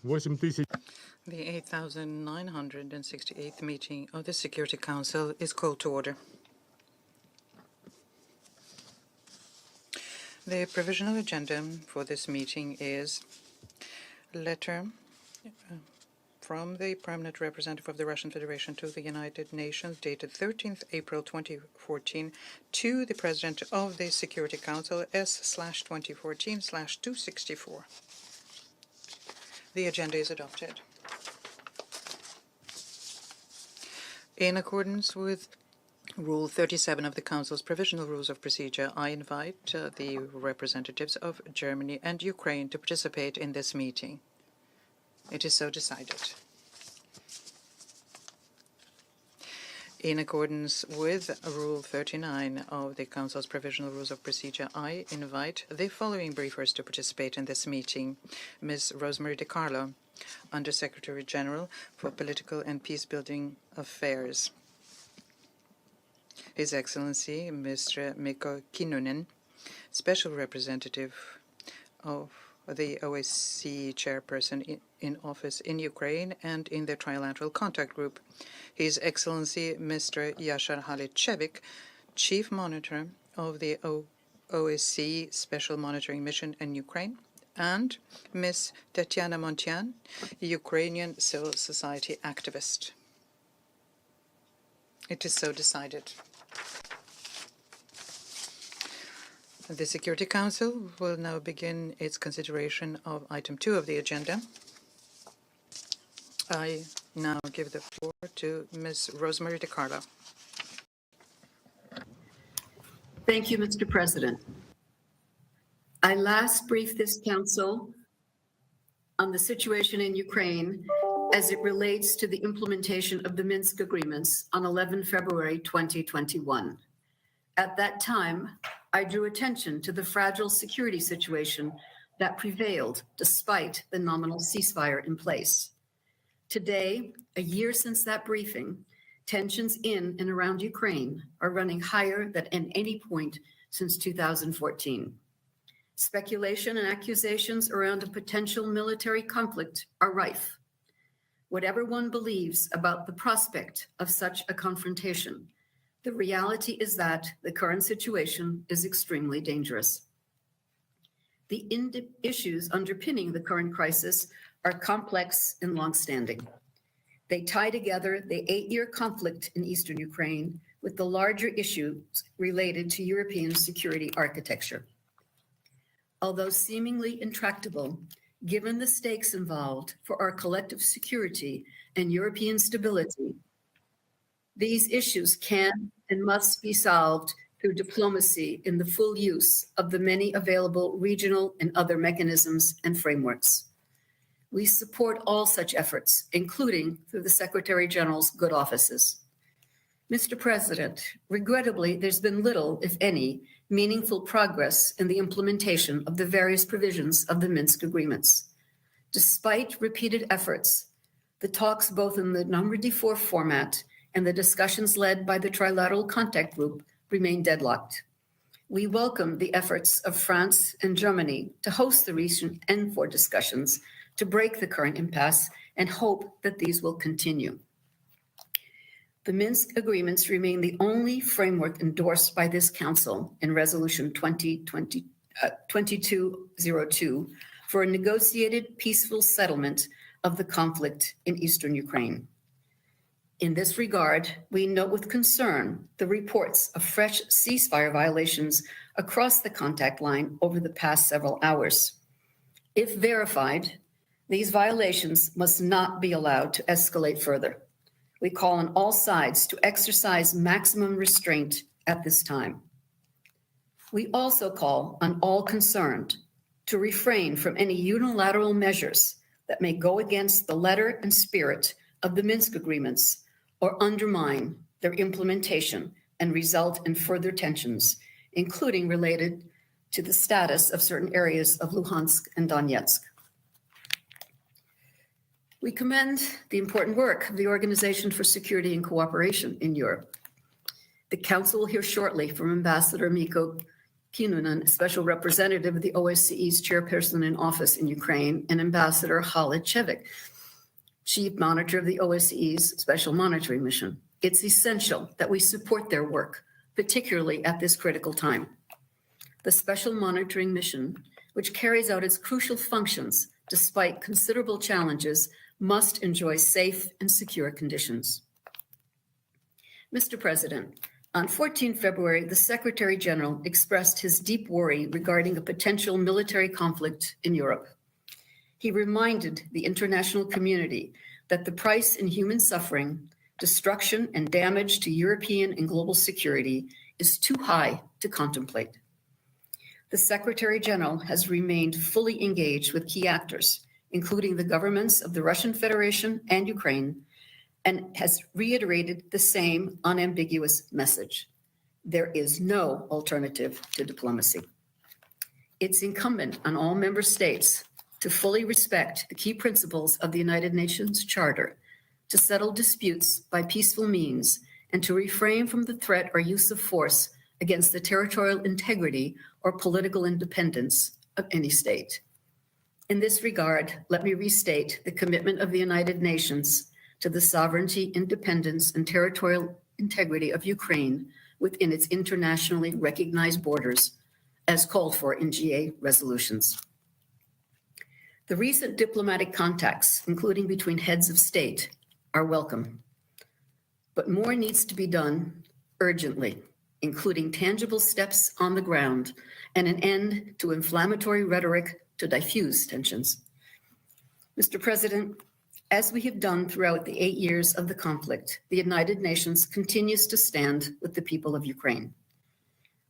The 8,968th meeting of the Security Council is called to order. The provisional agenda for this meeting is a letter from the Permanent Representative of the Russian Federation to the United Nations dated 13th April 2014 to the President of the Security Council S/2014/264. The agenda is adopted. In accordance with Rule 37 of the Council's Provisional Rules of Procedure, I invite the representatives of Germany and Ukraine to participate in this meeting. It is so decided. In accordance with Rule 39 of the Council's Provisional Rules of Procedure, I invite the following briefers to participate in this meeting. Ms. Rosemary DiCarlo, Undersecretary General for Political and Peacebuilding Affairs. His Excellency, Mr. Mikko Kinnunen, Special Representative of the OSCE Chairperson in office in Ukraine and in the Trilateral Contact Group. His Excellency, Mr. Yashar Halichevik, Chief Monitor of the OSCE Special Monitoring Mission in Ukraine, and Ms. Tatiana Montian, Ukrainian civil society activist. It is so decided. The Security Council will now begin its consideration of item 2 of the agenda. I now give the floor to Ms. Rosemary DiCarlo. Thank you, Mr. President. I last briefed this Council on the situation in Ukraine as it relates to the implementation of the Minsk agreements on 11 February 2021. At that time, I drew attention to the fragile security situation that prevailed despite the nominal ceasefire in place. Today, a year since that briefing, tensions in and around Ukraine are running higher than at any point since 2014. Speculation and accusations around a potential military conflict are rife. Whatever one believes about the prospect of such a confrontation, the reality is that the current situation is extremely dangerous. The issues underpinning the current crisis are complex and longstanding. They tie together the 8-year conflict in eastern Ukraine with the larger issues related to European security architecture. Although seemingly intractable, given the stakes involved for our collective security and European stability, these issues can and must be solved through diplomacy in the full use of the many available regional and other mechanisms and frameworks. We support all such efforts, including through the Secretary General's good offices. Mr. President, regrettably, there's been little, if any, meaningful progress in the implementation of the various provisions of the Minsk agreements. Despite repeated efforts, the talks both in the number D4 format and the discussions led by the Trilateral Contact Group remain deadlocked. We welcome the efforts of France and Germany to host the recent N4 discussions to break the current impasse and hope that these will continue. The Minsk agreements remain the only framework endorsed by this Council in Resolution 2202 for a negotiated peaceful settlement of the conflict in eastern Ukraine. In this regard, we note with concern the reports of fresh ceasefire violations across the contact line over the past several hours. If verified, these violations must not be allowed to escalate further. We call on all sides to exercise maximum restraint at this time. We also call on all concerned to refrain from any unilateral measures that may go against the letter and spirit of the Minsk agreements or undermine their implementation and result in further tensions, including related to the status of certain areas of Luhansk and Donetsk. We commend the important work of the Organization for Security and Cooperation in Europe. The Council will hear shortly from Ambassador Mikko Kinnunen, Special Representative of the OSCE's Chairperson in Office in Ukraine, and Ambassador Khalid Chevik, Chief Monitor of the OSCE's Special Monitoring Mission. It's essential that we support their work, particularly at this critical time. The Special Monitoring Mission, which carries out its crucial functions despite considerable challenges, must enjoy safe and secure conditions. Mr. President, on 14 February, the Secretary General expressed his deep worry regarding a potential military conflict in Europe. He reminded the international community that the price in human suffering, destruction, and damage to European and global security is too high to contemplate. The Secretary General has remained fully engaged with key actors, including the governments of the Russian Federation and Ukraine, and has reiterated the same unambiguous message. There is no alternative to diplomacy. It's incumbent on all member states to fully respect the key principles of the United Nations Charter, to settle disputes by peaceful means, and to refrain from the threat or use of force against the territorial integrity or political independence of any state. In this regard, let me restate the commitment of the United Nations to the sovereignty, independence, and territorial integrity of Ukraine within its internationally recognized borders, as called for in GA resolutions. The recent diplomatic contacts, including between heads of state, are welcome. But more needs to be done urgently, including tangible steps on the ground and an end to inflammatory rhetoric to diffuse tensions. Mr. President, as we have done throughout the 8 years of the conflict, the United Nations continues to stand with the people of Ukraine.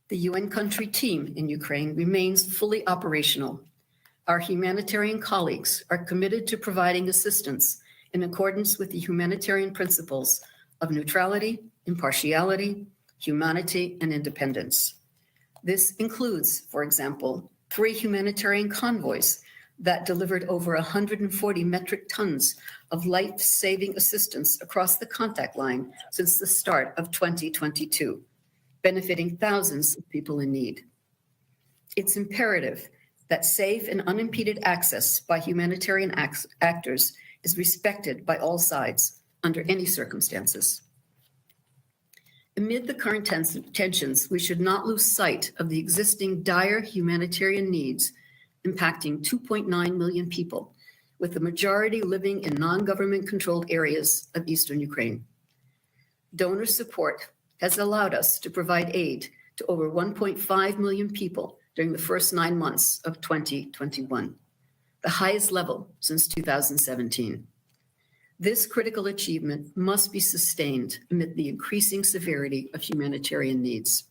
The UN country team in Ukraine remains fully operational. Our humanitarian colleagues are committed to providing assistance in accordance with the humanitarian principles of neutrality, impartiality, humanity, and independence. This includes, for example, 3 humanitarian convoys that delivered over 140 metric tons of life-saving assistance across the contact line since the start of 2022, benefiting thousands of people in need. It's imperative that safe and unimpeded access by humanitarian actors is respected by all sides under any circumstances. Amid the current tensions, we should not lose sight of the existing dire humanitarian needs impacting 2.9 million people, with the majority living in non-government controlled areas of eastern Ukraine. Donor support has allowed us to provide aid to over 1.5 million people during the first 9 months of 2021, the highest level since 2017. This critical achievement must be sustained amid the increasing severity of humanitarian needs.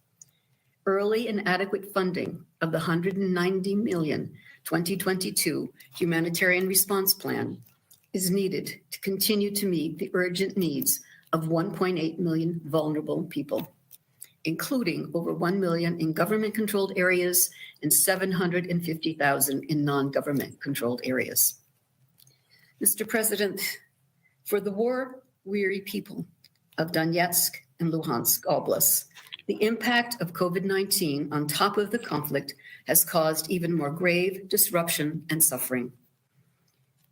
Early and adequate funding of the 190 million 2022 Humanitarian Response Plan is needed to continue to meet the urgent needs of 1.8 million vulnerable people, including over 1 million in government-controlled areas and 750,000 in non-government controlled areas. Mr. President, for the war-weary people of Donetsk and Luhansk oblasts, the impact of COVID-19 on top of the conflict has caused even more grave disruption and suffering.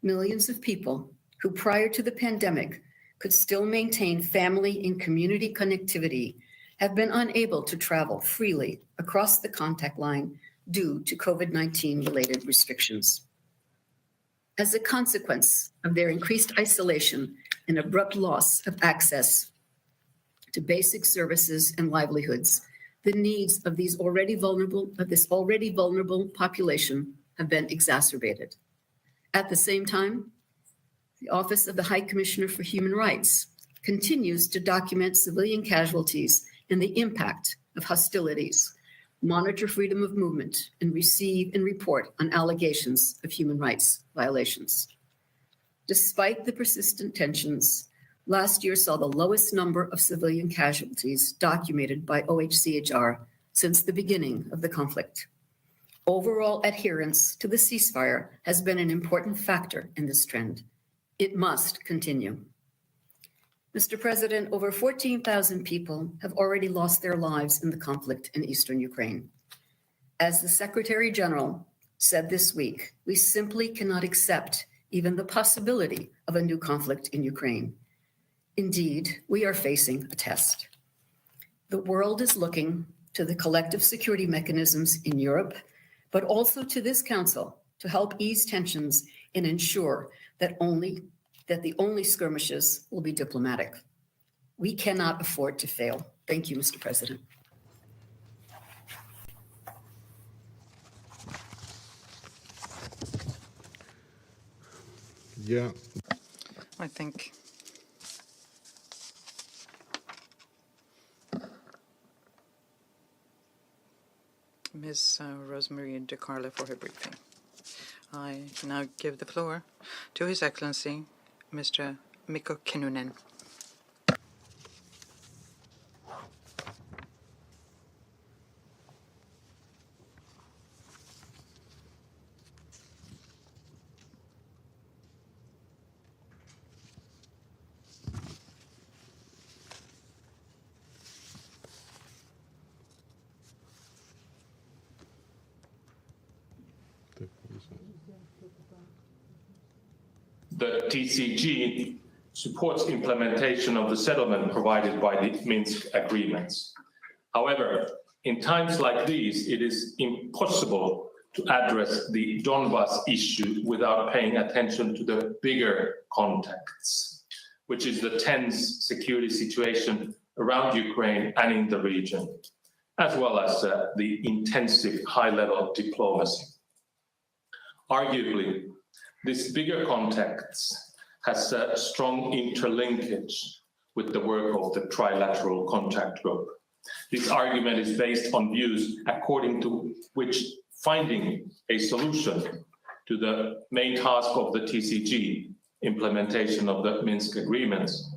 Millions of people who prior to the pandemic could still maintain family and community connectivity have been unable to travel freely across the contact line due to COVID-19 related restrictions. As a consequence of their increased isolation and abrupt loss of access to basic services and livelihoods, the needs of this already vulnerable population have been exacerbated. At the same time, the Office of the High Commissioner for Human Rights continues to document civilian casualties and the impact of hostilities, monitor freedom of movement, and receive and report on allegations of human rights violations. Despite the persistent tensions, last year saw the lowest number of civilian casualties documented by OHCHR since the beginning of the conflict. Overall adherence to the ceasefire has been an important factor in this trend. It must continue. Mr. President, over 14,000 people have already lost their lives in the conflict in eastern Ukraine. As the Secretary General said this week, we simply cannot accept even the possibility of a new conflict in Ukraine. Indeed, we are facing a test. The world is looking to the collective security mechanisms in Europe, but also to this Council to help ease tensions and ensure that the only skirmishes will be diplomatic. We cannot afford to fail. Thank you, Mr. President. Yeah. I think Ms. Rosemary DiCarlo for her briefing. I now give the floor to His Excellency, Mr. Mikko Kinnunen. The TCG supports implementation of the settlement provided by the Minsk agreements. However, in times like these, it is impossible to address the Donbas issue without paying attention to the bigger context, which is the tense security situation around Ukraine and in the region, as well as the intensive high-level diplomacy. Arguably, this bigger context has a strong interlinkage with the work of the Trilateral Contact Group. This argument is based on views according to which finding a solution to the main task of the TCG, implementation of the Minsk agreements,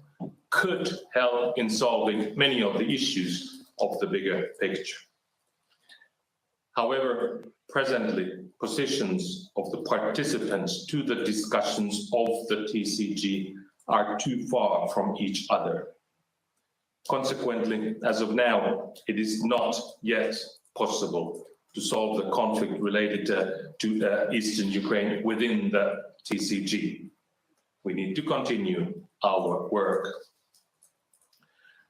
could help in solving many of the issues of the bigger picture. However, presently, positions of the participants to the discussions of the TCG are too far from each other. Consequently, as of now, it is not yet possible to solve the conflict related to eastern Ukraine within the TCG. We need to continue our work.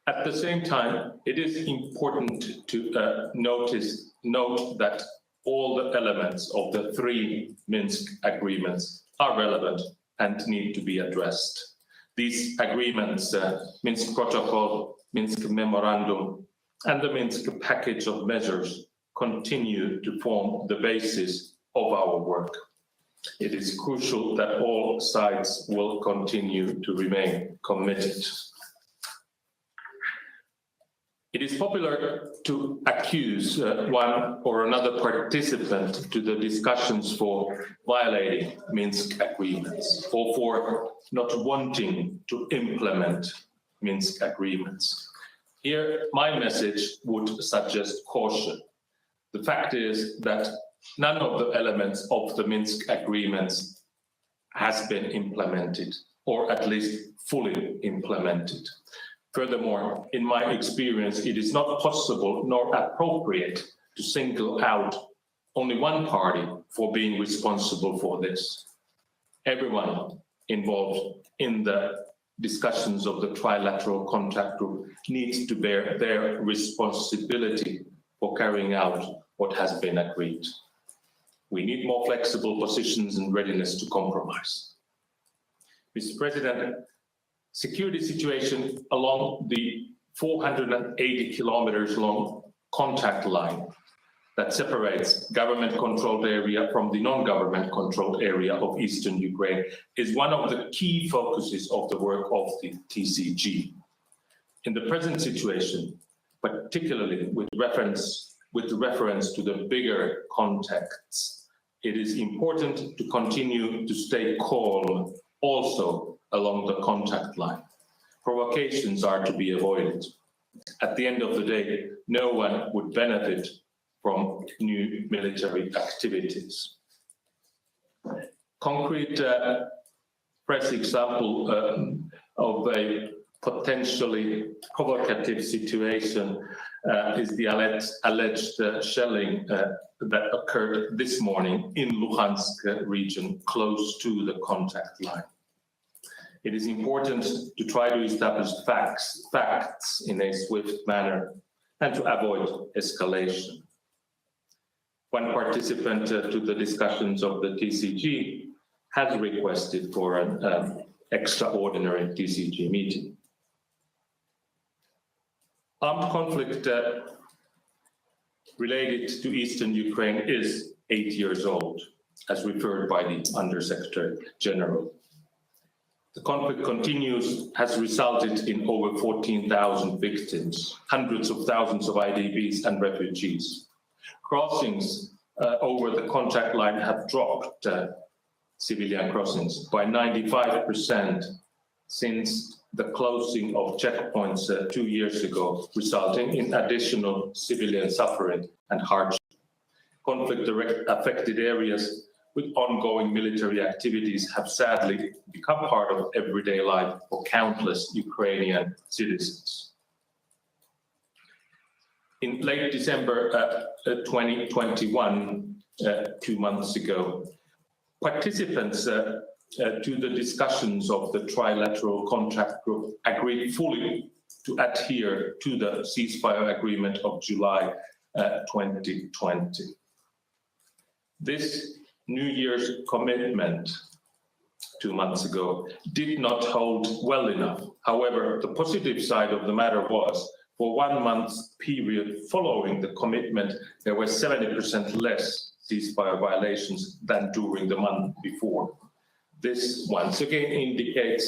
At the same time, it is important to note that all the elements of the three Minsk agreements are relevant and need to be addressed. These agreements, Minsk Protocol, Minsk Memorandum, and the Minsk package of measures continue to form the basis of our work. It is crucial that all sides will continue to remain committed. It is popular to accuse one or another participant to the discussions for violating Minsk agreements or for not wanting to implement Minsk agreements. Here, my message would suggest caution. The fact is that none of the elements of the Minsk agreements has been implemented, or at least fully implemented. Furthermore, in my experience, it is not possible nor appropriate to single out only one party for being responsible for this. Everyone involved in the discussions of the Trilateral Contact Group needs to bear their responsibility for carrying out what has been agreed. We need more flexible positions and readiness to compromise. Mr. President, security situation along the 480 kilometers long contact line that separates government-controlled area from the non-government-controlled area of eastern Ukraine is one of the key focuses of the work of the TCG. In the present situation, particularly with reference to the bigger contexts, it is important to continue to stay calm also along the contact line. Provocations are to be avoided. At the end of the day, no one would benefit from new military activities. Concrete express example of a potentially provocative situation is the alleged shelling that occurred this morning in Luhansk region, close to the contact line. It is important to try to establish facts in a swift manner and to avoid escalation. One participant to the discussions of the TCG has requested for an extraordinary TCG meeting. Armed conflict related to eastern Ukraine is 8 years old, as referred by the Undersecretary General. The conflict continues, has resulted in over 14,000 victims, hundreds of thousands of IDPs and refugees. Crossings over the contact line have dropped, civilian crossings, by 95% since the closing of checkpoints 2 years ago, resulting in additional civilian suffering and hardship. Conflict-affected areas with ongoing military activities have sadly become part of everyday life for countless Ukrainian citizens. In late December 2021, 2 months ago, participants to the discussions of the trilateral contact group agreed fully to adhere to the ceasefire agreement of July 2020. This New Year's commitment 2 months ago did not hold well enough. However, the positive side of the matter was, for 1 month period following the commitment, there were 70% less ceasefire violations than during the month before. This once again indicates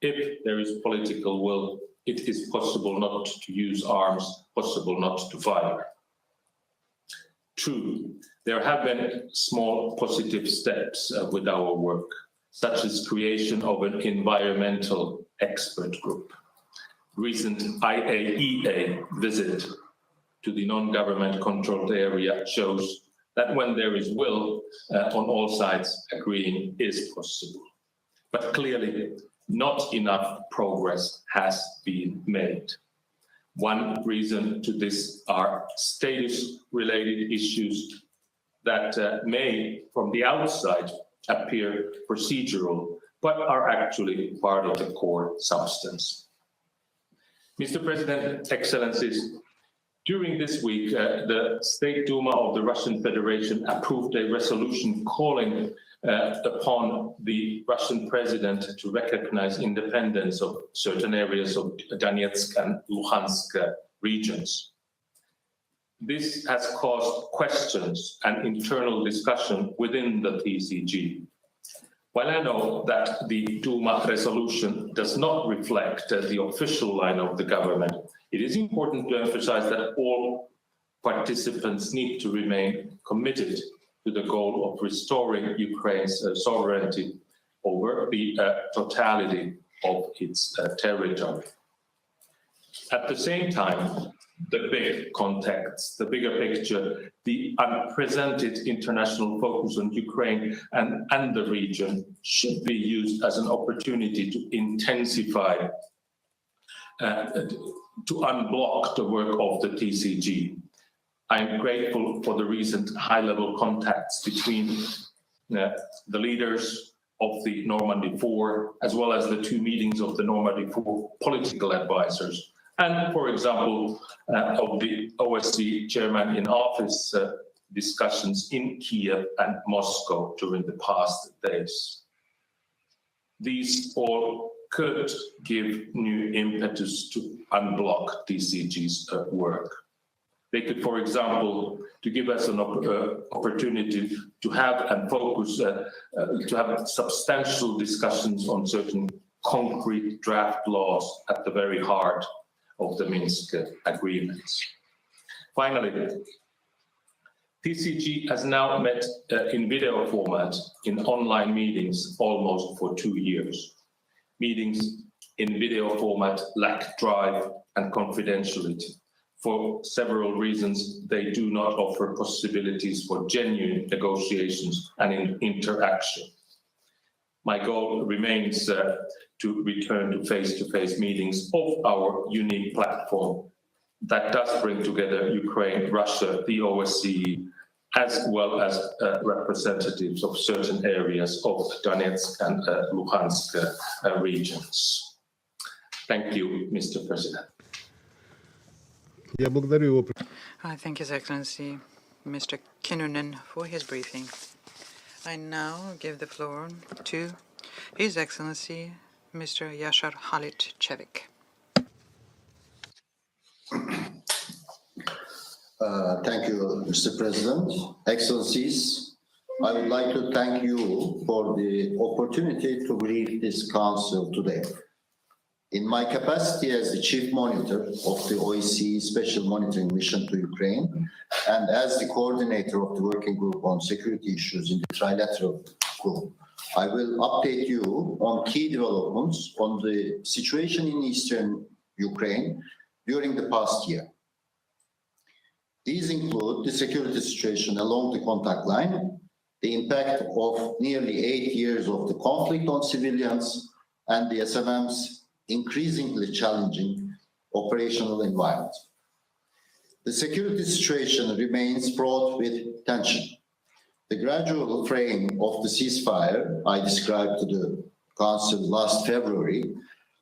if there is political will, it is possible not to use arms, possible not to fire. True, there have been small positive steps with our work, such as creation of an environmental expert group. Recent IAEA visit to the non-government controlled area shows that when there is will on all sides, agreeing is possible. But clearly, not enough progress has been made. One reason to this are status-related issues that may, from the outside, appear procedural, but are actually part of the core substance. Mr. President, Excellencies, during this week, the State Duma of the Russian Federation approved a resolution calling upon the Russian president to recognize independence of certain areas of Donetsk and Luhansk regions. This has caused questions and internal discussion within the TCG. While I know that the Duma resolution does not reflect the official line of the government, it is important to emphasize that all participants need to remain committed to the goal of restoring Ukraine's sovereignty over the totality of its territory. At the same time, the big context, the bigger picture, the unprecedented international focus on Ukraine and the region should be used as an opportunity to intensify, to unblock the work of the TCG. I am grateful for the recent high-level contacts between the leaders of the Normandy 4, as well as the 2 meetings of the Normandy 4 political advisors, and, for example, of the OSCE chairman in office discussions in Kiev and Moscow during the past days. These all could give new impetus to unblock TCG's work. They could, for example, to give us an opportunity to have and focus, to have substantial discussions on certain concrete draft laws at the very heart of the Minsk agreements. Finally, TCG has now met in video format in online meetings almost for 2 years. Meetings in video format lack drive and confidentiality. For several reasons, they do not offer possibilities for genuine negotiations and interaction. my goal remains to return to face-to-face meetings of our unique platform that does bring together Ukraine, Russia, the OSCE, as well as representatives of certain areas of Donetsk and Luhansk regions. Thank you, Mr. President. I thank His Excellency, Mr. Kinnunen, for his briefing. I now give the floor to His Excellency, Mr. Yashar Halit-Chevik. Thank you, Mr. President. Excellencies, I would like to thank you for the opportunity to brief this Council today. In my capacity as the Chief Monitor of the OSCE Special Monitoring Mission to Ukraine and as the Coordinator of the Working Group on Security Issues in the Trilateral Group, I will update you on key developments on the situation in eastern Ukraine during the past year. These include the security situation along the contact line, the impact of nearly 8 years of the conflict on civilians, and the SMM's increasingly challenging operational environment. The security situation remains fraught with tension. The gradual frame of the ceasefire I described to the Council last February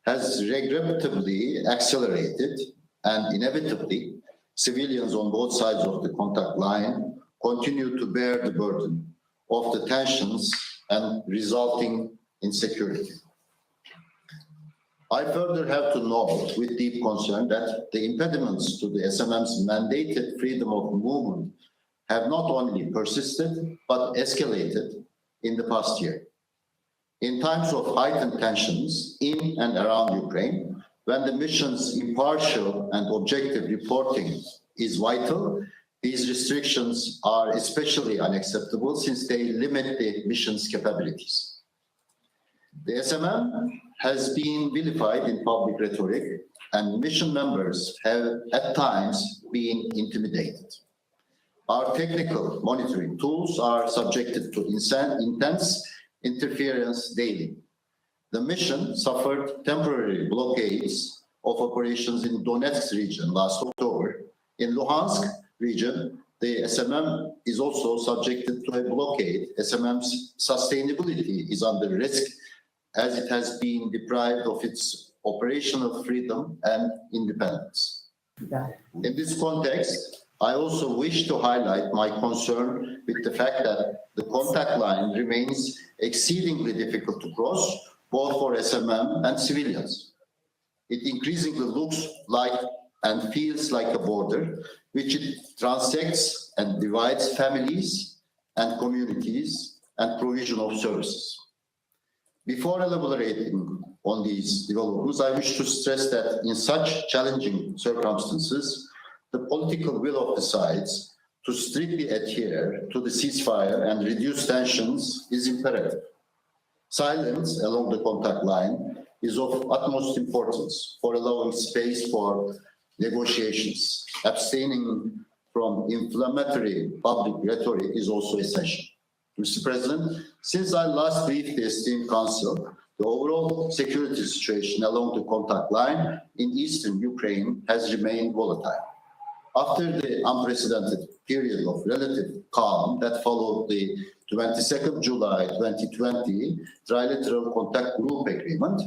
has regrettably accelerated, and inevitably, civilians on both sides of the contact line continue to bear the burden of the tensions and resulting insecurity. I further have to note with deep concern that the impediments to the SMM's mandated freedom of movement have not only persisted, but escalated in the past year. In times of heightened tensions in and around Ukraine, when the mission's impartial and objective reporting is vital, these restrictions are especially unacceptable since they limit the mission's capabilities. The SMM has been vilified in public rhetoric, and mission members have at times been intimidated. Our technical monitoring tools are subjected to intense interference daily. The mission suffered temporary blockades of operations in Donetsk region last October. In Luhansk region, the SMM is also subjected to a blockade. SMM's sustainability is under risk as it has been deprived of its operational freedom and independence. In this context, I also wish to highlight my concern with the fact that the contact line remains exceedingly difficult to cross, both for SMM and civilians. It increasingly looks like and feels like a border, which it transects and divides families and communities and provision of services. Before elaborating on these developments, I wish to stress that in such challenging circumstances, the political will of the sides to strictly adhere to the ceasefire and reduce tensions is imperative. Silence along the contact line is of utmost importance for allowing space for negotiations. Abstaining from inflammatory public rhetoric is also essential. Mr. President, since I last briefed the esteemed Council, the overall security situation along the contact line in eastern Ukraine has remained volatile. After the unprecedented period of relative calm that followed the 22nd July 2020 Trilateral Contact Group Agreement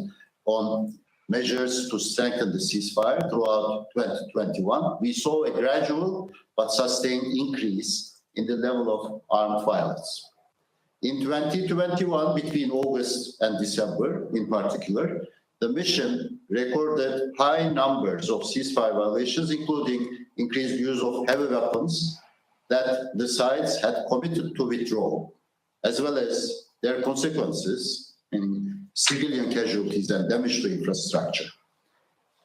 on measures to strengthen the ceasefire throughout 2021, we saw a gradual but sustained increase in the level of armed violence. In 2021, between August and December in particular, the mission recorded high numbers of ceasefire violations, including increased use of heavy weapons that the sides had committed to withdraw, as well as their consequences in civilian casualties and damage to infrastructure.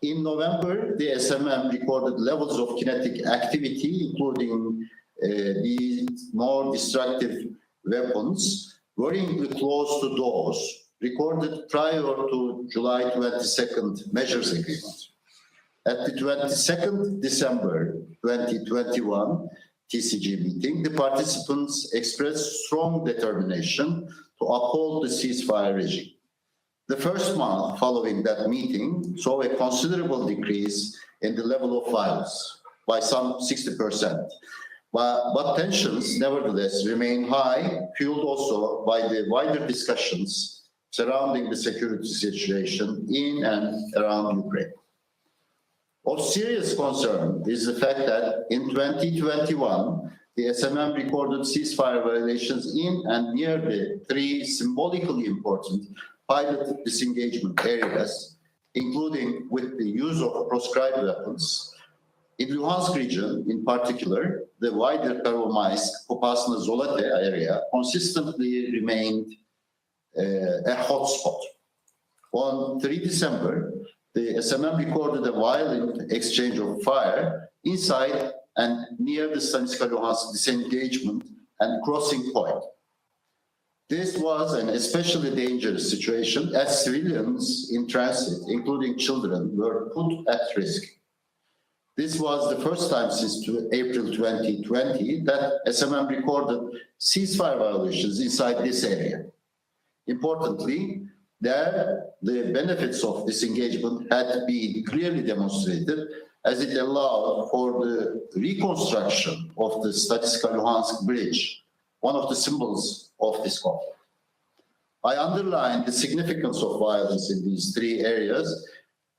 In November, the SMM recorded levels of kinetic activity, including the more destructive weapons, worryingly close to those recorded prior to July 22nd measures agreement. At the 22nd December 2021, TCG meeting, the participants expressed strong determination to uphold the ceasefire regime. The first month following that meeting saw a considerable decrease in the level of violence by some 60%. But tensions nevertheless remain high, fueled also by the wider discussions surrounding the security situation in and around Ukraine. Of serious concern is the fact that in 2021, the SMM recorded ceasefire violations in and near the three symbolically important pilot disengagement areas, including with the use of proscribed weapons. In Luhansk region, in particular, the wider Pervomaisk-Popasna-Zolote area consistently remained a hotspot. On 3 December, the SMM recorded a violent exchange of fire inside and near the Stanislav-Luhansk disengagement and crossing point. This was an especially dangerous situation as civilians in transit, including children, were put at risk. This was the first time since April 2020 that SMM recorded ceasefire violations inside this area. Importantly, there, the benefits of this engagement had been clearly demonstrated as it allowed for the reconstruction of the Stanislav-Luhansk bridge, one of the symbols of this conflict. I underline the significance of violence in these three areas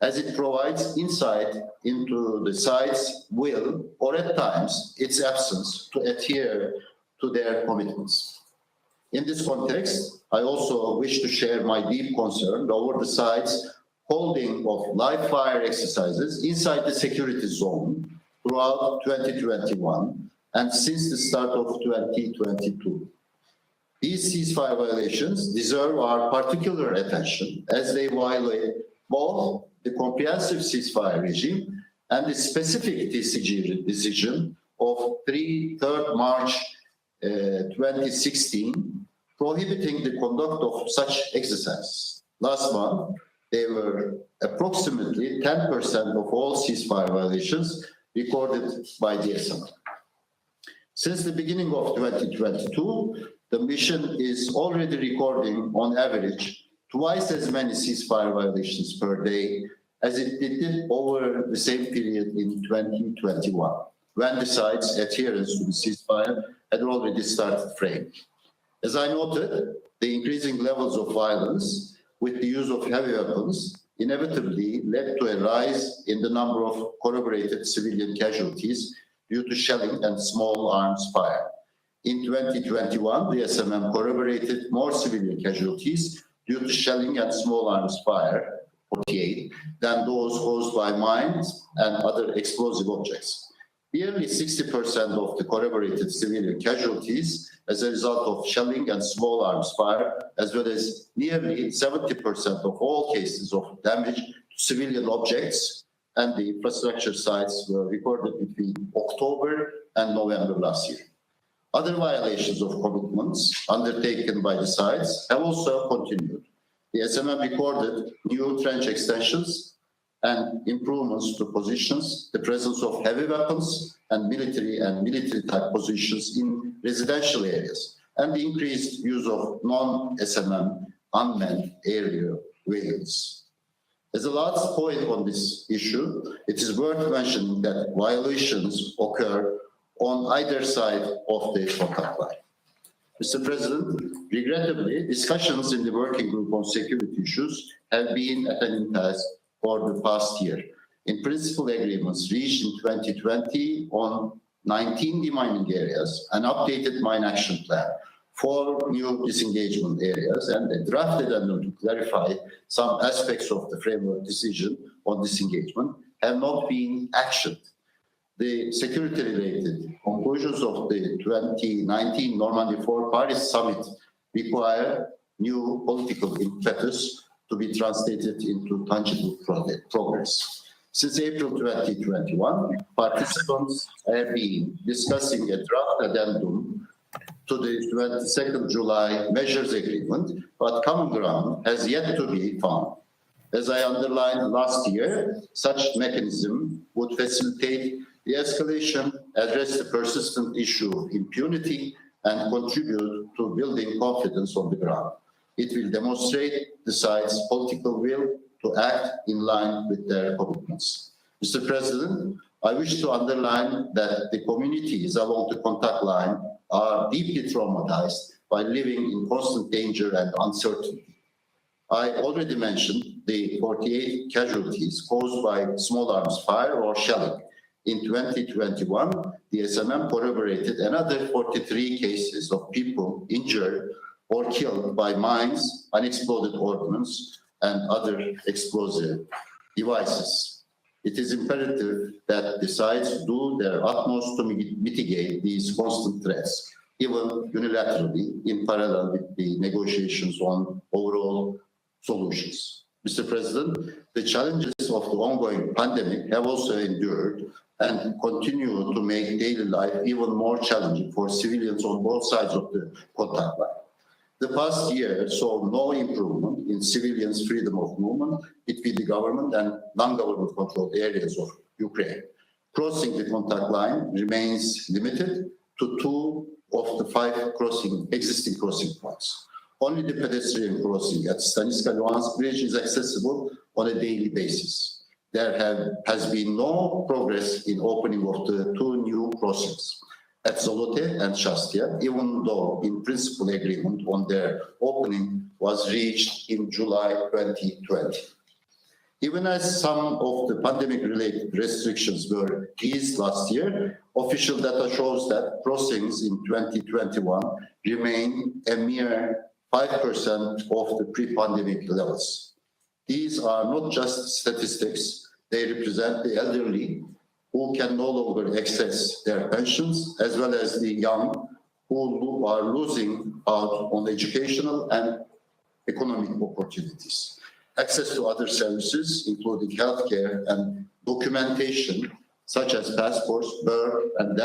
as it provides insight into the side's will, or at times its absence, to adhere to their commitments. In this context, I also wish to share my deep concern over the side's holding of live fire exercises inside the security zone throughout 2021 and since the start of 2022. These ceasefire violations deserve our particular attention as they violate both the comprehensive ceasefire regime and the specific TCG decision of 3 March 2016, prohibiting the conduct of such exercises. Last month, they were approximately 10% of all ceasefire violations recorded by the SMM. Since the beginning of 2022, the mission is already recording, on average, twice as many ceasefire violations per day as it did over the same period in 2021, when the side's adherence to the ceasefire had already started fraying. As I noted, the increasing levels of violence with the use of heavy weapons inevitably led to a rise in the number of corroborated civilian casualties due to shelling and small arms fire. In 2021, the SMM corroborated more civilian casualties due to shelling and small arms fire, 48, than those caused by mines and other explosive objects. Nearly 60% of the corroborated civilian casualties as a result of shelling and small arms fire, as well as nearly 70% of all cases of damage to civilian objects and the infrastructure sites were recorded between October and November last year. Other violations of commitments undertaken by the sides have also continued. The SMM recorded new trench extensions and improvements to positions, the presence of heavy weapons and military-type positions in residential areas, and the increased use of non-SMM unmanned aerial vehicles. As a last point on this issue, it is worth mentioning that violations occur on either side of the contact line. Mr. President, regrettably, discussions in the working group on security issues have been at an impasse for the past year. In principle agreements reached in 2020 on 19 demining areas, an updated mine action plan, 4 new disengagement areas, and a draft addendum to clarify some aspects of the framework decision on disengagement have not been actioned. The security-related conclusions of the 2019 Normandy 4 Paris Summit require new political impetus to be translated into tangible progress. Since April 2021, participants have been discussing a draft addendum to the 22nd July measures agreement, but common ground has yet to be found. As I underlined last year, such mechanism would facilitate De-escalation addressed the persistent issue of impunity and contribute to building confidence on the ground. It will demonstrate the sides' political will to act in line with their commitments. Mr. President, I wish to underline that the communities along the contact line are deeply traumatized by living in constant danger and uncertainty. I already mentioned the 48 casualties caused by small arms fire or shelling. In 2021, the SMM corroborated another 43 cases of people injured or killed by mines, unexploded ordnance, and other explosive devices. It is imperative that the sides do their utmost to mitigate these constant threats, even unilaterally, in parallel with the negotiations on overall solutions. Mr. President, the challenges of the ongoing pandemic have also endured and continue to make daily life even more challenging for civilians on both sides of the contact line. The past year saw no improvement in civilians' freedom of movement between the government and non-government controlled areas of Ukraine. Crossing the contact line remains limited to 2 of the 5 existing crossing points. Only the pedestrian crossing at Luhansk bridge is accessible on a daily basis. There has been no progress in opening of the 2 new crossings at Zolote and Shastia, even though in principle agreement on their opening was reached in July 2020. Even as some of the pandemic-related restrictions were eased last year, official data shows that crossings in 2021 remain a mere 5% of the pre-pandemic levels. These are not just statistics, they represent the elderly who can no longer access their pensions, as well as the young who are losing out on educational and economic opportunities. Access to other services, including healthcare and documentation, such as passports, birth, and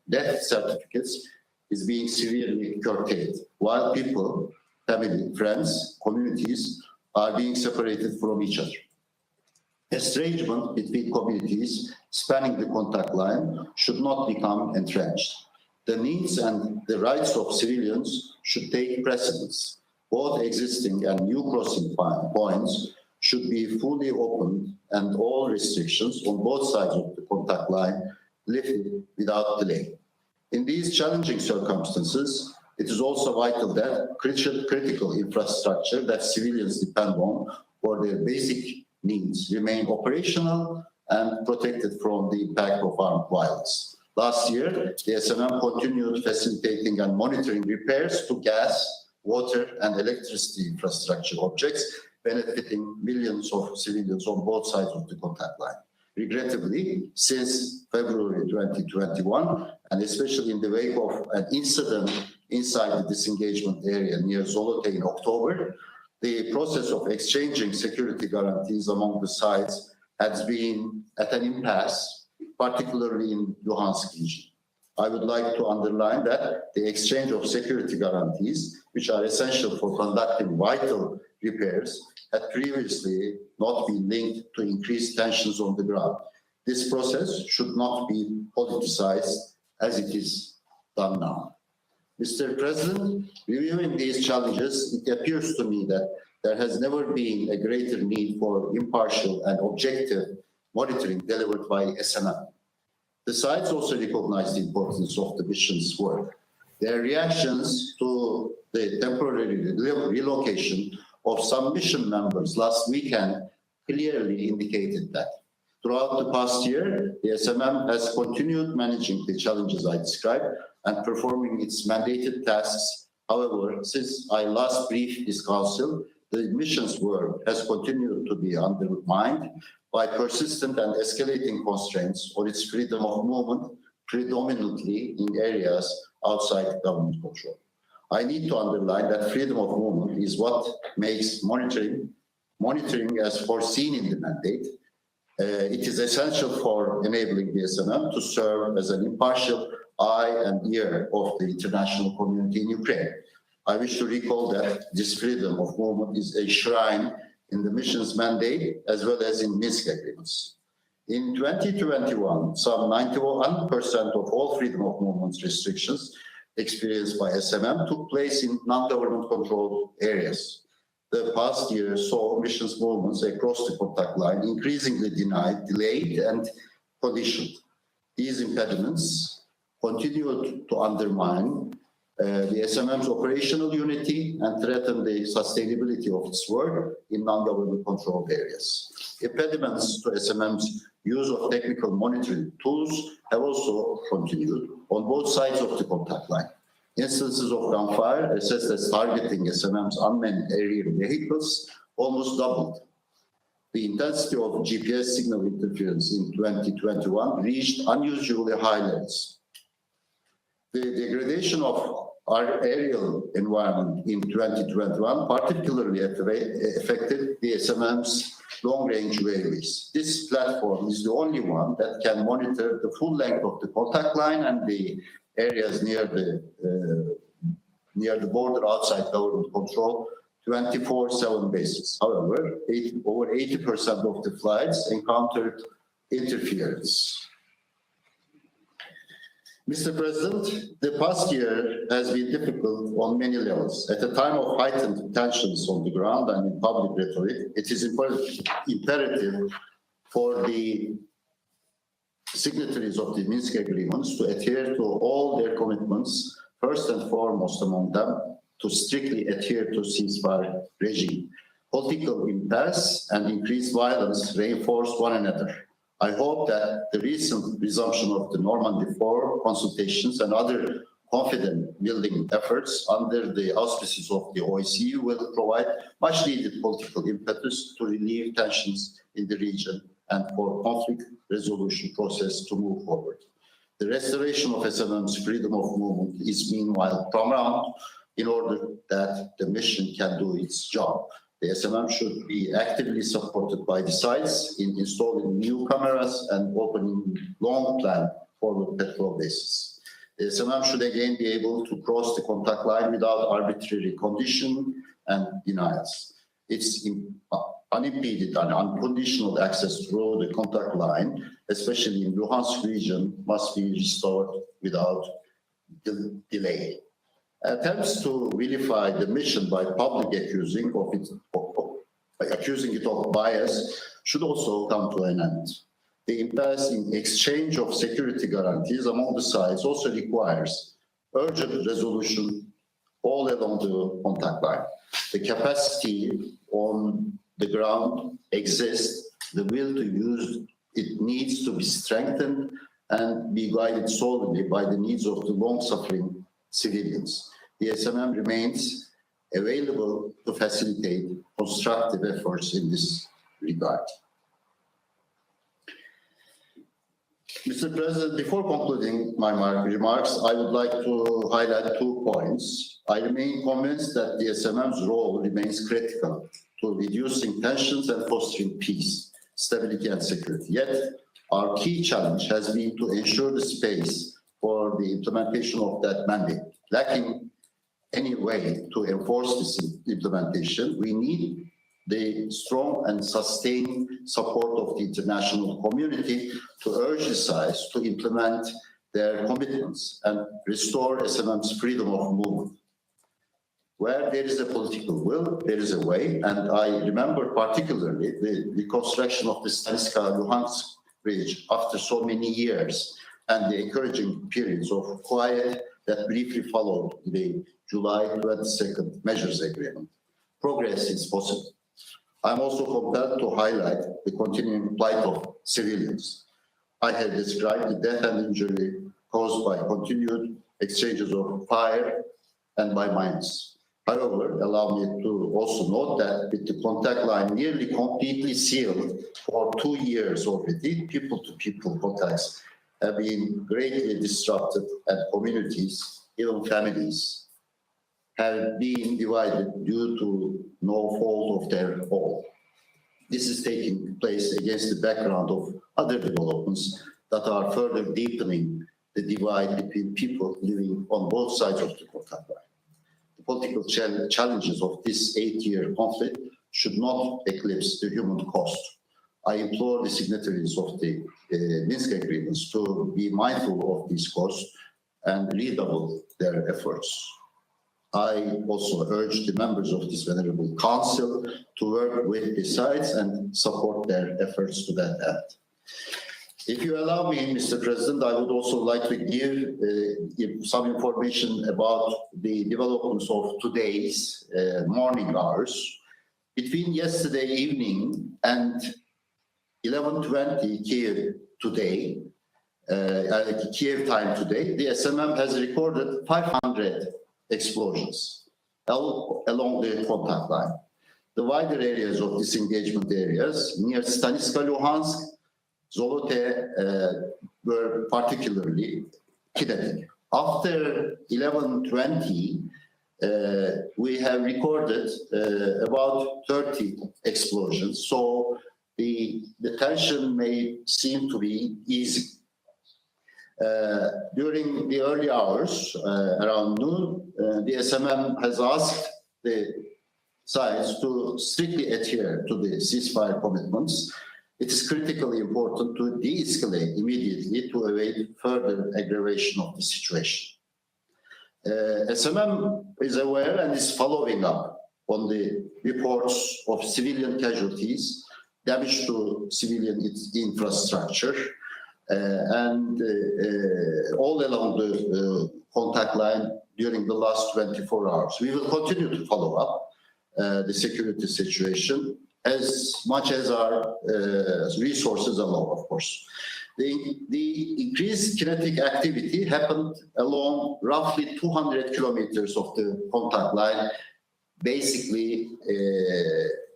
death certificates, is being severely curtailed, while people, family, friends, communities are being separated from each other. Estrangement between communities spanning the contact line should not become entrenched. The needs and the rights of civilians should take precedence. Both existing and new crossing points should be fully opened and all restrictions on both sides of the contact line lifted without delay. In these challenging circumstances, it is also vital that critical infrastructure that civilians depend on for their basic needs remain operational and protected from the impact of armed violence. Last year, the SMM continued facilitating and monitoring repairs to gas, water, and electricity infrastructure objects, benefiting millions of civilians on both sides of the contact line. Regrettably, since February 2021, and especially in the wake of an incident inside the disengagement area near Zolote in October, the process of exchanging security guarantees among the sides has been at an impasse, particularly in Luhansk region. I would like to underline that the exchange of security guarantees, which are essential for conducting vital repairs, had previously not been linked to increased tensions on the ground. This process should not be politicized as it is done now. Mr. President, reviewing these challenges, it appears to me that there has never been a greater need for impartial and objective monitoring delivered by SMM. The sides also recognize the importance of the mission's work. Their reactions to the temporary relocation of some mission members last weekend clearly indicated that. Throughout the past year, the SMM has continued managing the challenges I described and performing its mandated tasks. However, since I last briefed this council, the mission's work has continued to be undermined by persistent and escalating constraints on its freedom of movement, predominantly in areas outside government control. I need to underline that freedom of movement is what makes monitoring as foreseen in the mandate. It is essential for enabling the SMM to serve as an impartial eye and ear of the international community in Ukraine. I wish to recall that this freedom of movement is a shrine in the mission's mandate as well as in Minsk agreements. In 2021, some 91% of all freedom of movement restrictions experienced by SMM took place in non-government controlled areas. The past year saw missions movements across the contact line increasingly denied, delayed, and conditioned. These impediments continued to undermine the SMM's operational unity and threaten the sustainability of its work in non-government controlled areas. Impediments to SMM's use of technical monitoring tools have also continued on both sides of the contact line. Instances of gunfire assessed as targeting SMM's unmanned aerial vehicles almost doubled. The intensity of GPS signal interference in 2021 reached unusually high levels. The degradation of our aerial environment in 2021 particularly affected the SMM's long-range waveways. This platform is the only one that can monitor the full length of the contact line and the areas near the border outside government control 24/7 basis. However, over 80% of the flights encountered interference. Mr. President, the past year has been difficult on many levels. At a time of heightened tensions on the ground and in public rhetoric, it is imperative for the signatories of the Minsk agreements to adhere to all their commitments, first and foremost among them, to strictly adhere to ceasefire regime. Political impasse and increased violence reinforce one another. I hope that the recent resumption of the Normandy 4 consultations and other confidence-building efforts under the auspices of the OSCE will provide much-needed political impetus to relieve tensions in the region and for conflict resolution process to move forward. The restoration of SMM's freedom of movement is meanwhile paramount in order that the mission can do its job. The SMM should be actively supported by the sides in installing new cameras and opening long-planned forward patrol bases. The SMM should again be able to cross the contact line without arbitrary condition and denials. Its unimpeded and unconditional access through the contact line, especially in Luhansk region, must be restored without delay. Attempts to vilify the mission by public accusing it of bias should also come to an end. The impasse in exchange of security guarantees among the sides also requires urgent resolution all along the contact line. The capacity on the ground exists, the will to use it needs to be strengthened and be guided solely by the needs of the long-suffering civilians. The SMM remains available to facilitate constructive efforts in this regard. Mr. President, before concluding my remarks, I would like to highlight 2 points. I remain convinced that the SMM's role remains critical to reducing tensions and fostering peace, stability, and security. Yet, our key challenge has been to ensure the space for the implementation of that mandate. Lacking any way to enforce this implementation, we need the strong and sustained support of the international community to urge the sides to implement their commitments and restore SMM's freedom of movement. Where there is a political will, there is a way, and I remember particularly the reconstruction of the Luhansk bridge after so many years and the encouraging periods of quiet that briefly followed the July 22nd measures agreement. Progress is possible. I'm also compelled to highlight the continuing plight of civilians. I have described the death and injury caused by continued exchanges of fire and by mines. However, allow me to also note that with the contact line nearly completely sealed for 2 years already, people-to-people contacts have been greatly disrupted and communities, even families, have been divided due to no fault of their own. This is taking place against the background of other developments that are further deepening the divide between people living on both sides of the contact line. The political challenges of this 8-year conflict should not eclipse the human cost. I implore the signatories of the Minsk agreements to be mindful of these costs and redouble their efforts. I also urge the members of this venerable council to work with the sides and support their efforts to that end. If you allow me, Mr. President, I would also like to give some information about the developments of today's morning hours. Between yesterday evening and 11:20 Kiev today, Kiev time today, the SMM has recorded 500 explosions along the contact line. The wider areas of disengagement areas near Staniska, Luhansk, Zolote were particularly kinetic. After 11:20, we have recorded about 30 explosions, so the tension may seem to be easy. During the early hours, around noon, the SMM has asked the sides to strictly adhere to the ceasefire commitments. It is critically important to de-escalate immediately to avoid further aggravation of the situation. SMM is aware and is following up on the reports of civilian casualties, damage to civilian infrastructure, and all along the contact line during the last 24 hours. We will continue to follow up the security situation as much as our resources allow, of course. The increased kinetic activity happened along roughly 200 kilometers of the contact line, basically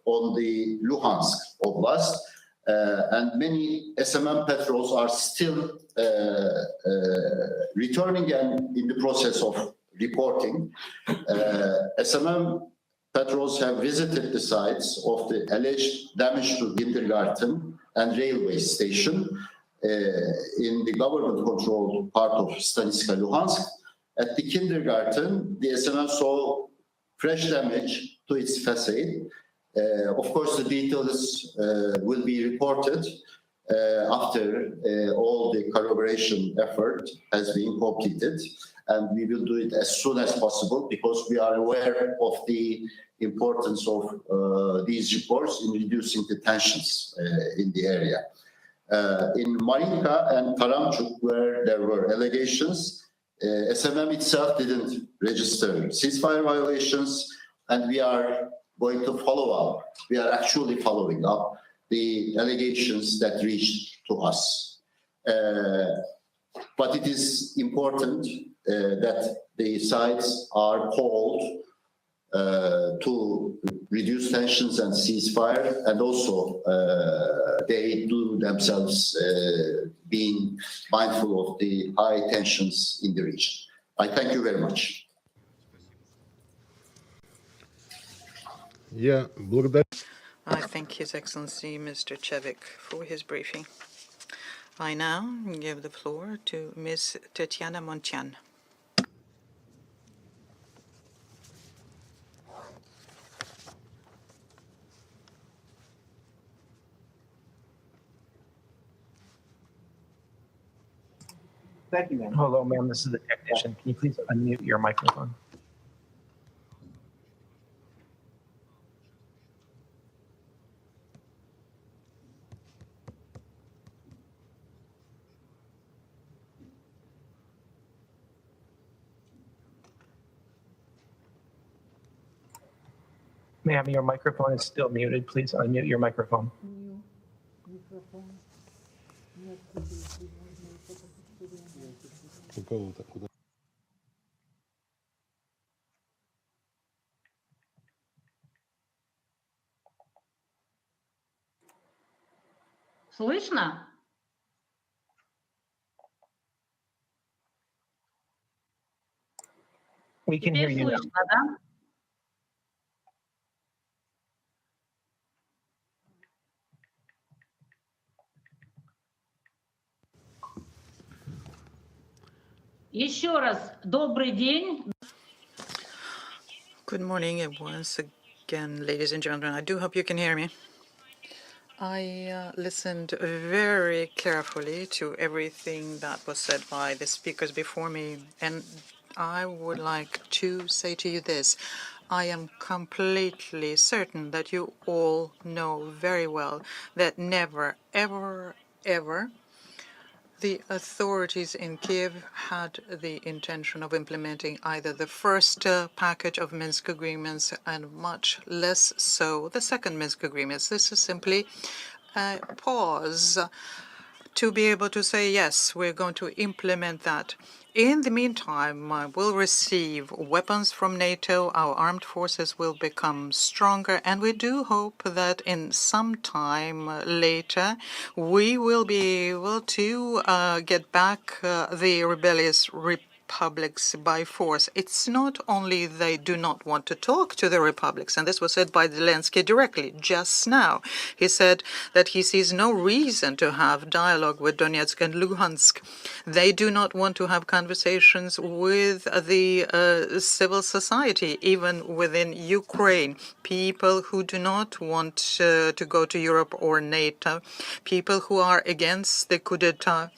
on the Luhansk Oblast, and many SMM patrols are still returning and in the process of reporting. SMM patrols have visited the sites of the alleged damage to kindergarten and railway station in the government-controlled part of Staniska, Luhansk. At the kindergarten, the SMM saw fresh damage to its facade. Of course, the details will be reported after all the corroboration effort has been completed, and we will do it as soon as possible because we are aware of the importance of these reports in reducing the tensions in the area. In Marinka and Karamchuk, where there were allegations, SMM itself didn't register ceasefire violations, and we are going to follow up. We are actually following up the allegations that reached to us. But it is important that the sides are called to reduce tensions and ceasefire, and also they do themselves being mindful of the high tensions in the region. I thank you very much. I thank His Excellency Mr. Chevik for his briefing. I now give the floor to Ms. Tetiana Montian. Thank you, ma'am. Hello, ma'am. This is the technician. Can you please unmute your microphone? Ma'am, your microphone is still muted. Please unmute your microphone. Слышно? We can hear Теперь you now. слышно, да? Еще раз добрый день. Good morning, and once again, ladies and gentlemen. I do hope you can hear me. I listened very carefully to everything that was said by the speakers before me, and I would like to say to you this. I am completely certain that you all know very well that never, ever, ever the authorities in Kiev had the intention of implementing either the first package of Minsk agreements and much less so the second Minsk agreements. This is simply a pause to be able to say, yes, we're going to implement that. In the meantime, we'll receive weapons from NATO, our armed forces will become stronger, and we do hope that in some time later we will be able to get back the rebellious republics by force. It's not only they do not want to talk to the republics, and this was said by Zelensky directly just now. He said that he sees no reason to have dialogue with Donetsk and Luhansk. They do not want to have conversations with the civil society, even within Ukraine. People who do not want to go to Europe or NATO, people who are against the coup d'etat,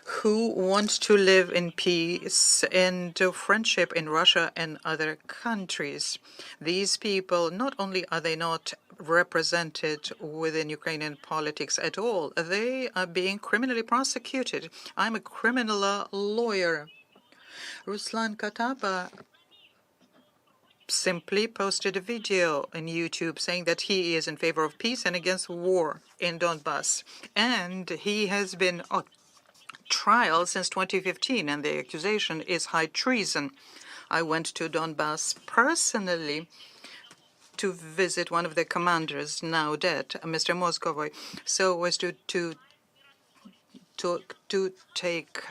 who want to live in peace and friendship in Russia and other countries. These people, not only are they not represented within Ukrainian politics at all, they are being criminally prosecuted. I'm a criminal lawyer. Ruslan Kataba simply posted a video on YouTube saying that he is in favor of peace and against war in Donbass. And he has been trial since 2015, and the accusation is high treason. I went to Donbass personally to visit one of the commanders, now dead, Mr. Moscovoy, so as to take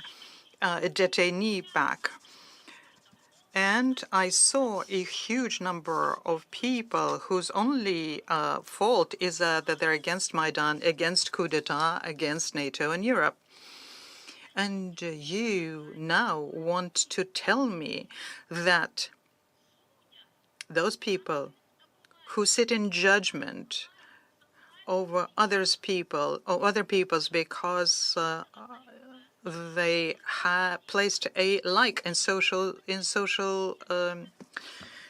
a detainee back. And I saw a huge number of people whose only fault is that they're against Maidan, against coup d'etat, against NATO and Europe. And you now want to tell me that those people who sit in judgment over other peoples because they have placed a like in social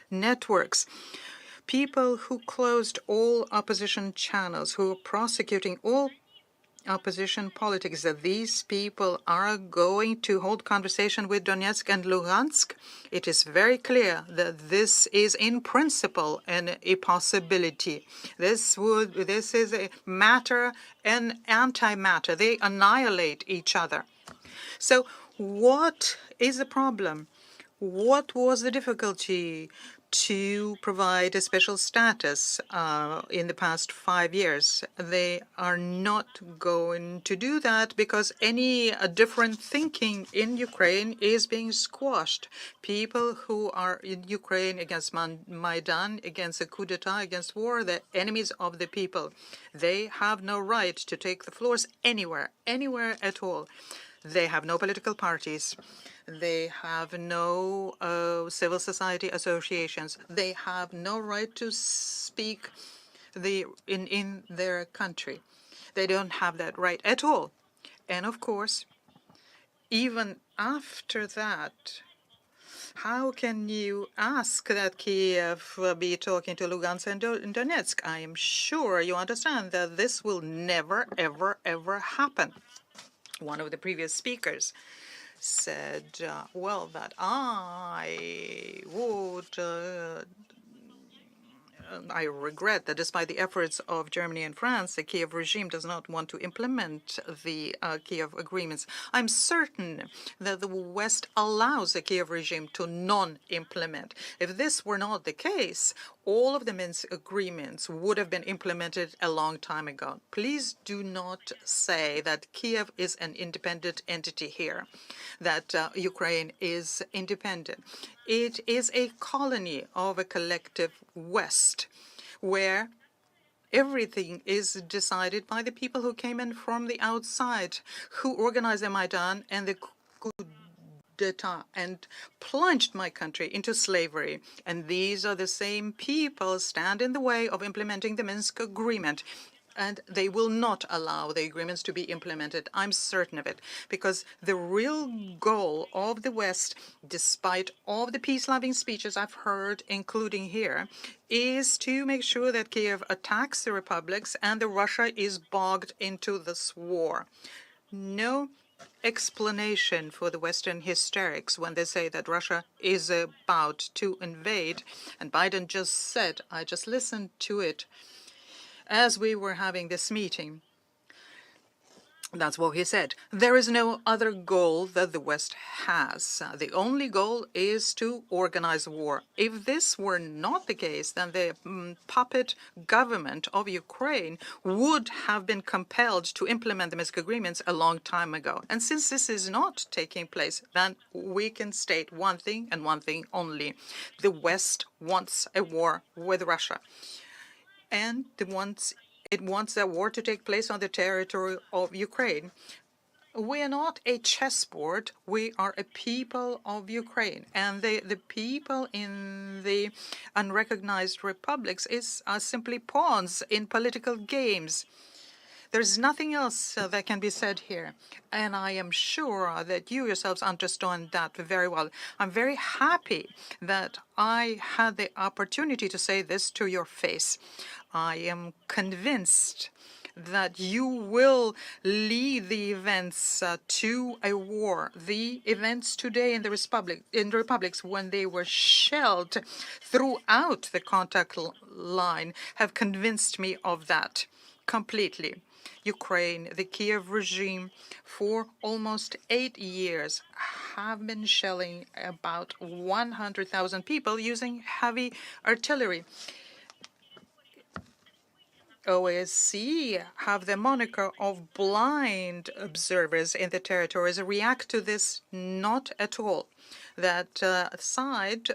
networks, people who closed all opposition channels, who are prosecuting all opposition politics, that these people are going to hold conversation with Donetsk and Luhansk. It is very clear that this is in principle a possibility. This is a matter and antimatter. They annihilate each other. So what is the problem? What was the difficulty to provide a special status in the past 5 years? They are not going to do that because any different thinking in Ukraine is being squashed. People who are in Ukraine against Maidan, against a coup d'etat, against war, the enemies of the people. They have no right to take the floors anywhere at all. They have no political parties. They have no civil society associations. They have no right to speak in their country. They don't have that right at all. And of course, even after that, how can you ask that Kiev be talking to Lugansk and Donetsk? I am sure you understand that this will never, ever, ever happen. One of the previous speakers said, well, that I regret that despite the efforts of Germany and France, the Kiev regime does not want to implement the Kiev agreements. I'm certain that the West allows the Kiev regime to non-implement. If this were not the case, all of the Minsk agreements would have been implemented a long time ago. Please do not say that Kiev is an independent entity here, that Ukraine is independent. It is a colony of a collective West, where everything is decided by the people who came in from the outside, who organized the Maidan and the coup d'etat and plunged my country into slavery. And these are the same people stand in the way of implementing the Minsk agreement. And they will not allow the agreements to be implemented. I'm certain of it, because the real goal of the West, despite all the peace-loving speeches I've heard, including here, is to make sure that Kiev attacks the republics and that Russia is bogged into this war. No explanation for the Western hysterics when they say that Russia is about to invade. And Biden just said, I just listened to it as we were having this meeting. That's what he said. There is no other goal that the West has. The only goal is to organize war. If this were not the case, then the puppet government of Ukraine would have been compelled to implement the Minsk agreements a long time ago. And since this is not taking place, then we can state one thing and one thing only. The West wants a war with Russia. And it wants that war to take place on the territory of Ukraine. We are not a chessboard. We are a people of Ukraine. And the people in the unrecognized republics are simply pawns in political games. There's nothing else that can be said here. And I am sure that you yourselves understand that very well. I'm very happy that I had the opportunity to say this to your face. I am convinced that you will lead the events to a war. The events today in the republics when they were shelled throughout the contact line have convinced me of that completely. Ukraine, the Kiev regime, for almost 8 years have been shelling about 100,000 people using heavy artillery. OSCE have the moniker of blind observers in the territories react to this not at all. That side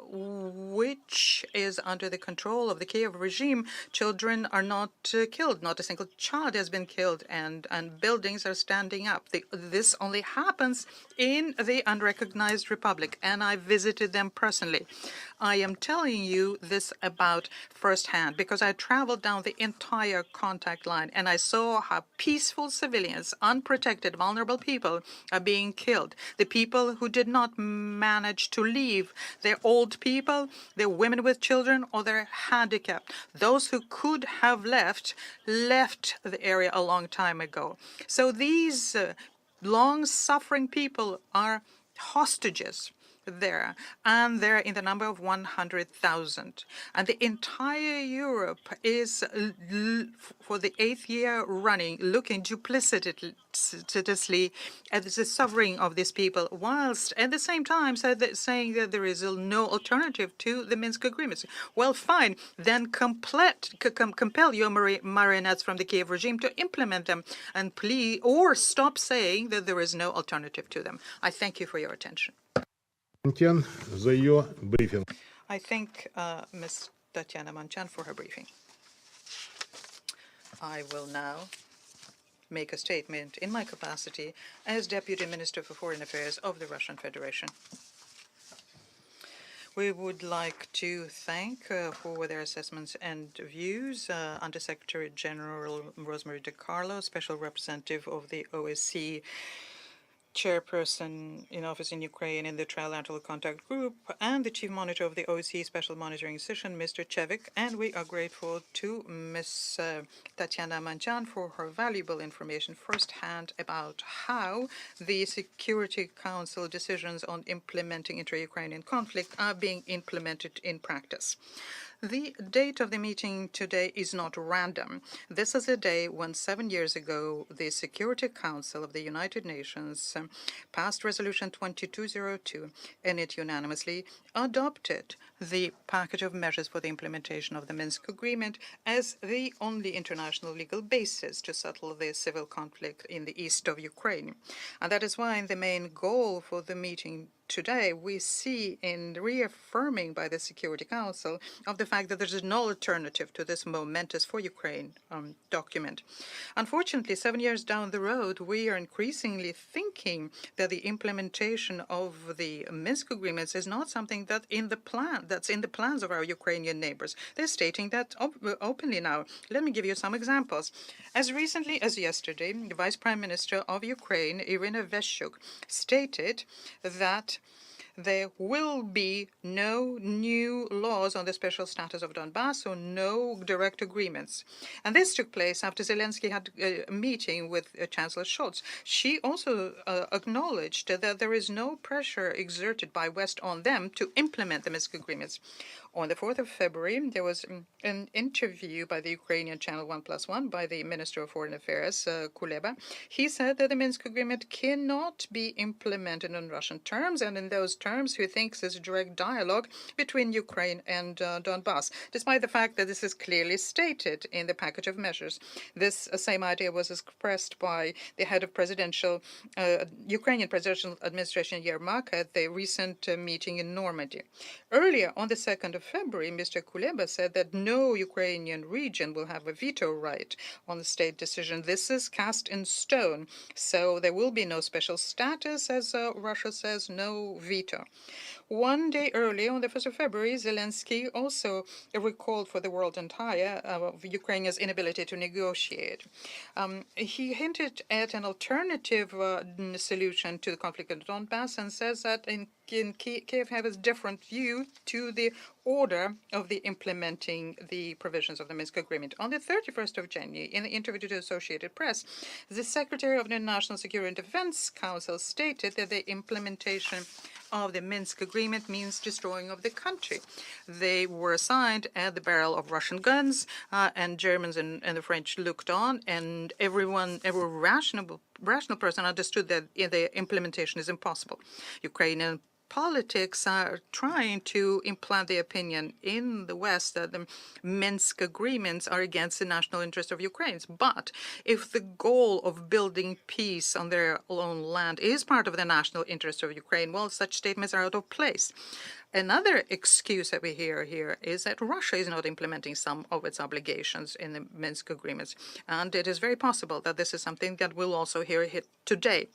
which is under the control of the Kiev regime, children are not killed. Not a single child has been killed, and buildings are standing up. This only happens in the unrecognized republic, and I visited them personally. I am telling you this about firsthand because I traveled down the entire contact line, and I saw how peaceful civilians, unprotected, vulnerable people are being killed. The people who did not manage to leave, their old people, their women with children, or their handicapped. Those who could have left the area a long time ago. So these long-suffering people are hostages there, and they're in the number of 100,000. And the entire Europe is, for the 8th year running, looking duplicitously at the suffering of these people, whilst at the same time saying that there is no alternative to the Minsk agreements. Well, fine, then compel your marionettes from the Kiev regime to implement them, and please, or stop saying that there is no alternative to them. I thank you for your attention. I thank Ms. Tatiana Manchan for her briefing. I will now make a statement in my capacity as Deputy Minister for Foreign Affairs of the Russian Federation. We would like to thank for their assessments and views Under Secretary General Rosemary DiCarlo, Special Representative of the OSCE, Chairperson in office in Ukraine in the Trilateral Contact Group, and the Chief Monitor of the OSCE Special Monitoring Session, Mr. Chevik. And we are grateful to Ms. Tatiana Manchan for her valuable information firsthand about how the Security Council decisions on implementing inter-Ukrainian conflict are being implemented in practice. The date of the meeting today is not random. This is a day when 7 years ago the Security Council of the United Nations passed Resolution 2202, and it unanimously adopted the package of measures for the implementation of the Minsk Agreement as the only international legal basis to settle the civil conflict in the east of Ukraine. And that is why the main goal for the meeting today we see in reaffirming by the Security Council of the fact that there is no alternative to this momentous for Ukraine document. Unfortunately, 7 years down the road, we are increasingly thinking that the implementation of the Minsk agreements is not something that's in the plans of our Ukrainian neighbors. They're stating that openly now. Let me give you some examples. As recently as yesterday, the Vice Prime Minister of Ukraine, Irina Vereshchuk, stated that there will be no new laws on the special status of Donbass, so no direct agreements. And this took place after Zelensky had a meeting with Chancellor Scholz. She also acknowledged that there is no pressure exerted by West on them to implement the Minsk agreements. On the 4th of February, there was an interview by the Ukrainian channel 1+1 by the Minister of Foreign Affairs, Kuleba. He said that the Minsk agreement cannot be implemented on Russian terms, and in those terms he thinks there's a direct dialogue between Ukraine and Donbass, despite the fact that this is clearly stated in the package of measures. This same idea was expressed by the head of Ukrainian presidential administration, Yermak, at the recent meeting in Normandy. Earlier, on the 2nd of February, Mr. Kuleba said that no Ukrainian region will have a veto right on the state decision. This is cast in stone, so there will be no special status, as Russia says, no veto. One day earlier, on the 1st of February, Zelensky also recalled for the world entire of Ukraine's inability to negotiate. He hinted at an alternative solution to the conflict in Donbass and says that Kiev has a different view to the order of the implementing the provisions of the Minsk agreement. On the 31st of January, in the interview to the Associated Press, the Secretary of the National Security and Defense Council stated that the implementation of the Minsk agreement means destroying of the country. They were signed at the barrel of Russian guns, and Germans and the French looked on, and every rational person understood that the implementation is impossible. Ukrainian politics are trying to implant the opinion in the West that the Minsk agreements are against the national interest of Ukraine. But if the goal of building peace on their own land is part of the national interest of Ukraine, well, such statements are out of place. Another excuse that we hear here is that Russia is not implementing some of its obligations in the Minsk agreements. And it is very possible that this is something that we'll also hear today.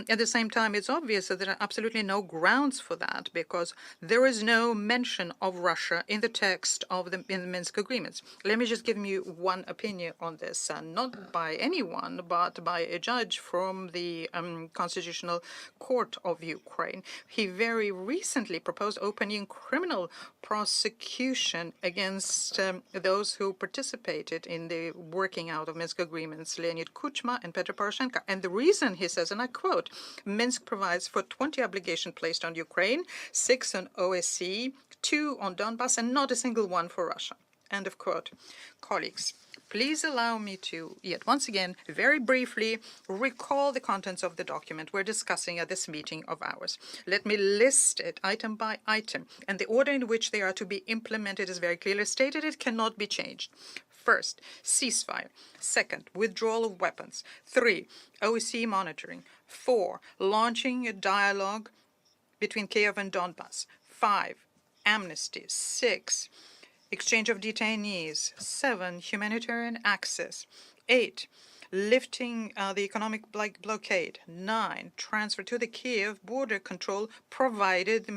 At the same time, it's obvious that there are absolutely no grounds for that because there is no mention of Russia in the text of in the Minsk agreements. Let me just give you one opinion on this, not by anyone, but by a judge from the Constitutional Court of Ukraine. He very recently proposed opening criminal prosecution against those who participated in the working out of Minsk agreements, Leonid Kuchma and Petro Poroshenko. And the reason, he says, and I quote, Minsk provides for 20 obligations placed on Ukraine, 6 on OSCE, 2 on Donbass, and not a single one for Russia. End of quote. Colleagues, please allow me to, yet once again, very briefly, recall the contents of the document we're discussing at this meeting of ours. Let me list it item by item, and the order in which they are to be implemented is very clearly stated. It cannot be changed. First, ceasefire. Second, withdrawal of weapons. 3, OSCE monitoring. 4, launching a dialogue between Kiev and Donbass. 5, amnesty. 6, exchange of detainees. 7, humanitarian access. 8, lifting the economic blockade. 9, transfer to the Kiev border control provided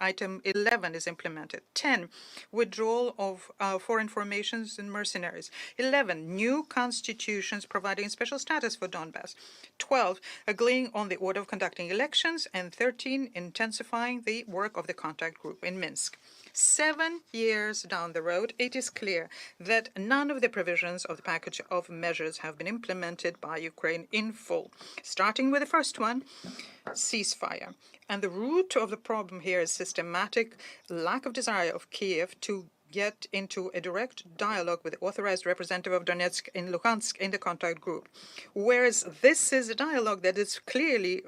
item 11 is implemented. 10, withdrawal of foreign formations and mercenaries. 11, new constitutions providing special status for Donbass. 12, agreeing on the order of conducting elections. And 13, intensifying the work of the contact group in Minsk. 7 years down the road, it is clear that none of the provisions of the package of measures have been implemented by Ukraine in full. Starting with the first one, ceasefire. And the root of the problem here is systematic lack of desire of Kiev to get into a direct dialogue with the authorized representative of Donetsk in Luhansk in the contact group. Whereas this is a dialogue that is clearly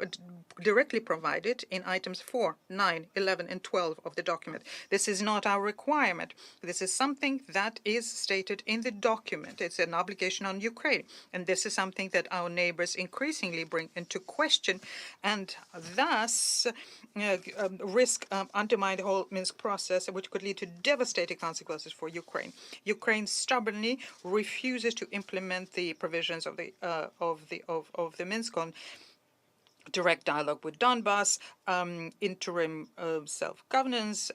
directly provided in items 4, 9, 11, and 12 of the document. This is not our requirement. This is something that is stated in the document. It's an obligation on Ukraine. And this is something that our neighbors increasingly bring into question and thus risk undermine the whole Minsk process, which could lead to devastating consequences for Ukraine. Ukraine stubbornly refuses to implement the provisions of the Minsk on direct dialogue with Donbass, interim self-governance,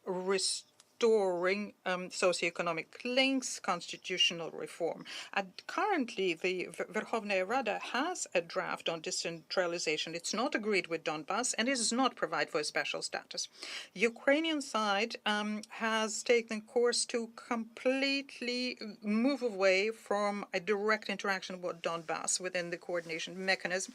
restoring socioeconomic links, constitutional reform. And currently, the Verkhovная Rada has a draft on decentralization. It's not agreed with Donbass and it does not provide for a special status. Ukrainian side has taken course to completely move away from a direct interaction with Donbass within the coordination mechanism.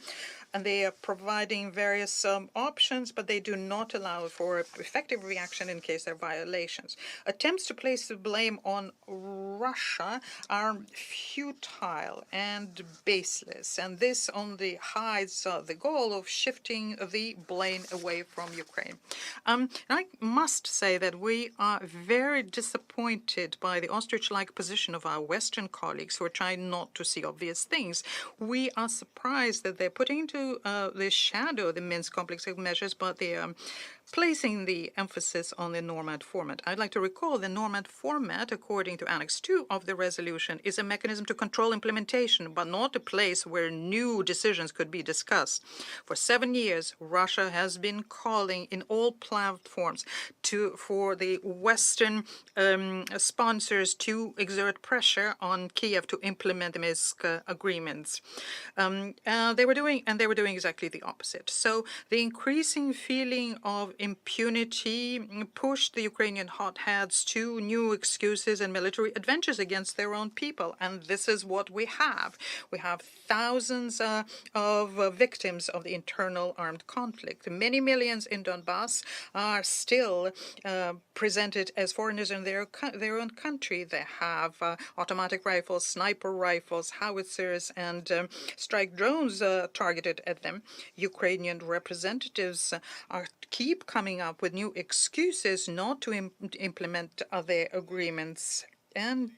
And they are providing various options, but they do not allow for effective reaction in case there are violations. Attempts to place the blame on Russia are futile and baseless, and this only hides the goal of shifting the blame away from Ukraine. I must say that we are very disappointed by the ostrich-like position of our Western colleagues who are trying not to see obvious things. We are surprised that they're putting into the shadow the Minsk complex of measures, but they are placing the emphasis on the Normand format. I'd like to recall the Normand format, according to Annex 2 of the resolution, is a mechanism to control implementation, but not a place where new decisions could be discussed. For 7 years, Russia has been calling in all platforms for the Western sponsors to exert pressure on Kiev to implement the Minsk agreements. They were doing exactly the opposite. So the increasing feeling of impunity pushed the Ukrainian hotheads to new excuses and military adventures against their own people. And this is what we have. We have thousands of victims of the internal armed conflict. Many millions in Donbass are still presented as foreigners in their own country. They have automatic rifles, sniper rifles, howitzers, and strike drones targeted at them. Ukrainian representatives keep coming up with new excuses not to implement their agreements and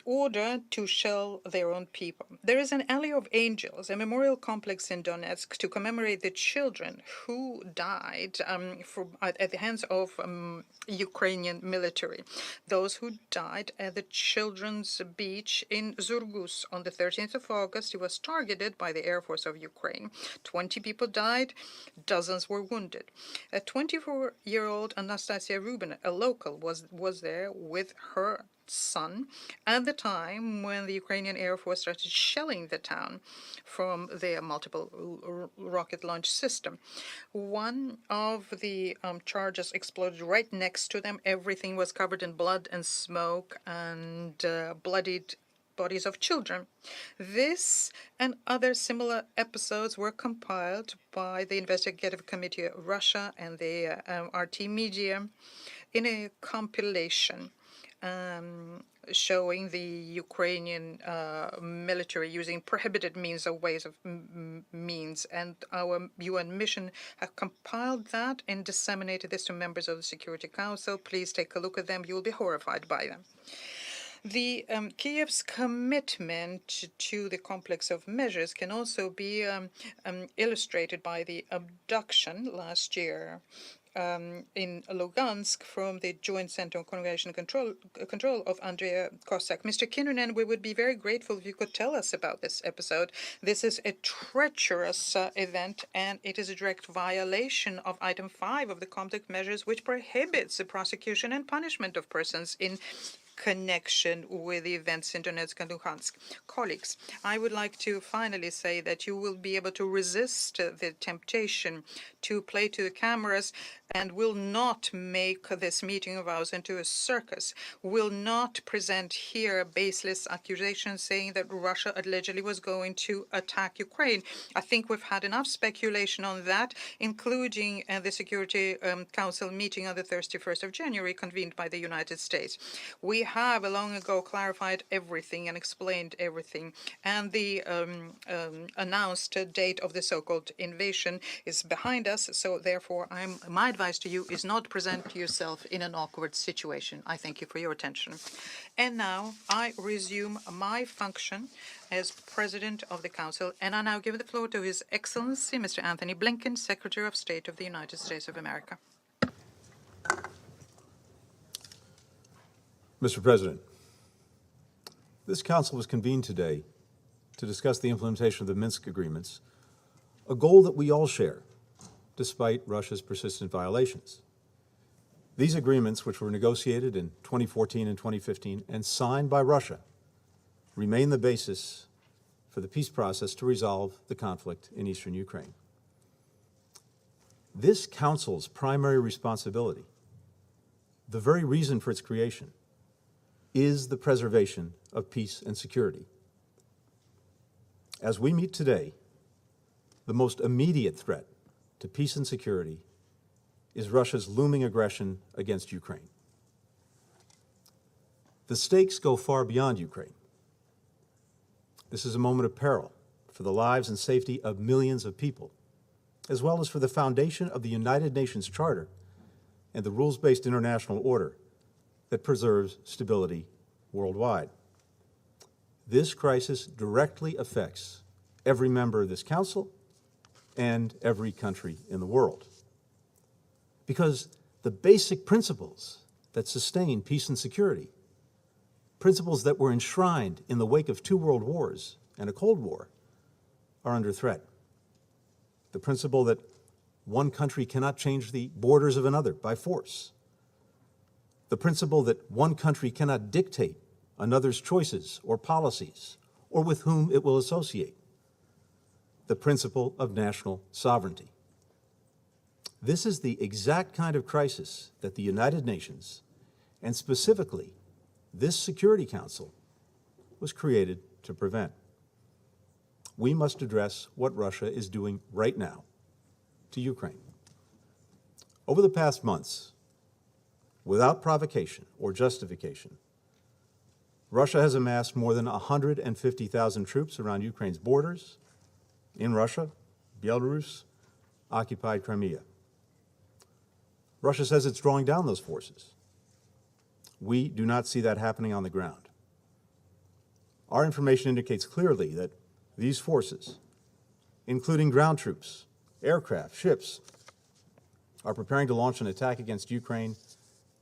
order to shell their own people. There is an Alley of Angels, a memorial complex in Donetsk to commemorate the children who died at the hands of Ukrainian military. Those who died at the Children's Beach in Zurgus on the 13th of August. It was targeted by the Air Force of Ukraine. 20 people died, dozens were wounded. A 24-year-old Anastasia Rubin, a local, was there with her son at the time when the Ukrainian Air Force started shelling the town from their multiple rocket launch system. One of the charges exploded right next to them. Everything was covered in blood and smoke and bloodied bodies of children. This and other similar episodes were compiled by the Investigative Committee of Russia and the RT Media in a compilation showing the Ukrainian military using prohibited means or ways of means. And our UN mission have compiled that and disseminated this to members of the Security Council. Please take a look at them. You will be horrified by them. The Kiev's commitment to the complex of measures can also be illustrated by the abduction last year in Luhansk from the Joint Center on Coordination and Control of Andrea Cossack. Mr. Kinnunen, we would be very grateful if you could tell us about this episode. This is a treacherous event, and it is a direct violation of Item 5 of the conflict measures, which prohibits the prosecution and punishment of persons in connection with the events in Donetsk and Luhansk. Colleagues, I would like to finally say that you will be able to resist the temptation to play to the cameras and will not make this meeting of ours into a circus, will not present here baseless accusations saying that Russia allegedly was going to attack Ukraine. I think we've had enough speculation on that, including the Security Council meeting on the 31st of January convened by the United States. We have long ago clarified everything and explained everything, and the announced date of the so-called invasion is behind us, so therefore my advice to you is not present yourself in an awkward situation. I thank you for your attention. And now I resume my function as President of the Council, and I now give the floor to His Excellency Mr. Anthony Blinken, Secretary of State of the United States of America. Mr. President, this Council was convened today to discuss the implementation of the Minsk agreements, a goal that we all share, despite Russia's persistent violations. These agreements, which were negotiated in 2014 and 2015 and signed by Russia, remain the basis for the peace process to resolve the conflict in eastern Ukraine. This Council's primary responsibility, the very reason for its creation, is the preservation of peace and security. As we meet today, the most immediate threat to peace and security is Russia's looming aggression against Ukraine. The stakes go far beyond Ukraine. This is a moment of peril for the lives and safety of millions of people, as well as for the foundation of the United Nations Charter and the rules-based international order that preserves stability worldwide. This crisis directly affects every member of this Council and every country in the world. Because the basic principles that sustain peace and security, principles that were enshrined in the wake of 2 world wars and a Cold War, are under threat. The principle that one country cannot change the borders of another by force. The principle that one country cannot dictate another's choices or policies or with whom it will associate. The principle of national sovereignty. This is the exact kind of crisis that the United Nations, and specifically this Security Council, was created to prevent. We must address what Russia is doing right now to Ukraine. Over the past months, without provocation or justification, Russia has amassed more than 150,000 troops around Ukraine's borders, in Russia, Belarus, occupied Crimea. Russia says it's drawing down those forces. We do not see that happening on the ground. Our information indicates clearly that these forces, including ground troops, aircraft, ships, are preparing to launch an attack against Ukraine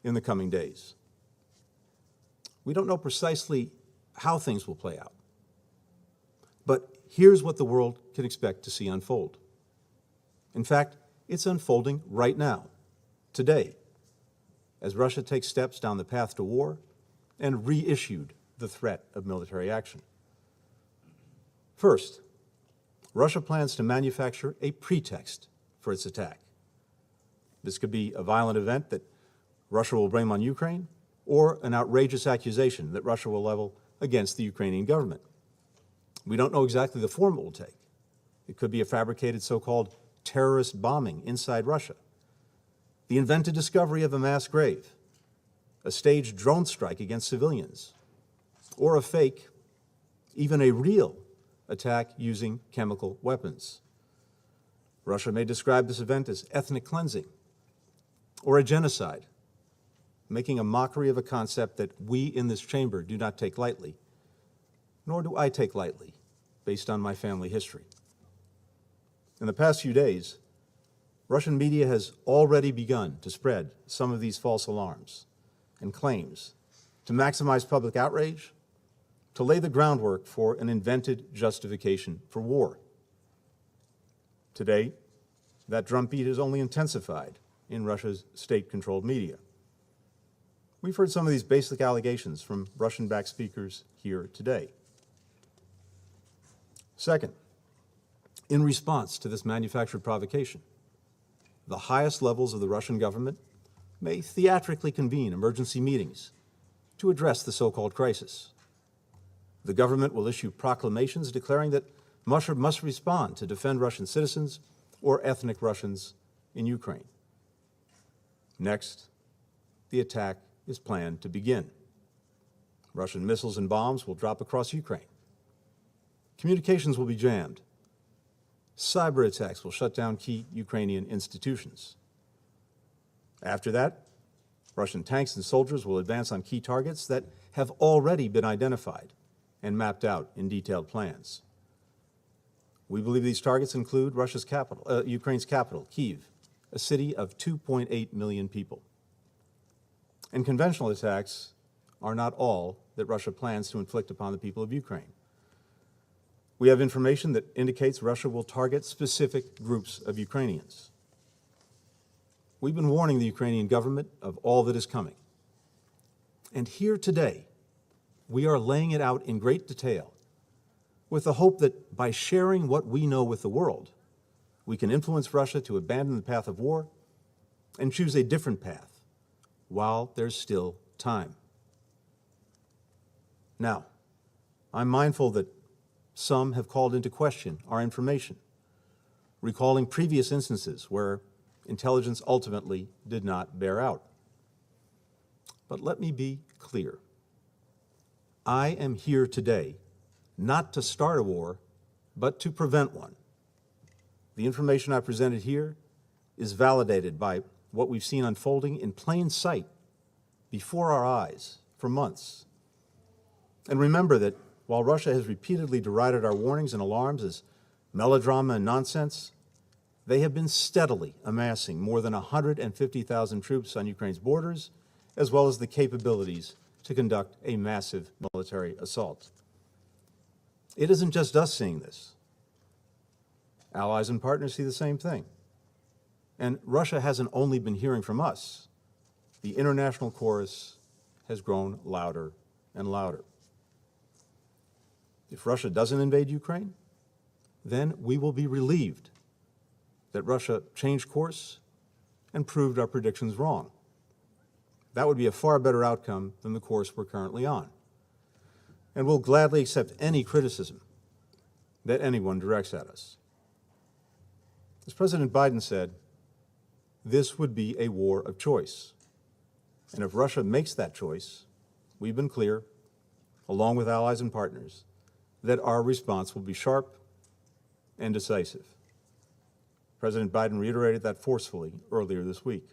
in the coming days. We don't know precisely how things will play out, but here's what the world can expect to see unfold. In fact, it's unfolding right now, today, as Russia takes steps down the path to war and reissued the threat of military action. First, Russia plans to manufacture a pretext for its attack. This could be a violent event that Russia will blame on Ukraine, or an outrageous accusation that Russia will level against the Ukrainian government. We don't know exactly the form it will take. It could be a fabricated so-called terrorist bombing inside Russia, the invented discovery of a mass grave, a staged drone strike against civilians, or a fake, even a real, attack using chemical weapons. Russia may describe this event as ethnic cleansing or a genocide, making a mockery of a concept that we in this chamber do not take lightly, nor do I take lightly, based on my family history. In the past few days, Russian media has already begun to spread some of these false alarms and claims to maximize public outrage, to lay the groundwork for an invented justification for war. Today, that drumbeat is only intensified in Russia's state-controlled media. We've heard some of these basic allegations from Russian-backed speakers here today. Second, in response to this manufactured provocation, the highest levels of the Russian government may theatrically convene emergency meetings to address the so-called crisis. The government will issue proclamations declaring that Russia must respond to defend Russian citizens or ethnic Russians in Ukraine. Next, the attack is planned to begin. Russian missiles and bombs will drop across Ukraine. Communications will be jammed. Cyber attacks will shut down key Ukrainian institutions. After that, Russian tanks and soldiers will advance on key targets that have already been identified and mapped out in detailed plans. We believe these targets include Ukraine's capital, Kyiv, a city of 2.8 million people. And conventional attacks are not all that Russia plans to inflict upon the people of Ukraine. We have information that indicates Russia will target specific groups of Ukrainians. We've been warning the Ukrainian government of all that is coming. And here today, we are laying it out in great detail with the hope that by sharing what we know with the world, we can influence Russia to abandon the path of war and choose a different path while there's still time. Now, I'm mindful that some have called into question our information, recalling previous instances where intelligence ultimately did not bear out. But let me be clear. I am here today not to start a war, but to prevent one. The information I presented here is validated by what we've seen unfolding in plain sight before our eyes for months. And remember that while Russia has repeatedly derided our warnings and alarms as melodrama and nonsense, they have been steadily amassing more than 150,000 troops on Ukraine's borders, as well as the capabilities to conduct a massive military assault. It isn't just us seeing this. Allies and partners see the same thing. And Russia hasn't only been hearing from us. The international chorus has grown louder and louder. If Russia doesn't invade Ukraine, then we will be relieved that Russia changed course and proved our predictions wrong. That would be a far better outcome than the course we're currently on. And we'll gladly accept any criticism that anyone directs at us. As President Biden said, this would be a war of choice. And if Russia makes that choice, we've been clear, along with allies and partners, that our response will be sharp and decisive. President Biden reiterated that forcefully earlier this week.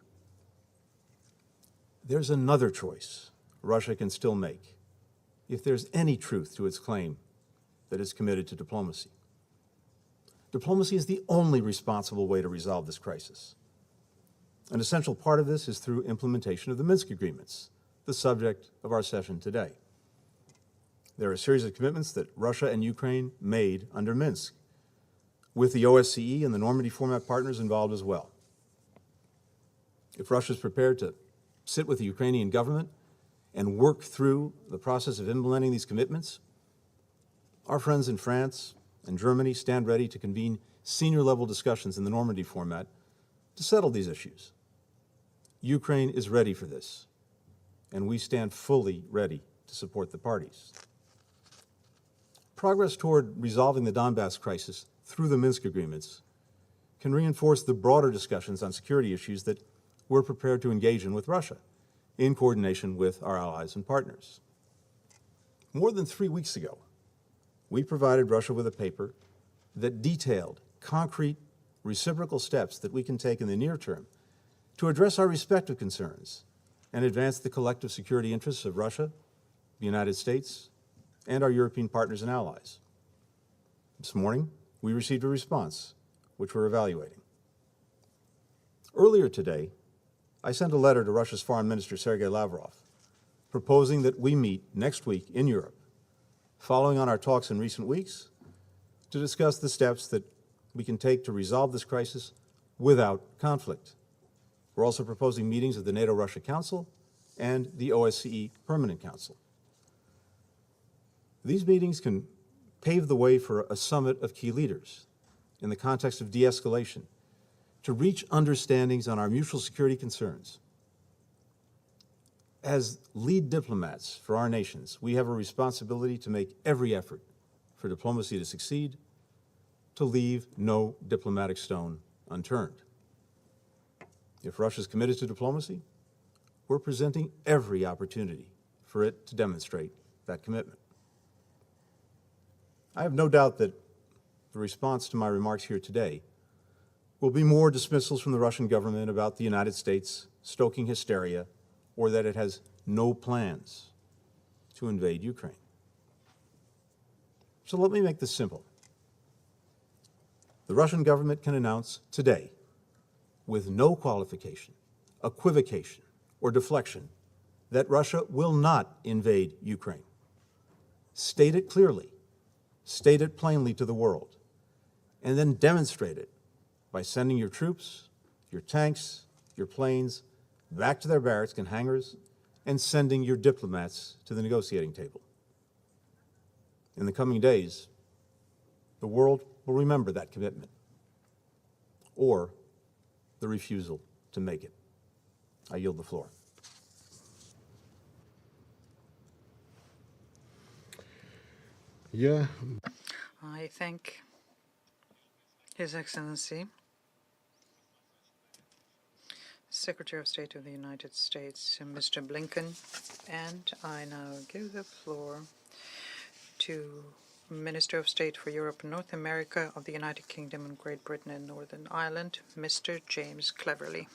There's another choice Russia can still make if there's any truth to its claim that it's committed to diplomacy. Diplomacy is the only responsible way to resolve this crisis. An essential part of this is through implementation of the Minsk agreements, the subject of our session today. There are a series of commitments that Russia and Ukraine made under Minsk, with the OSCE and the Normandy format partners involved as well. If Russia is prepared to sit with the Ukrainian government and work through the process of implementing these commitments, our friends in France and Germany stand ready to convene senior-level discussions in the Normandy format to settle these issues. Ukraine is ready for this, and we stand fully ready to support the parties. Progress toward resolving the Donbass crisis through the Minsk agreements can reinforce the broader discussions on security issues that we're prepared to engage in with Russia, in coordination with our allies and partners. More than 3 weeks ago, we provided Russia with a paper that detailed concrete reciprocal steps that we can take in the near term to address our respective concerns and advance the collective security interests of Russia, the United States, and our European partners and allies. This morning, we received a response, which we're evaluating. Earlier today, I sent a letter to Russia's Foreign Minister, Sergei Lavrov, proposing that we meet next week in Europe, following on our talks in recent weeks, to discuss the steps that we can take to resolve this crisis without conflict. We're also proposing meetings of the NATO-Russia Council and the OSCE Permanent Council. These meetings can pave the way for a summit of key leaders in the context of de-escalation to reach understandings on our mutual security concerns. As lead diplomats for our nations, we have a responsibility to make every effort for diplomacy to succeed, to leave no diplomatic stone unturned. If Russia's committed to diplomacy, we're presenting every opportunity for it to demonstrate that commitment. I have no doubt that the response to my remarks here today will be more dismissals from the Russian government about the United States stoking hysteria or that it has no plans to invade Ukraine. So let me make this simple. The Russian government can announce today, with no qualification, equivocation, or deflection, that Russia will not invade Ukraine. State it clearly, state it plainly to the world, and then demonstrate it by sending your troops, your tanks, your planes back to their barracks and hangars, and sending your diplomats to the negotiating table. In the coming days, the world will remember that commitment, or the refusal to make it. I yield the floor. Yeah. I thank His Excellency, Secretary of State of the United States, Mr. Blinken, and I now give the floor to Minister of State for Europe and North America of the United Kingdom and Great Britain and Northern Ireland, Mr. James Cleverly.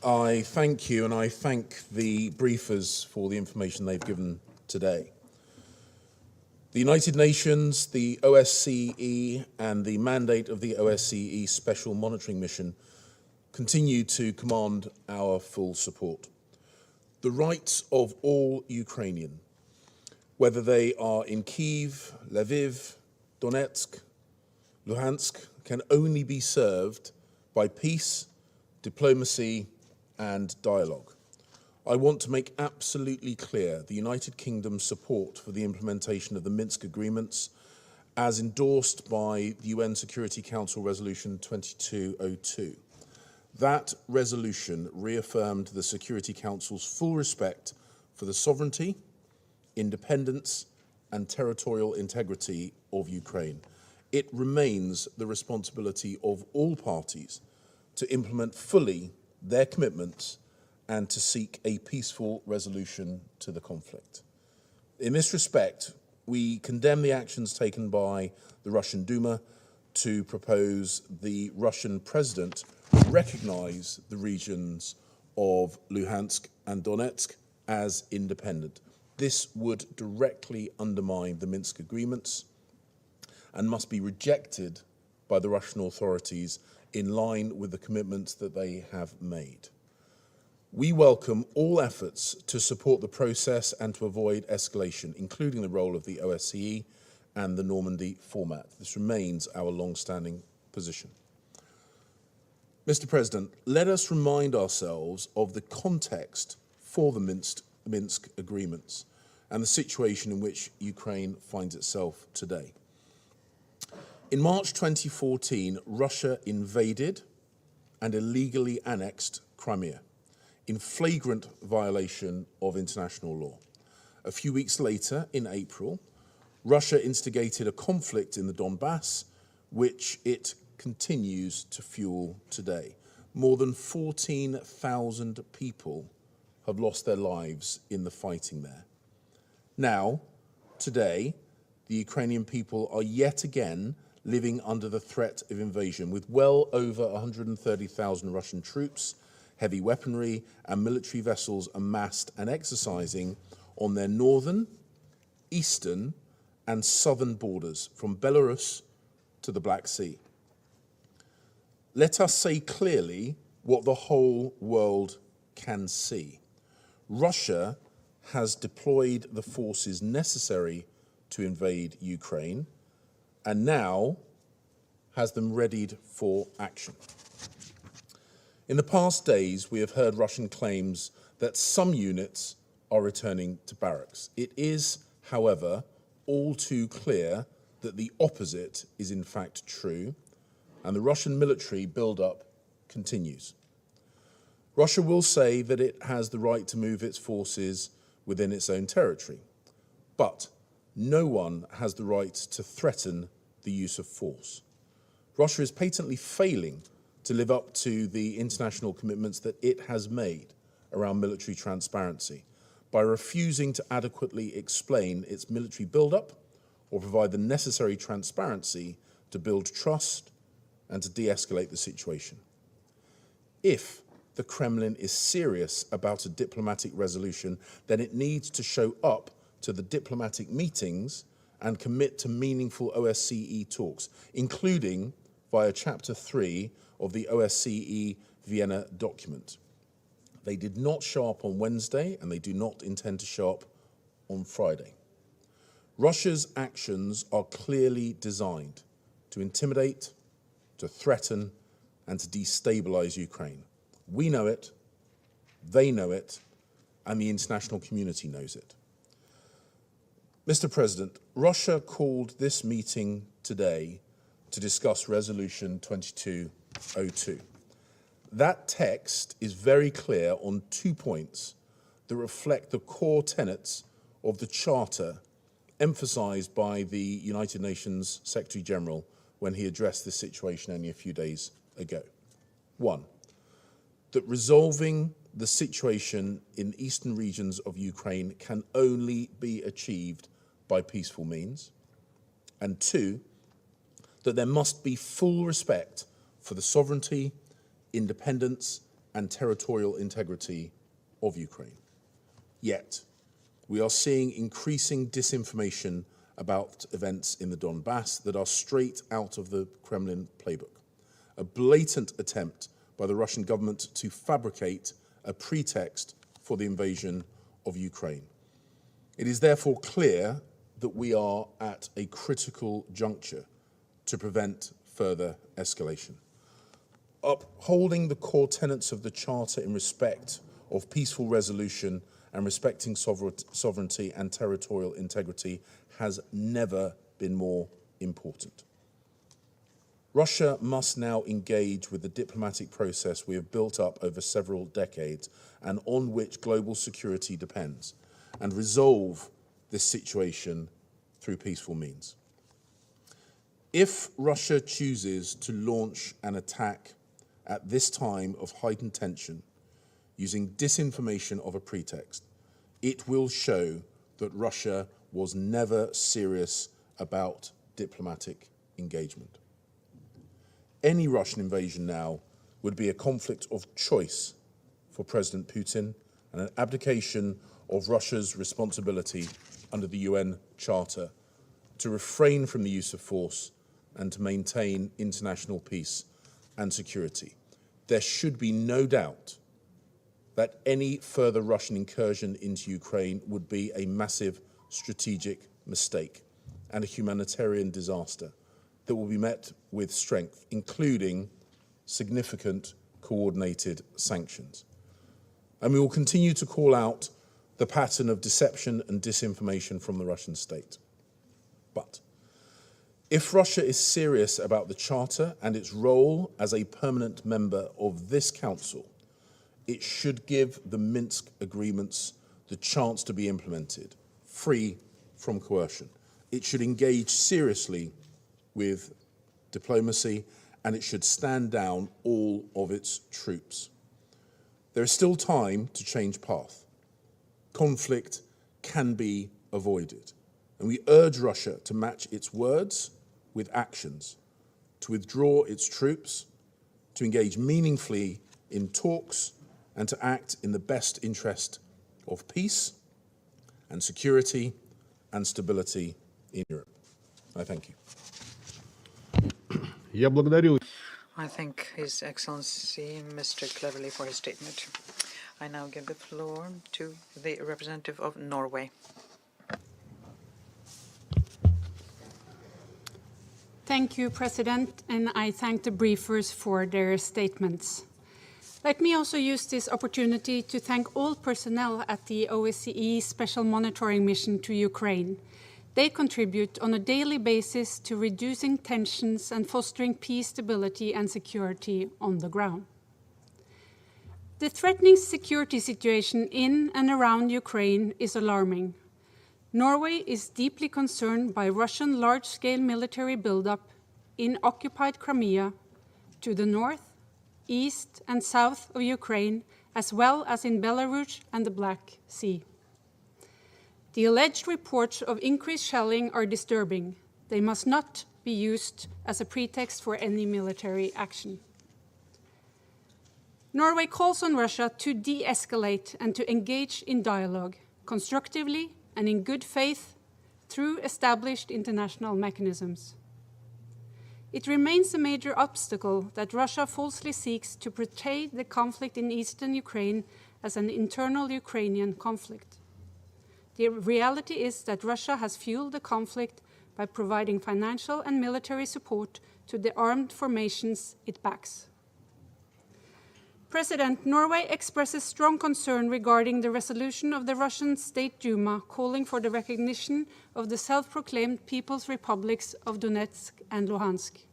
I thank you, and I thank the briefers for the information they've given today. The United Nations, the OSCE, and the mandate of the OSCE Special Monitoring Mission continue to command our full support. The rights of all Ukrainian, whether they are in Kyiv, Lviv, Donetsk, Luhansk, can only be served by peace, diplomacy, and dialogue. I want to make absolutely clear the United Kingdom's support for the implementation of the Minsk agreements as endorsed by the UN Security Council Resolution 2202. That resolution reaffirmed the Security Council's full respect for the sovereignty, independence, and territorial integrity of Ukraine. It remains the responsibility of all parties to implement fully their commitments and to seek a peaceful resolution to the conflict. In this respect, we condemn the actions taken by the Russian Duma to propose the Russian president recognize the regions of Luhansk and Donetsk as independent. This would directly undermine the Minsk agreements and must be rejected by the Russian authorities in line with the commitments that they have made. We welcome all efforts to support the process and to avoid escalation, including the role of the OSCE and the Normandy format. This remains our long-standing position. Mr. President, let us remind ourselves of the context for the Minsk agreements and the situation in which Ukraine finds itself today. In March 2014, Russia invaded and illegally annexed Crimea in flagrant violation of international law. A few weeks later, in April, Russia instigated a conflict in the Donbass, which it continues to fuel today. More than 14,000 people have lost their lives in the fighting there. Now, today, the Ukrainian people are yet again living under the threat of invasion, with well over 130,000 Russian troops, heavy weaponry, and military vessels amassed and exercising on their northern, eastern, and southern borders, from Belarus to the Black Sea. Let us say clearly what the whole world can see. Russia has deployed the forces necessary to invade Ukraine and now has them readied for action. In the past days, we have heard Russian claims that some units are returning to barracks. It is, however, all too clear that the opposite is in fact true, and the Russian military build-up continues. Russia will say that it has the right to move its forces within its own territory, but no one has the right to threaten the use of force. Russia is patently failing to live up to the international commitments that it has made around military transparency by refusing to adequately explain its military build-up or provide the necessary transparency to build trust and to de-escalate the situation. If the Kremlin is serious about a diplomatic resolution, then it needs to show up to the diplomatic meetings and commit to meaningful OSCE talks, including via Chapter 3 of the OSCE Vienna document. They did not show up on Wednesday, and they do not intend to show up on Friday. Russia's actions are clearly designed to intimidate, to threaten, and to destabilize Ukraine. We know it, they know it, and the international community knows it. Mr. President, Russia called this meeting today to discuss Resolution 2202. That text is very clear on 2 points that reflect the core tenets of the Charter emphasized by the United Nations Secretary General when he addressed this situation only a few days ago. One, that resolving the situation in eastern regions of Ukraine can only be achieved by peaceful means. And two, that there must be full respect for the sovereignty, independence, and territorial integrity of Ukraine. Yet, we are seeing increasing disinformation about events in the Donbass that are straight out of the Kremlin playbook. A blatant attempt by the Russian government to fabricate a pretext for the invasion of Ukraine. It is therefore clear that we are at a critical juncture to prevent further escalation. Upholding the core tenets of the Charter in respect of peaceful resolution and respecting sovereignty and territorial integrity has never been more important. Russia must now engage with the diplomatic process we have built up over several decades and on which global security depends, and resolve this situation through peaceful means. If Russia chooses to launch an attack at this time of heightened tension, using disinformation of a pretext, it will show that Russia was never serious about diplomatic engagement. Any Russian invasion now would be a conflict of choice for President Putin and an abdication of Russia's responsibility under the UN Charter to refrain from the use of force and to maintain international peace and security. There should be no doubt that any further Russian incursion into Ukraine would be a massive strategic mistake and a humanitarian disaster that will be met with strength, including significant coordinated sanctions. And we will continue to call out the pattern of deception and disinformation from the Russian state. But if Russia is serious about the Charter and its role as a permanent member of this Council, it should give the Minsk agreements the chance to be implemented, free from coercion. It should engage seriously with diplomacy, and it should stand down all of its troops. There is still time to change path. Conflict can be avoided, and we urge Russia to match its words with actions, to withdraw its troops, to engage meaningfully in talks, and to act in the best interest of peace and security and stability in Europe. I thank you. I thank His Excellency Mr. Cleverly for his statement. I now give the floor to the representative of Norway. Thank you, President, and I thank the briefers for their statements. Let me also use this opportunity to thank all personnel at the OSCE Special Monitoring Mission to Ukraine. They contribute on a daily basis to reducing tensions and fostering peace, stability, and security on the ground. The threatening security situation in and around Ukraine is alarming. Norway is deeply concerned by Russian large-scale military buildup in occupied Crimea to the north, east, and south of Ukraine, as well as in Belarus and the Black Sea. The alleged reports of increased shelling are disturbing. They must not be used as a pretext for any military action. Norway calls on Russia to de-escalate and to engage in dialogue, constructively and in good faith, through established international mechanisms. It remains a major obstacle that Russia falsely seeks to portray the conflict in eastern Ukraine as an internal Ukrainian conflict. The reality is that Russia has fueled the conflict by providing financial and military support to the armed formations it backs. President, Norway expresses strong concern regarding the resolution of the Russian State Duma calling for the recognition of the self-proclaimed People's Republics of Donetsk and Luhansk.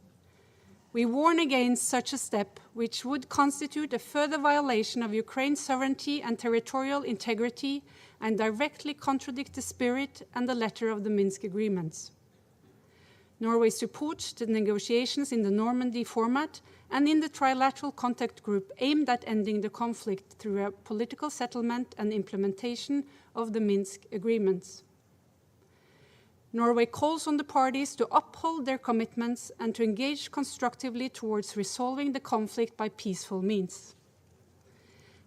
We warn against such a step, which would constitute a further violation of Ukraine's sovereignty and territorial integrity and directly contradict the spirit and the letter of the Minsk agreements. Norway supports the negotiations in the Normandy format and in the trilateral contact group aimed at ending the conflict through a political settlement and implementation of the Minsk agreements. Norway calls on the parties to uphold their commitments and to engage constructively towards resolving the conflict by peaceful means.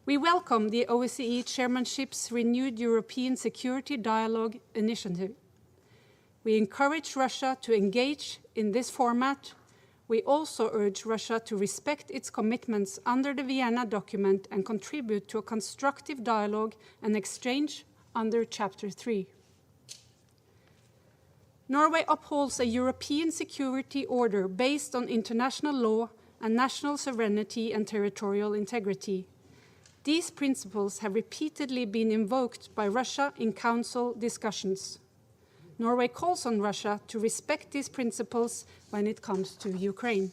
We welcome the OSCE chairmanship's renewed European Security Dialogue initiative. We encourage Russia to engage in this format. We also urge Russia to respect its commitments under the Vienna document and contribute to a constructive dialogue and exchange under Chapter 3. Norway upholds a European security order based on international law and national sovereignty and territorial integrity. These principles have repeatedly been invoked by Russia in Council discussions. Norway calls on Russia to respect these principles when it comes to Ukraine.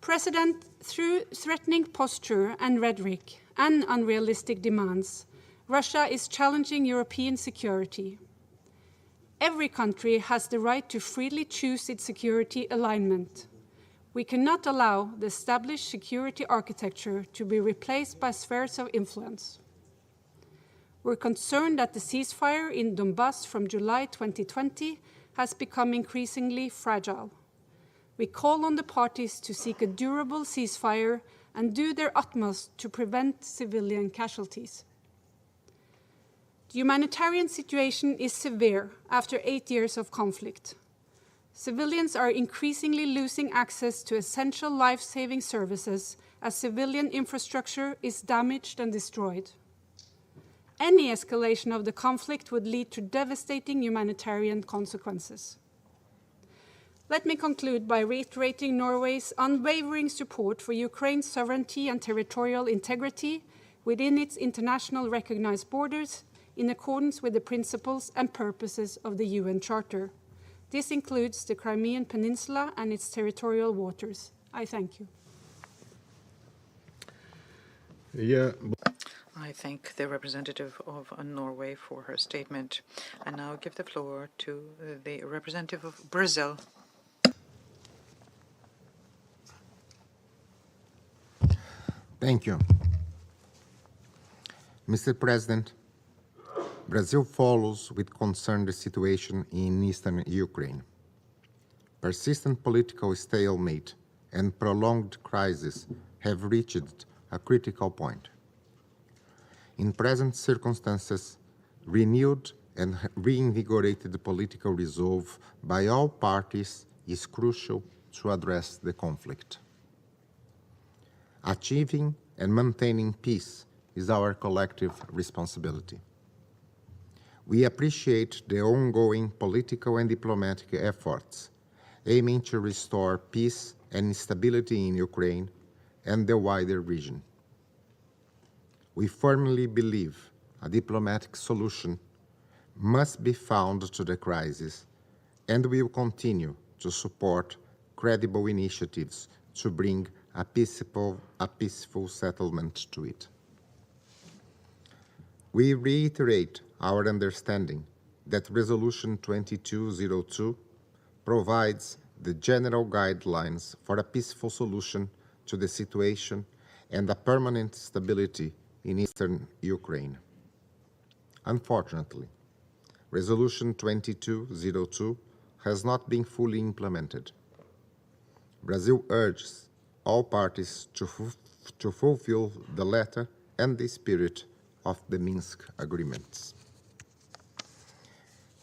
President, through threatening posture and rhetoric and unrealistic demands, Russia is challenging European security. Every country has the right to freely choose its security alignment. We cannot allow the established security architecture to be replaced by spheres of influence. We're concerned that the ceasefire in Donbass from July 2020 has become increasingly fragile. We call on the parties to seek a durable ceasefire and do their utmost to prevent civilian casualties. The humanitarian situation is severe after 8 years of conflict. Civilians are increasingly losing access to essential life-saving services as civilian infrastructure is damaged and destroyed. Any escalation of the conflict would lead to devastating humanitarian consequences. Let me conclude by reiterating Norway's unwavering support for Ukraine's sovereignty and territorial integrity within its international recognized borders in accordance with the principles and purposes of the UN Charter. This includes the Crimean Peninsula and its territorial waters. I thank you. I thank the representative of Norway for her statement. I now give the floor to the representative of Brazil. Thank you. Mr. President, Brazil follows with concern the situation in eastern Ukraine. Persistent political stalemate and prolonged crisis have reached a critical point. In present circumstances, renewed and reinvigorated political resolve by all parties is crucial to address the conflict. Achieving and maintaining peace is our collective responsibility. We appreciate the ongoing political and diplomatic efforts aiming to restore peace and stability in Ukraine and the wider region. We firmly believe a diplomatic solution must be found to the crisis, and we will continue to support credible initiatives to bring a peaceful settlement to it. We reiterate our understanding that Resolution 2202 provides the general guidelines for a peaceful solution to the situation and a permanent stability in eastern Ukraine. Unfortunately, Resolution 2202 has not been fully implemented. Brazil urges all parties to fulfill the letter and the spirit of the Minsk agreements.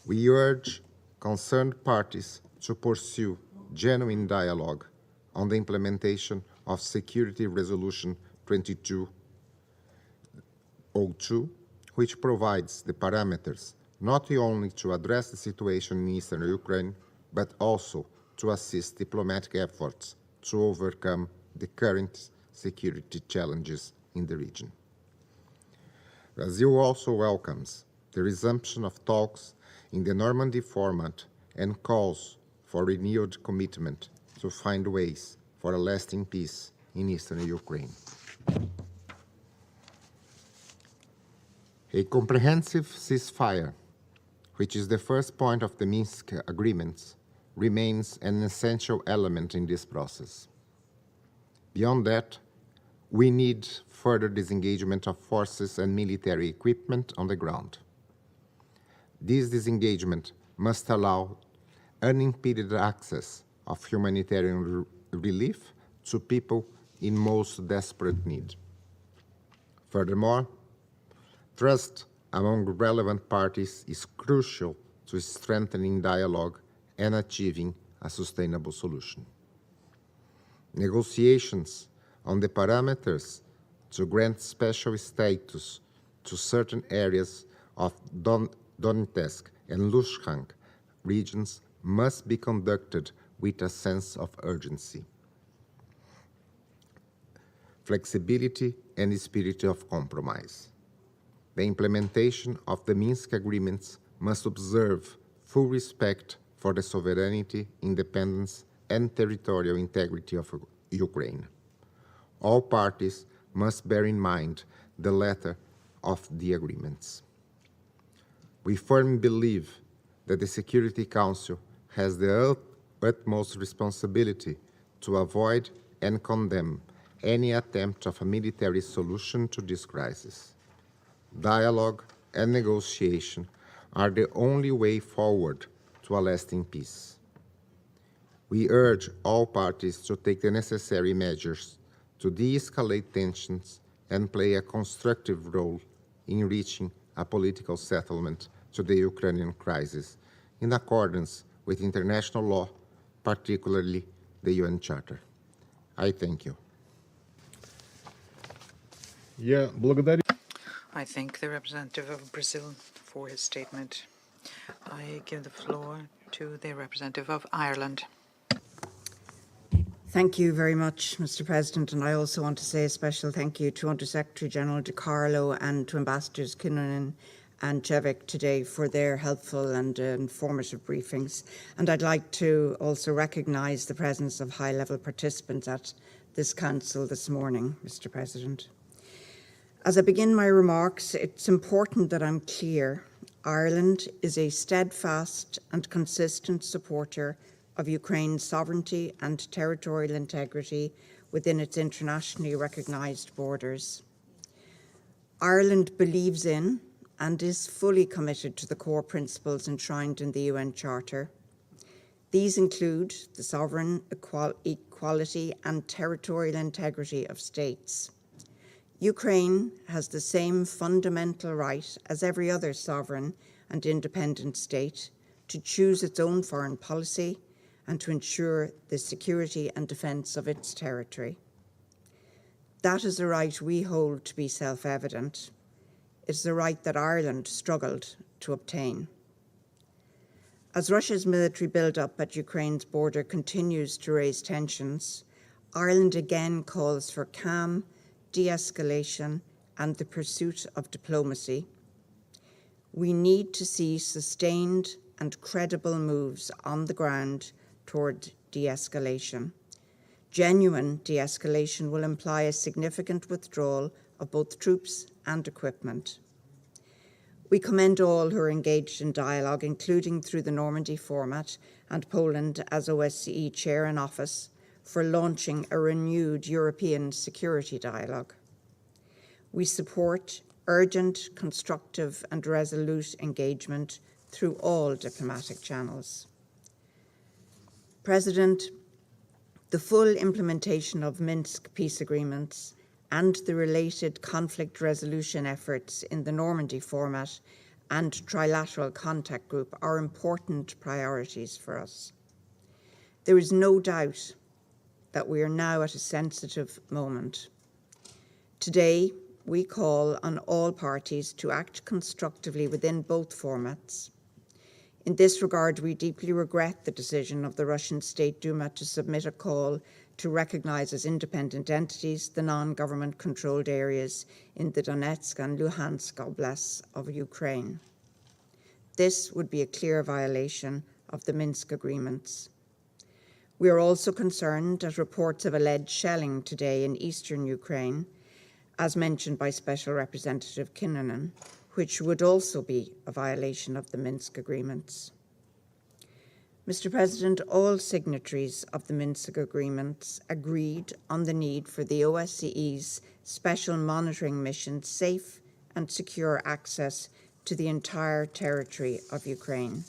We urge concerned parties to pursue genuine dialogue on the implementation of Security Resolution 2202, which provides the parameters not only to address the situation in eastern Ukraine, but also to assist diplomatic efforts to overcome the current security challenges in the region. Brazil also welcomes the resumption of talks in the Normandy format and calls for renewed commitment to find ways for a lasting peace in eastern Ukraine. A comprehensive ceasefire, which is the first point of the Minsk agreements, remains an essential element in this process. Beyond that, we need further disengagement of forces and military equipment on the ground. This disengagement must allow unimpeded access of humanitarian relief to people in most desperate need. Furthermore, trust among relevant parties is crucial to strengthening dialogue and achieving a sustainable solution. Negotiations on the parameters to grant special status to certain areas of Donetsk and Luhansk regions must be conducted with a sense of urgency, flexibility, and a spirit of compromise. The implementation of the Minsk agreements must observe full respect for the sovereignty, independence, and territorial integrity of Ukraine. All parties must bear in mind the letter of the agreements. We firmly believe that the Security Council has the utmost responsibility to avoid and condemn any attempt of a military solution to this crisis. Dialogue and negotiation are the only way forward to a lasting peace. We urge all parties to take the necessary measures to de-escalate tensions and play a constructive role in reaching a political settlement to the Ukrainian crisis in accordance with international law, particularly the UN Charter. I thank you. I thank the representative of Brazil for his statement. I give the floor to the representative of Ireland. Thank you very much, Mr. President, and I also want to say a special thank you to Under-Secretary General DiCarlo and to Ambassadors Kinnunen and Cevic today for their helpful and informative briefings. And I'd like to also recognise the presence of high-level participants at this Council this morning, Mr. President. As I begin my remarks, it's important that I'm clear. Ireland is a steadfast and consistent supporter of Ukraine's sovereignty and territorial integrity within its internationally recognised borders. Ireland believes in and is fully committed to the core principles enshrined in the UN Charter. These include the sovereign equality and territorial integrity of states. Ukraine has the same fundamental right as every other sovereign and independent state to choose its own foreign policy and to ensure the security and defence of its territory. That is a right we hold to be self-evident. It's a right that Ireland struggled to obtain. As Russia's military build-up at Ukraine's border continues to raise tensions, Ireland again calls for calm, de-escalation and the pursuit of diplomacy. We need to see sustained and credible moves on the ground toward de-escalation. Genuine de-escalation will imply a significant withdrawal of both troops and equipment. We commend all who are engaged in dialogue, including through the Normandy format and Poland as OSCE Chair in Office, for launching a renewed European security dialogue. We support urgent, constructive and resolute engagement through all diplomatic channels. President, the full implementation of Minsk peace agreements and the related conflict resolution efforts in the Normandy format and trilateral contact group are important priorities for us. There is no doubt that we are now at a sensitive moment. Today, we call on all parties to act constructively within both formats. In this regard, we deeply regret the decision of the Russian State Duma to submit a call to recognize as independent entities the non-government controlled areas in the Donetsk and Luhansk oblasts of Ukraine. This would be a clear violation of the Minsk agreements. We are also concerned at reports of alleged shelling today in eastern Ukraine, as mentioned by Special Representative Kinnunen, which would also be a violation of the Minsk agreements. Mr. President, all signatories of the Minsk agreements agreed on the need for the OSCE's special monitoring mission safe and secure access to the entire territory of Ukraine.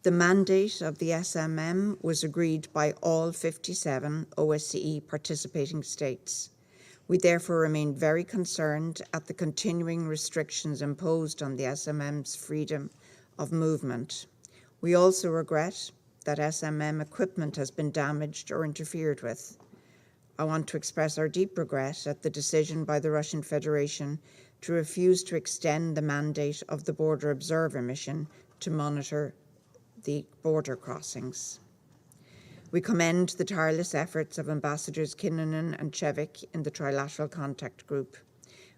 The mandate of the SMM was agreed by all 57 OSCE participating states. We therefore remain very concerned at the continuing restrictions imposed on the SMM's freedom of movement. We also regret that SMM equipment has been damaged or interfered with. I want to express our deep regret at the decision by the Russian Federation to refuse to extend the mandate of the Border Observer Mission to monitor the border crossings. We commend the tireless efforts of Ambassadors Kinnunen and Cevic in the Trilateral Contact Group.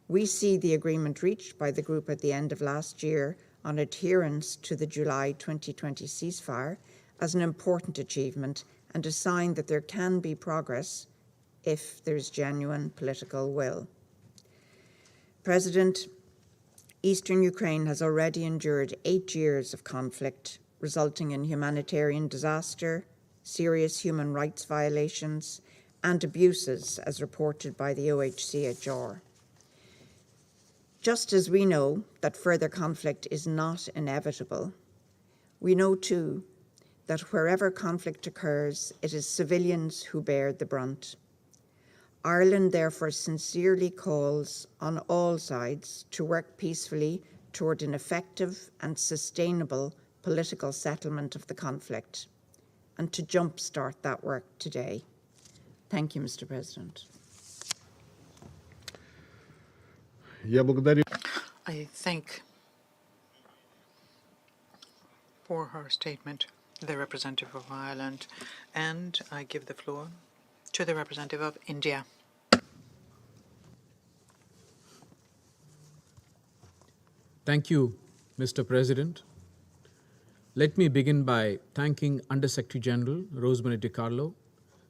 We see the agreement reached by the group at the end of last year on adherence to the July 2020 ceasefire as an important achievement and a sign that there can be progress if there is genuine political will. President, Eastern Ukraine has already endured 8 years of conflict, resulting in humanitarian disaster, serious human rights violations, and abuses as reported by the OHCHR. Just as we know that further conflict is not inevitable, we know too that wherever conflict occurs, it is civilians who bear the brunt. Ireland therefore sincerely calls on all sides to work peacefully toward an effective and sustainable political settlement of the conflict and to jumpstart that work today. Thank you, Mr. President. I thank for her statement the representative of Ireland, and I give the floor to the representative of India. Thank you, Mr. President. Let me begin by thanking Undersecretary General Rosemary DiCarlo,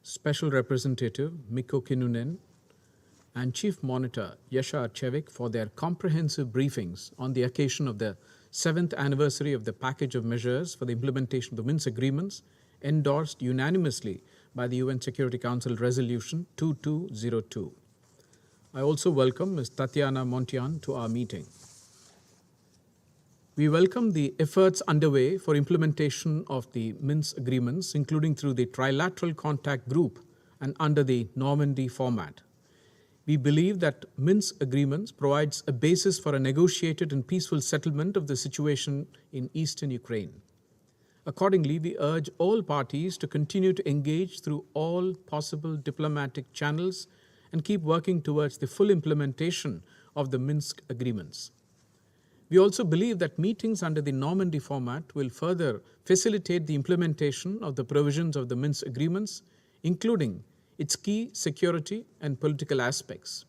Special Representative Mikko Kinnunen, and Chief Monitor Yashar Cevic for their comprehensive briefings on the occasion of the 7th anniversary of the package of measures for the implementation of the Minsk agreements endorsed unanimously by the UN Security Council Resolution 2202. I also welcome Ms. Tatiana Montian to our meeting. We welcome the efforts underway for implementation of the Minsk agreements, including through the Trilateral Contact Group and under the Normandy format. We believe that Minsk agreements provides a basis for a negotiated and peaceful settlement of the situation in eastern Ukraine. Accordingly, we urge all parties to continue to engage through all possible diplomatic channels and keep working towards the full implementation of the Minsk agreements. We also believe that meetings under the Normandy format will further facilitate the implementation of the provisions of the Minsk agreements, including its key security and political aspects.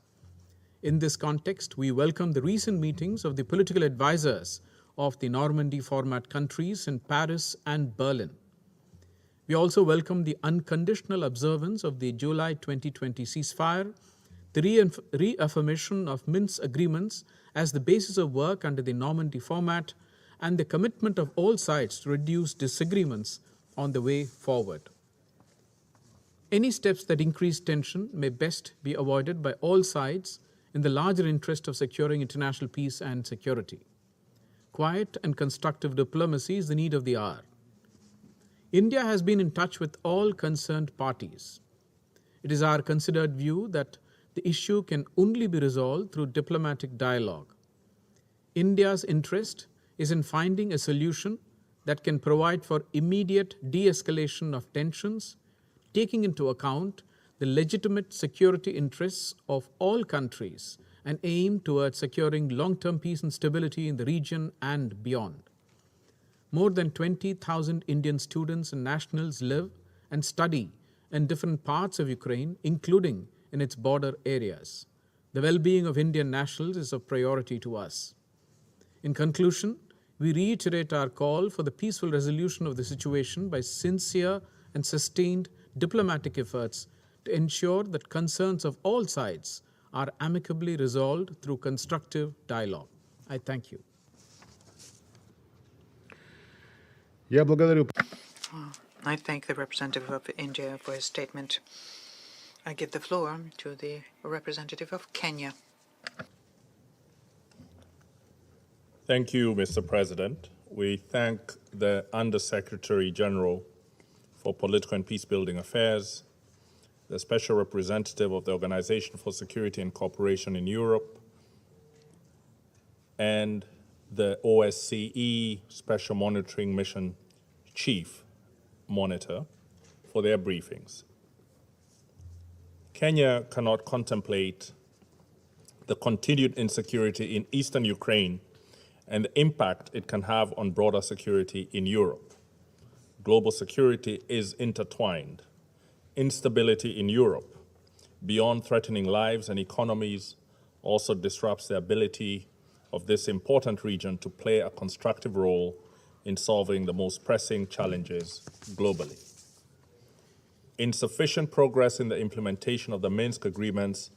In this context, we welcome the recent meetings of the political advisors of the Normandy format countries in Paris and Berlin. We also welcome the unconditional observance of the July 2020 ceasefire, the reaffirmation of Minsk agreements as the basis of work under the Normandy format, and the commitment of all sides to reduce disagreements on the way forward. Any steps that increase tension may best be avoided by all sides in the larger interest of securing international peace and security. Quiet and constructive diplomacy is the need of the hour. India has been in touch with all concerned parties. It is our considered view that the issue can only be resolved through diplomatic dialogue. India's interest is in finding a solution that can provide for immediate de-escalation of tensions, taking into account the legitimate security interests of all countries and aim towards securing long-term peace and stability in the region and beyond. More than 20,000 Indian students and nationals live and study in different parts of Ukraine, including in its border areas. The well-being of Indian nationals is a priority to us. In conclusion, we reiterate our call for the peaceful resolution of the situation by sincere and sustained diplomatic efforts to ensure that concerns of all sides are amicably resolved through constructive dialogue. I thank you. I thank the representative of India for his statement. I give the floor to the representative of Kenya. Thank you, Mr. President. We thank the Undersecretary General for Political and Peacebuilding Affairs, the Special Representative of the Organization for Security and Cooperation in Europe, and the OSCE Special Monitoring Mission Chief Monitor for their briefings. Kenya cannot contemplate the continued insecurity in eastern Ukraine and the impact it can have on broader security in Europe. Global security is intertwined. Instability in Europe, beyond threatening lives and economies, also disrupts the ability of this important region to play a constructive role in solving the most pressing challenges globally. Insufficient progress in the implementation of the Minsk agreements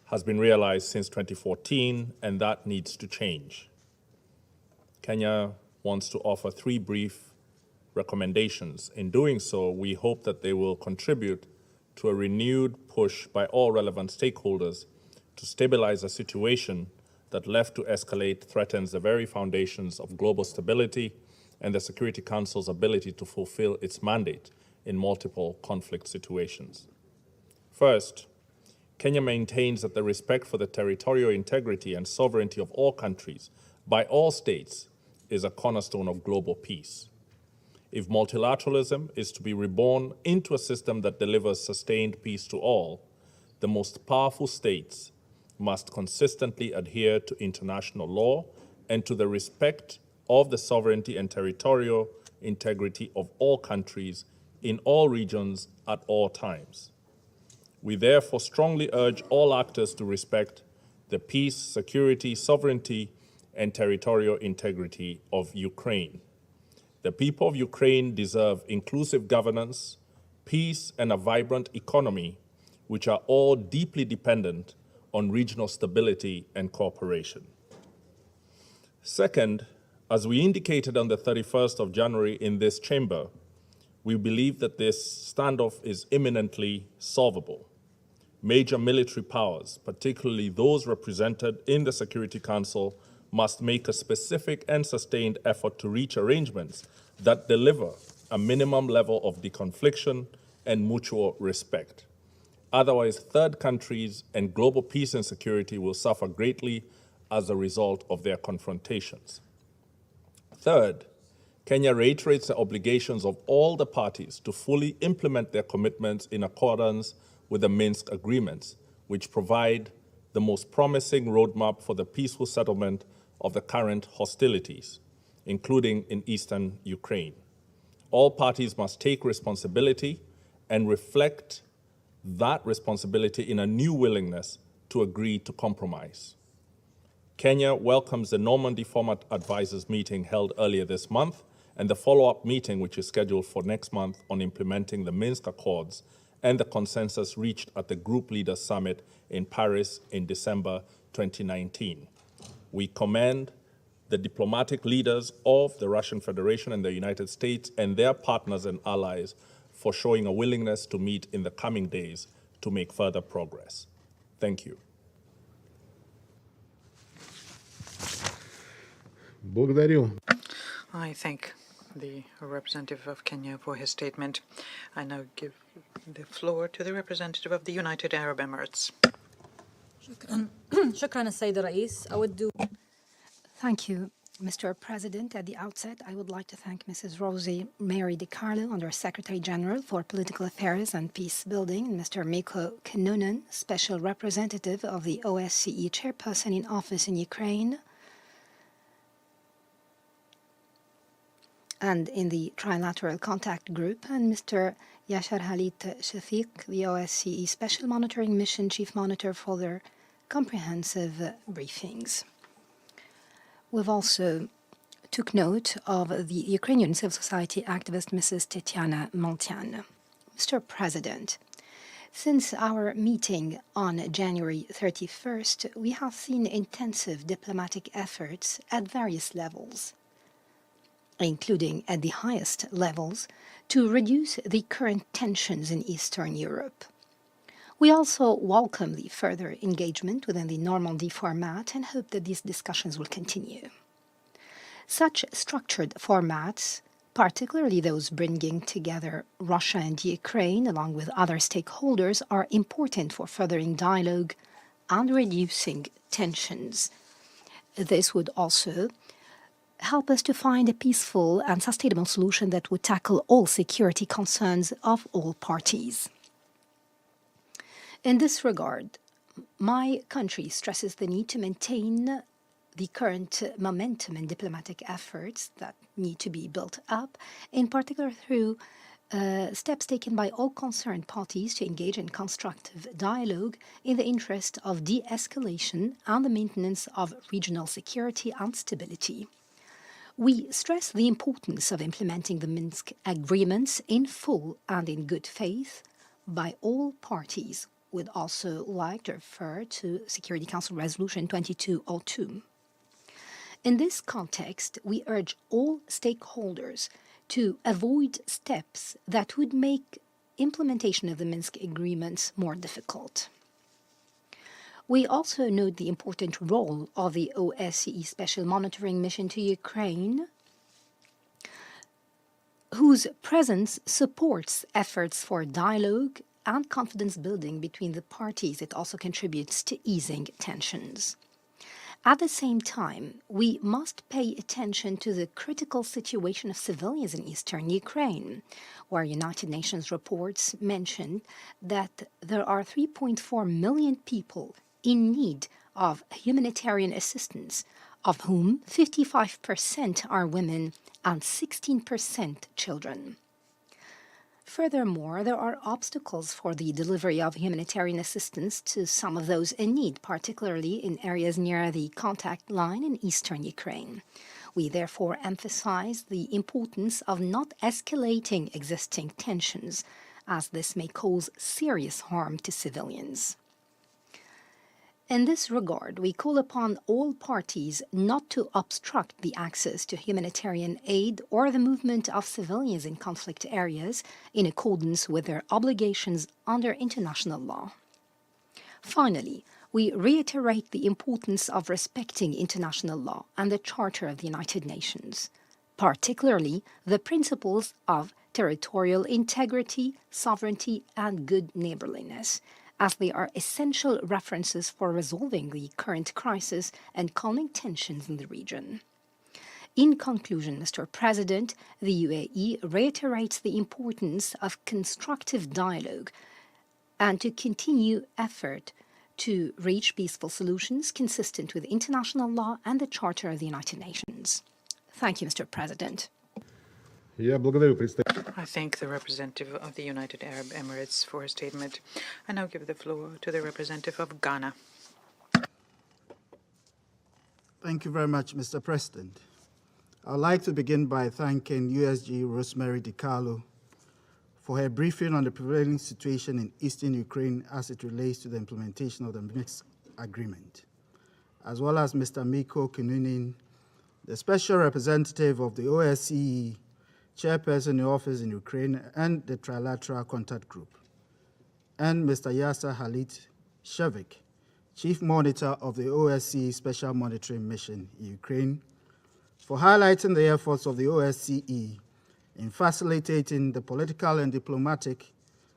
has been realized since 2014, and that needs to change. Kenya wants to offer 3 brief recommendations. In doing so, we hope that they will contribute to a renewed push by all relevant stakeholders to stabilize a situation that, left to escalate, threatens the very foundations of global stability and the Security Council's ability to fulfill its mandate in multiple conflict situations. First, Kenya maintains that the respect for the territorial integrity and sovereignty of all countries by all states is a cornerstone of global peace. If multilateralism is to be reborn into a system that delivers sustained peace to all, the most powerful states must consistently adhere to international law and to the respect of the sovereignty and territorial integrity of all countries in all regions at all times. We therefore strongly urge all actors to respect the peace, security, sovereignty, and territorial integrity of Ukraine. The people of Ukraine deserve inclusive governance, peace, and a vibrant economy, which are all deeply dependent on regional stability and cooperation. Second, as we indicated on the 31st of January in this chamber, we believe that this standoff is imminently solvable. Major military powers, particularly those represented in the Security Council, must make a specific and sustained effort to reach arrangements that deliver a minimum level of deconfliction and mutual respect. Otherwise, third countries and global peace and security will suffer greatly as a result of their confrontations. Third, Kenya reiterates the obligations of all the parties to fully implement their commitments in accordance with the Minsk agreements, which provide the most promising roadmap for the peaceful settlement of the current hostilities, including in eastern Ukraine. All parties must take responsibility and reflect that responsibility in a new willingness to agree to compromise. Kenya welcomes the Normandy Format Advisors meeting held earlier this month and the follow-up meeting, which is scheduled for next month, on implementing the Minsk Accords and the consensus reached at the Group Leaders Summit in Paris in December 2019. We commend the diplomatic leaders of the Russian Federation and the United States and their partners and allies for showing a willingness to meet in the coming days to make further progress. Thank you. I thank the representative of Kenya for his statement. I now give the floor to the representative of the United Arab Emirates. شكرا السيد الرئيس. Thank you, Mr. President. At the outset, I would like to thank Mrs. Rosemary DiCarlo, Under Secretary General for Political Affairs and Peacebuilding, and Mr. Mikko Kinnunen, Special Representative of the OSCE Chairperson in Office in Ukraine and in the Trilateral Contact Group, and Mr. Yashar Halit Shafiq, the OSCE Special Monitoring Mission Chief Monitor, for their comprehensive briefings. We've also took note of the Ukrainian civil society activist Mrs. Tetiana Moltyan. Mr. President, since our meeting on January 31st, we have seen intensive diplomatic efforts at various levels, including at the highest levels, to reduce the current tensions in Eastern Europe. We also welcome the further engagement within the Normandy format and hope that these discussions will continue. Such structured formats, particularly those bringing together Russia and Ukraine along with other stakeholders, are important for furthering dialogue and reducing tensions. This would also help us to find a peaceful and sustainable solution that would tackle all security concerns of all parties. In this regard, my country stresses the need to maintain the current momentum in diplomatic efforts that need to be built up, in particular through steps taken by all concerned parties to engage in constructive dialogue in the interest of de-escalation and the maintenance of regional security and stability. We stress the importance of implementing the Minsk agreements in full and in good faith by all parties. We'd also like to refer to Security Council Resolution 2202. In this context, we urge all stakeholders to avoid steps that would make implementation of the Minsk agreements more difficult. We also note the important role of the OSCE Special Monitoring Mission to Ukraine, whose presence supports efforts for dialogue and confidence building between the parties. It also contributes to easing tensions. At the same time, we must pay attention to the critical situation of civilians in eastern Ukraine, where United Nations reports mention that there are 3.4 million people in need of humanitarian assistance, of whom 55% are women and 16% children. Furthermore, there are obstacles for the delivery of humanitarian assistance to some of those in need, particularly in areas near the contact line in eastern Ukraine. We therefore emphasize the importance of not escalating existing tensions, as this may cause serious harm to civilians. In this regard, we call upon all parties not to obstruct the access to humanitarian aid or the movement of civilians in conflict areas in accordance with their obligations under international law. Finally, we reiterate the importance of respecting international law and the Charter of the United Nations, particularly the principles of territorial integrity, sovereignty, and good neighborliness, as they are essential references for resolving the current crisis and calming tensions in the region. In conclusion, Mr. President, the UAE reiterates the importance of constructive dialogue and to continue effort to reach peaceful solutions consistent with international law and the Charter of the United Nations. Thank you, Mr. President. I thank the representative of the United Arab Emirates for his statement. I now give the floor to the representative of Ghana. Thank you very much, Mr. President. I'd like to begin by thanking USG Rosemary DiCarlo for her briefing on the prevailing situation in eastern Ukraine as it relates to the implementation of the Minsk agreement, as well as Mr. Mikko Kinnunen, the special representative of the OSCE, chairperson in office in Ukraine and the Trilateral Contact Group, and Mr. Yasser Halit-Shevik, chief monitor of the OSCE Special Monitoring Mission in Ukraine, for highlighting the efforts of the OSCE in facilitating the political and diplomatic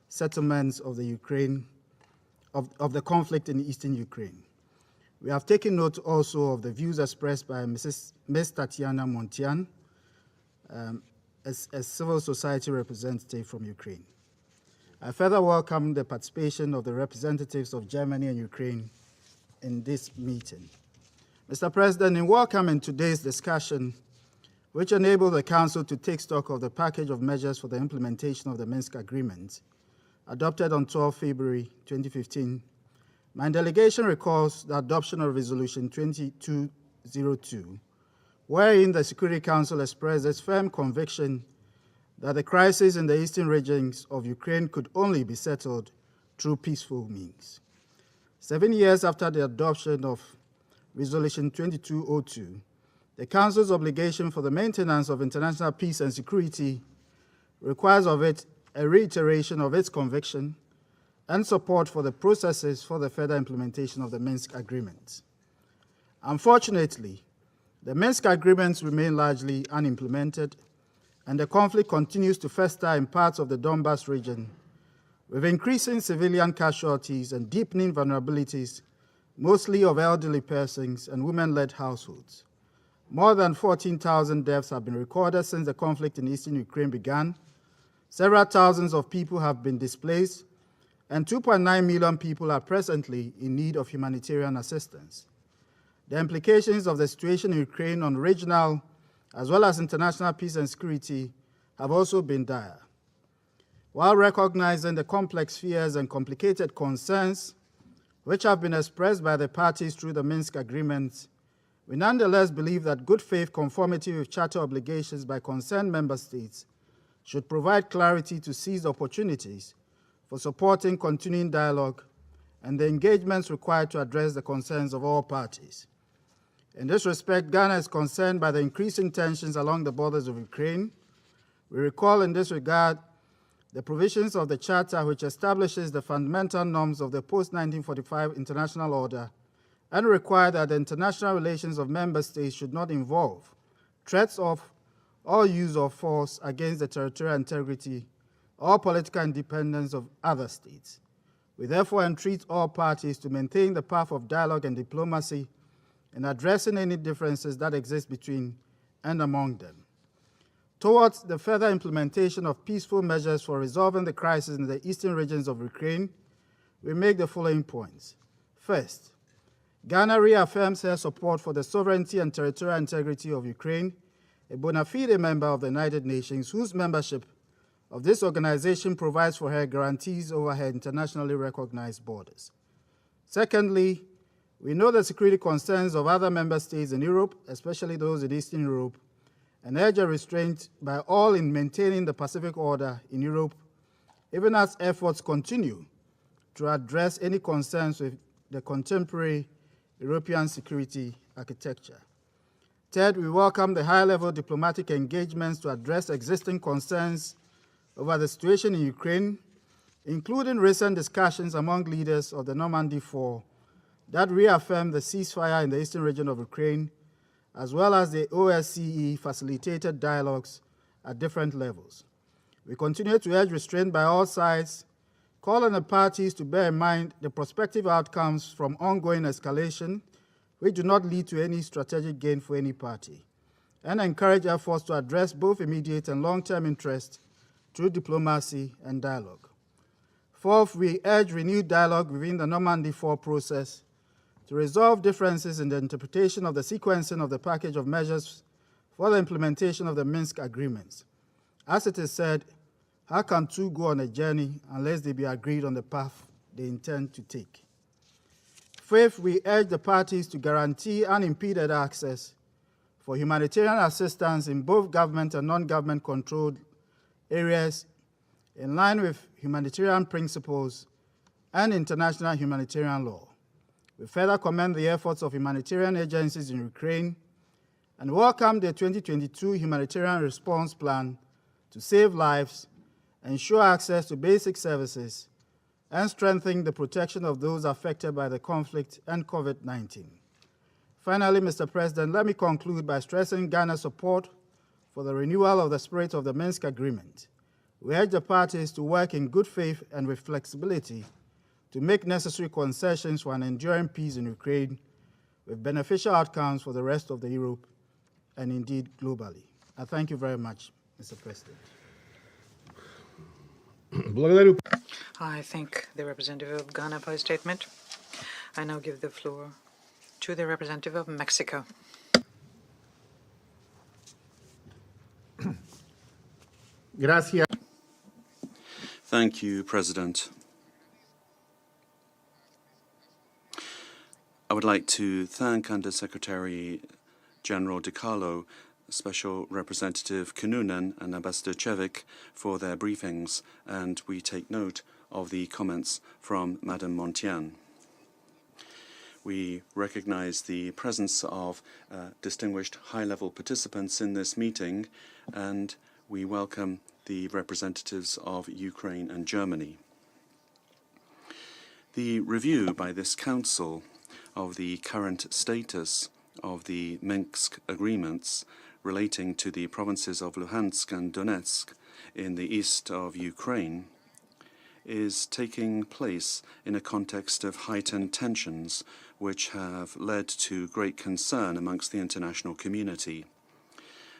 settlements of the of the conflict in eastern Ukraine. We have taken note also of the views expressed by Ms. Tatiana Montian, a civil society representative from Ukraine. I further welcome the participation of the representatives of Germany and Ukraine in this meeting. Mr. President, in welcoming today's discussion, which enabled the Council to take stock of the package of measures for the implementation of the Minsk Agreement, adopted on 12 February 2015, my delegation recalls the adoption of Resolution 2202, wherein the Security Council expressed its firm conviction that the crisis in the eastern regions of Ukraine could only be settled through peaceful means. 7 years after the adoption of Resolution 2202, the Council's obligation for the maintenance of international peace and security requires of it a reiteration of its conviction and support for the processes for the further implementation of the Minsk agreements. Unfortunately, the Minsk agreements remain largely unimplemented, and the conflict continues to fester in parts of the Donbas region, with increasing civilian casualties and deepening vulnerabilities, mostly of elderly persons and women-led households. More than 14,000 deaths have been recorded since the conflict in eastern Ukraine began. Several thousands of people have been displaced, and 2.9 million people are presently in need of humanitarian assistance. The implications of the situation in Ukraine on regional as well as international peace and security have also been dire. While recognizing the complex fears and complicated concerns which have been expressed by the parties through the Minsk agreements, we nonetheless believe that good faith conformity with charter obligations by concerned member states should provide clarity to seize opportunities for supporting continuing dialogue and the engagements required to address the concerns of all parties. In this respect, Ghana is concerned by the increasing tensions along the borders of Ukraine. We recall in this regard the provisions of the Charter which establishes the fundamental norms of the post-1945 international order and require that the international relations of member states should not involve threats of or use of force against the territorial integrity or political independence of other states. We therefore entreat all parties to maintain the path of dialogue and diplomacy in addressing any differences that exist between and among them. Towards the further implementation of peaceful measures for resolving the crisis in the eastern regions of Ukraine, we make the following points. First, Ghana reaffirms her support for the sovereignty and territorial integrity of Ukraine, a bona fide member of the United Nations, whose membership of this organization provides for her guarantees over her internationally recognized borders. Secondly, we know the security concerns of other member states in Europe, especially those in Eastern Europe, and urge a restraint by all in maintaining the Pacific order in Europe, even as efforts continue to address any concerns with the contemporary European security architecture. Third, we welcome the high-level diplomatic engagements to address existing concerns over the situation in Ukraine, including recent discussions among leaders of the Normandy 4 that reaffirm the ceasefire in the eastern region of Ukraine, as well as the OSCE facilitated dialogues at different levels. We continue to urge restraint by all sides, call on the parties to bear in mind the prospective outcomes from ongoing escalation, which do not lead to any strategic gain for any party, and encourage efforts to address both immediate and long-term interests through diplomacy and dialogue. Fourth, we urge renewed dialogue within the Normandy 4 process to resolve differences in the interpretation of the sequencing of the package of measures for the implementation of the Minsk agreements. As it is said, how can two go on a journey unless they be agreed on the path they intend to take? fifth, we urge the parties to guarantee unimpeded access for humanitarian assistance in both government and non-government controlled areas in line with humanitarian principles and international humanitarian law. We further commend the efforts of humanitarian agencies in Ukraine and welcome the 2022 Humanitarian Response Plan to save lives, ensure access to basic services, and strengthen the protection of those affected by the conflict and COVID-19. Finally, Mr. President, let me conclude by stressing Ghana's support for the renewal of the spirit of the Minsk Agreement. We urge the parties to work in good faith and with flexibility to make necessary concessions for an enduring peace in Ukraine with beneficial outcomes for the rest of Europe and indeed globally. I thank you very much, Mr. President. I thank the representative of Ghana for his statement. I now give the floor to the representative of Mexico. Gracias. Thank you, President. I would like to thank Undersecretary General DiCarlo, Special Representative Kinnunen and Ambassador Cevic for their briefings, and we take note of the comments from Madame Montian. We recognize the presence of distinguished high-level participants in this meeting, and we welcome the representatives of Ukraine and Germany. The review by this Council of the current status of the Minsk agreements relating to the provinces of Luhansk and Donetsk in the east of Ukraine is taking place in a context of heightened tensions which have led to great concern amongst the international community.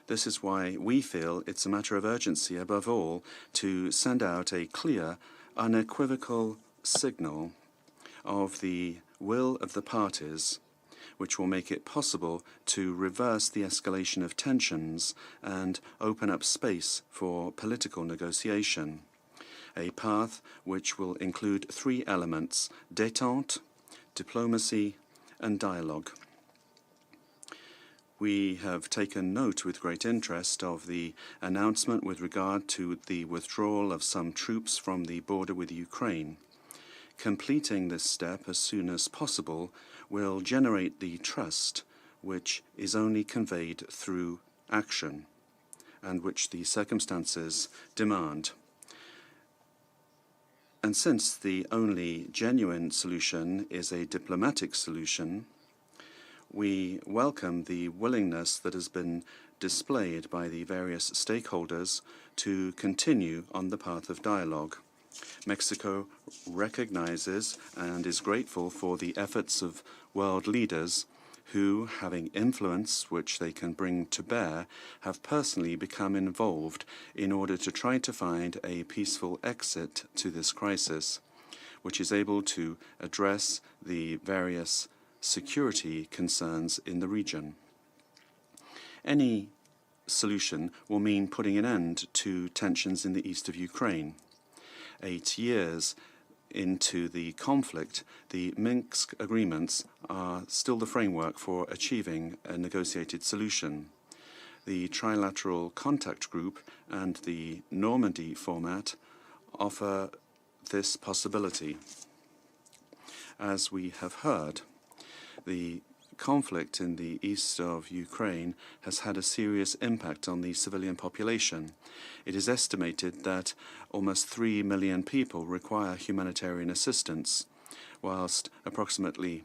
This is why we feel it's a matter of urgency, above all, to send out a clear, unequivocal signal of the will of the parties, which will make it possible to reverse the escalation of tensions and open up space for political negotiation. A path which will include three elements: détente, diplomacy, and dialogue. We have taken note with great interest of the announcement with regard to the withdrawal of some troops from the border with Ukraine. Completing this step as soon as possible will generate the trust which is only conveyed through action and which the circumstances demand. And since the only genuine solution is a diplomatic solution, we welcome the willingness that has been displayed by the various stakeholders to continue on the path of dialogue. Mexico recognizes and is grateful for the efforts of world leaders who, having influence which they can bring to bear, have personally become involved in order to try to find a peaceful exit to this crisis, which is able to address the various security concerns in the region. Any solution will mean putting an end to tensions in the east of Ukraine. 8 years into the conflict, the Minsk agreements are still the framework for achieving a negotiated solution. The trilateral contact group and the Normandy format offer this possibility. As we have heard, the conflict in the east of Ukraine has had a serious impact on the civilian population. It is estimated that almost 3 million people require humanitarian assistance, whilst approximately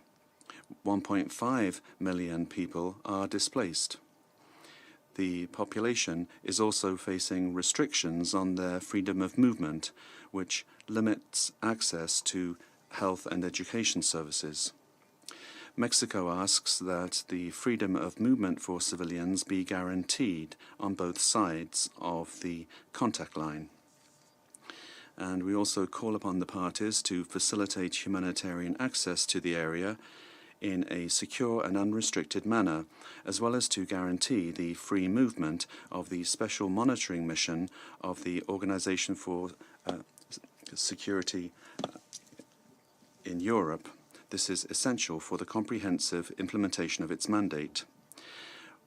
1.5 million people are displaced. The population is also facing restrictions on their freedom of movement, which limits access to health and education services. Mexico asks that the freedom of movement for civilians be guaranteed on both sides of the contact line. And we also call upon the parties to facilitate humanitarian access to the area in a secure and unrestricted manner, as well as to guarantee the free movement of the special monitoring mission of the Organization for Security in Europe, This is essential for the comprehensive implementation of its mandate.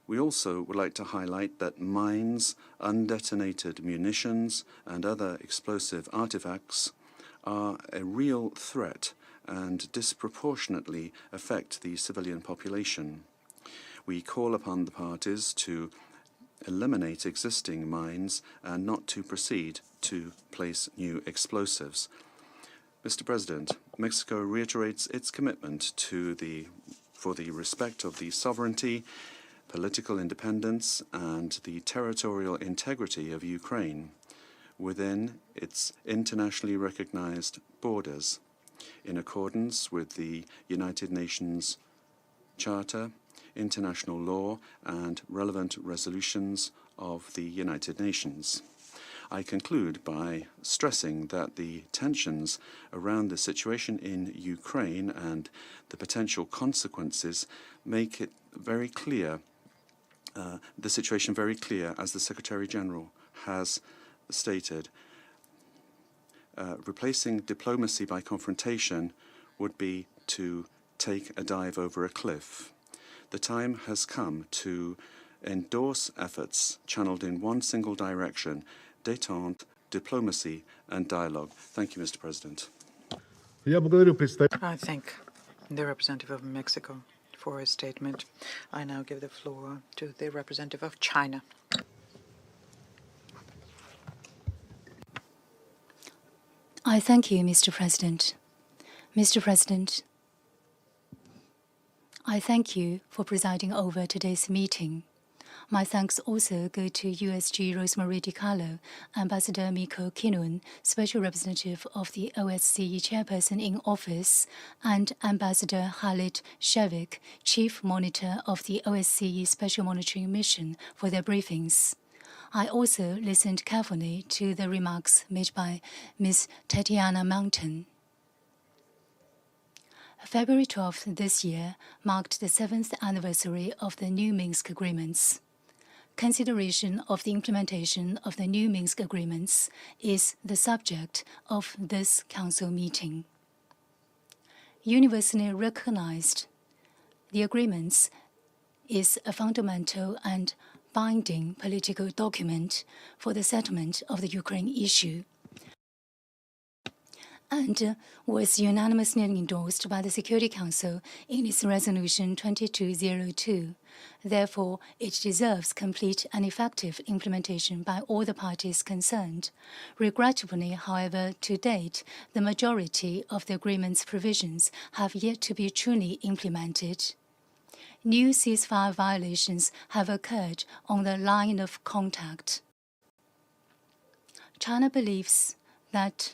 We also would like to highlight that mines, undetonated munitions, and other explosive artifacts are a real threat and disproportionately affect the civilian population. We call upon the parties to eliminate existing mines and not to proceed to place new explosives. Mr. President, Mexico reiterates its commitment for the respect of the sovereignty, political independence, and the territorial integrity of Ukraine within its internationally recognized borders, in accordance with the United Nations Charter, international law, and relevant resolutions of the United Nations. I conclude by stressing that the tensions around the situation in Ukraine and the potential consequences make it very clear, the situation very clear, as the Secretary General has stated. Replacing diplomacy by confrontation would be to take a dive over a cliff. The time has come to endorse efforts channeled in one single direction: détente, diplomacy, and dialogue. Thank you, Mr. President. I thank the representative of Mexico for his statement. I now give the floor to the representative of China. I thank you, Mr. President. Mr. President, I thank you for presiding over today's meeting. My thanks also go to USG Rosemary DiCarlo, Ambassador Mikko Kinnunen, Special Representative of the OSCE Chairperson in Office, and Ambassador Halit Shevik, Chief Monitor of the OSCE Special Monitoring Mission, for their briefings. I also listened carefully to the remarks made by Ms. Tatiana Mountain. February 12th this year marked the 7th anniversary of the new Minsk agreements. Consideration of the implementation of the new Minsk agreements is the subject of this Council meeting. Universally recognized, the agreements is a fundamental and binding political document for the settlement of the Ukraine issue, and was unanimously endorsed by the Security Council in its Resolution 2202. Therefore, it deserves complete and effective implementation by all the parties concerned. Regrettably, however, to date, the majority of the agreement's provisions have yet to be truly implemented. New ceasefire violations have occurred on the line of contact. China believes that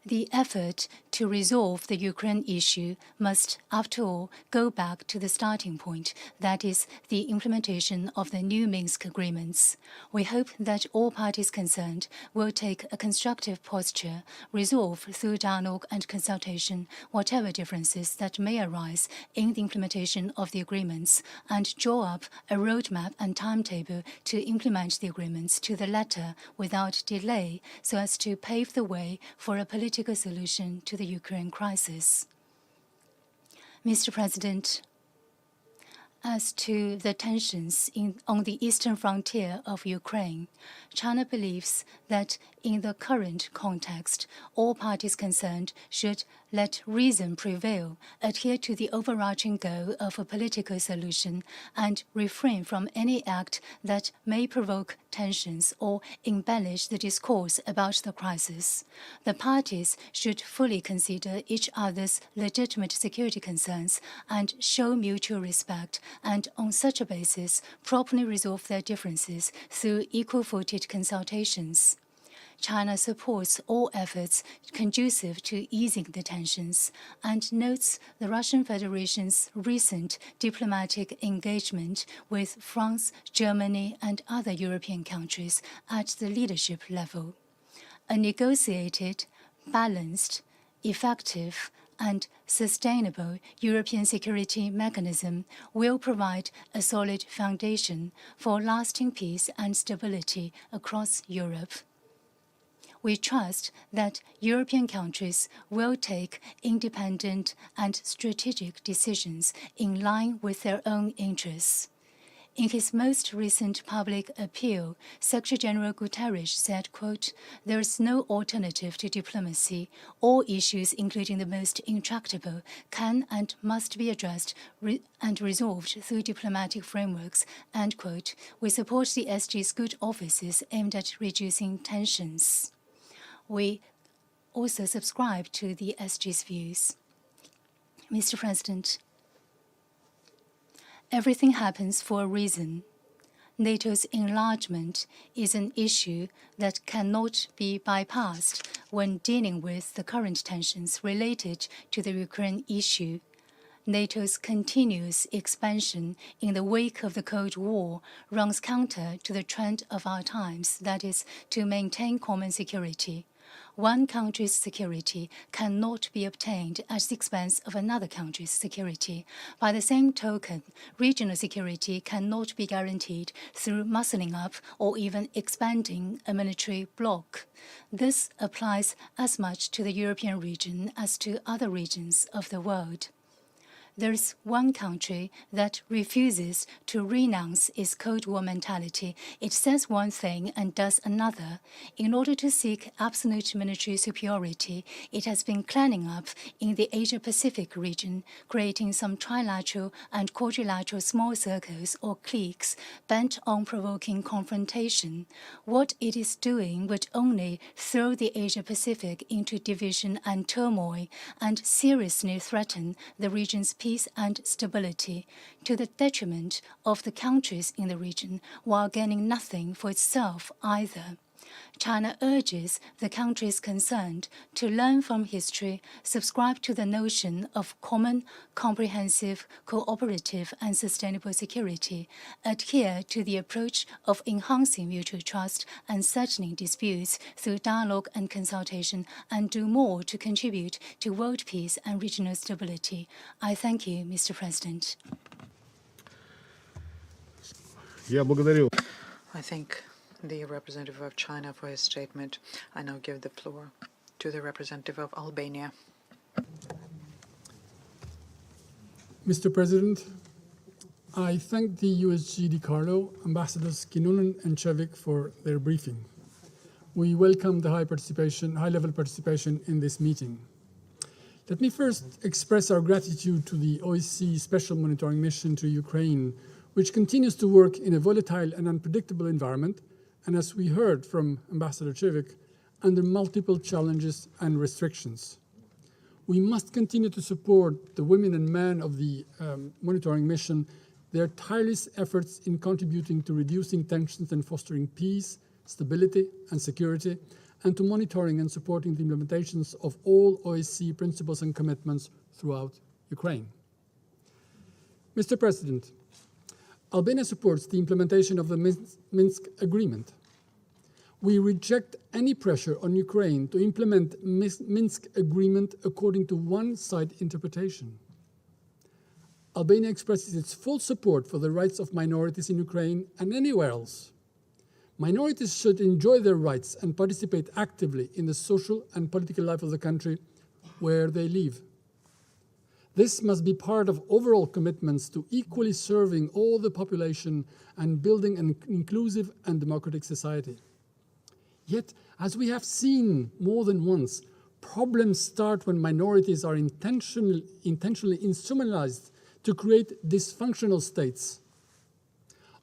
the effort to resolve the Ukraine issue must, after all, go back to the starting point, that is, the implementation of the new Minsk agreements. We hope that all parties concerned will take a constructive posture, resolve through dialogue and consultation whatever differences that may arise in the implementation of the agreements, and draw up a roadmap and timetable to implement the agreements to the letter without delay, so as to pave the way for a political solution to the Ukraine crisis. Mr. President, as to the tensions on the eastern frontier of Ukraine, China believes that in the current context, all parties concerned should let reason prevail, adhere to the overarching goal of a political solution, and refrain from any act that may provoke tensions or embellish the discourse about the crisis. The parties should fully consider each other's legitimate security concerns and show mutual respect, and on such a basis, properly resolve their differences through equal-footed consultations. China supports all efforts conducive to easing the tensions and notes the Russian Federation's recent diplomatic engagement with France, Germany, and other European countries at the leadership level. A negotiated, balanced, effective, and sustainable European security mechanism will provide a solid foundation for lasting peace and stability across Europe. We trust that European countries will take independent and strategic decisions in line with their own interests. In his most recent public appeal, Secretary-General Guterres said, quote, "There is no alternative to diplomacy. All issues, including the most intractable, can and must be addressed and resolved through diplomatic frameworks," end quote. We support the SG's good offices aimed at reducing tensions. We also subscribe to the SG's views. Mr. President, everything happens for a reason. NATO's enlargement is an issue that cannot be bypassed when dealing with the current tensions related to the Ukraine issue. NATO's continuous expansion in the wake of the Cold War runs counter to the trend of our times, that is, to maintain common security. One country's security cannot be obtained at the expense of another country's security. By the same token, regional security cannot be guaranteed through muscling up or even expanding a military bloc. This applies as much to the European region as to other regions of the world. There is one country that refuses to renounce its Cold War mentality. It says one thing and does another. In order to seek absolute military superiority, it has been clanning up in the Asia-Pacific region, creating some trilateral and quadrilateral small circles or cliques bent on provoking confrontation. What it is doing would only throw the Asia-Pacific into division and turmoil and seriously threaten the region's peace and stability, to the detriment of the countries in the region, while gaining nothing for itself either. China urges the countries concerned to learn from history, subscribe to the notion of common, comprehensive, cooperative, and sustainable security, adhere to the approach of enhancing mutual trust and settling disputes through dialogue and consultation, and do more to contribute to world peace and regional stability. I thank you, Mr. President. I thank the representative of China for his statement. I now give the floor to the representative of Albania. Mr. President, I thank the USG DiCarlo, Ambassadors Kinnunen and Cevic for their briefing. We welcome the high-level participation in this meeting. Let me first express our gratitude to the OSCE Special Monitoring Mission to Ukraine, which continues to work in a volatile and unpredictable environment, and as we heard from Ambassador Cevic, under multiple challenges and restrictions. We must continue to support the women and men of the monitoring mission, their tireless efforts in contributing to reducing tensions and fostering peace, stability, and security, and to monitoring and supporting the implementations of all OSCE principles and commitments throughout Ukraine. Mr. President, Albania supports the implementation of the Minsk Agreement. We reject any pressure on Ukraine to implement Minsk Agreement according to one-side interpretation. Albania expresses its full support for the rights of minorities in Ukraine and anywhere else. Minorities should enjoy their rights and participate actively in the social and political life of the country where they live. This must be part of overall commitments to equally serving all the population and building an inclusive and democratic society. Yet, as we have seen more than once, problems start when minorities are intentionally instrumentalized to create dysfunctional states.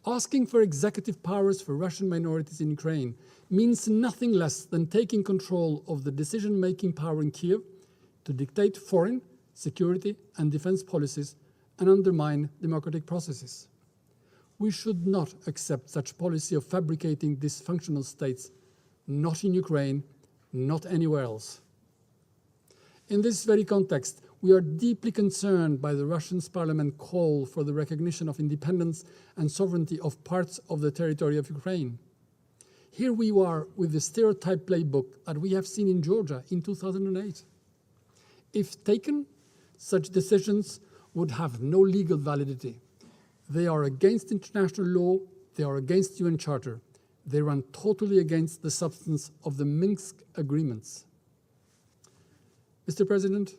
Asking for executive powers for Russian minorities in Ukraine means nothing less than taking control of the decision-making power in Kiev to dictate foreign, security, and defense policies and undermine democratic processes. We should not accept such policy of fabricating dysfunctional states, not in Ukraine, not anywhere else. In this very context, we are deeply concerned by the Russian parliament call for the recognition of independence and sovereignty of parts of the territory of Ukraine. Here we are with the stereotype playbook that we have seen in Georgia in 2008. If taken, such decisions would have no legal validity. They are against international law, they are against UN Charter. They run totally against the substance of the Minsk agreements. Mr. President,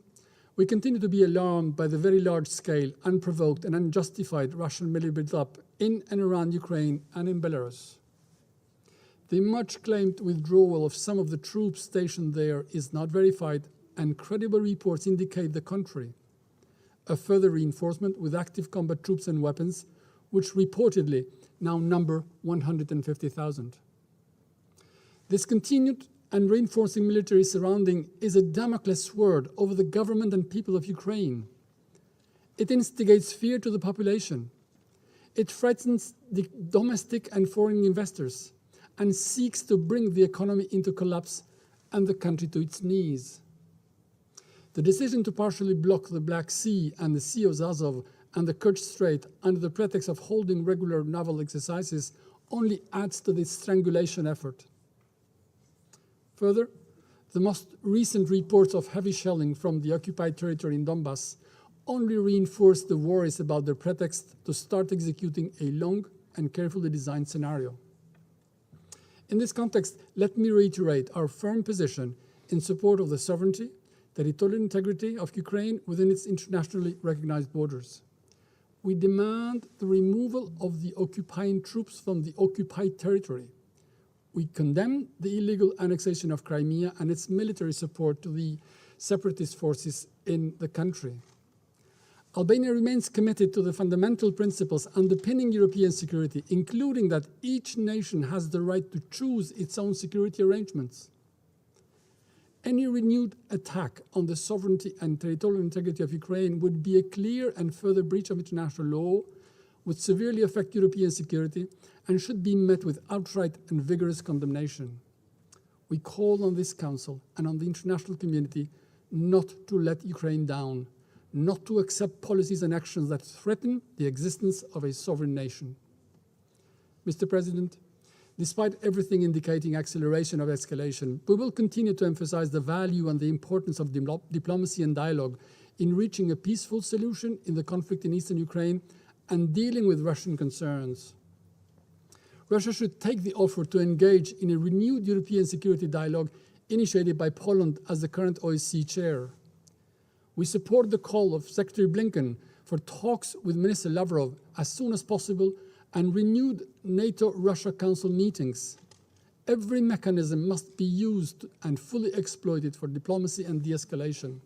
we continue to be alarmed by the very large-scale, unprovoked and unjustified Russian military build-up in and around Ukraine and in Belarus. The much-claimed withdrawal of some of the troops stationed there is not verified, and credible reports indicate the contrary. A further reinforcement with active combat troops and weapons, which reportedly now number 150,000. This continued and reinforcing military surrounding is a Damocles sword over the government and people of Ukraine. It instigates fear to the population. It threatens the domestic and foreign investors and seeks to bring the economy into collapse and the country to its knees. The decision to partially block the Black Sea and the Sea of Azov and the Kerch Strait under the pretext of holding regular naval exercises only adds to this strangulation effort. Further, the most recent reports of heavy shelling from the occupied territory in Donbass only reinforce the worries about their pretext to start executing a long and carefully designed scenario. In this context, let me reiterate our firm position in support of the sovereignty, territorial integrity of Ukraine within its internationally recognized borders. We demand the removal of the occupying troops from the occupied territory. We condemn the illegal annexation of Crimea and its military support to the separatist forces in the country. Albania remains committed to the fundamental principles underpinning European security, including that each nation has the right to choose its own security arrangements. Any renewed attack on the sovereignty and territorial integrity of Ukraine would be a clear and further breach of international law, would severely affect European security, and should be met with outright and vigorous condemnation. We call on this Council and on the international community not to let Ukraine down, not to accept policies and actions that threaten the existence of a sovereign nation. Mr. President, despite everything indicating acceleration of escalation, we will continue to emphasize the value and the importance of diplomacy and dialogue in reaching a peaceful solution in the conflict in eastern Ukraine and dealing with Russian concerns. Russia should take the offer to engage in a renewed European security dialogue initiated by Poland as the current OSCE chair. We support the call of Secretary Blinken for talks with Minister Lavrov as soon as possible and renewed NATO-Russia Council meetings. Every mechanism must be used and fully exploited for diplomacy and de-escalation.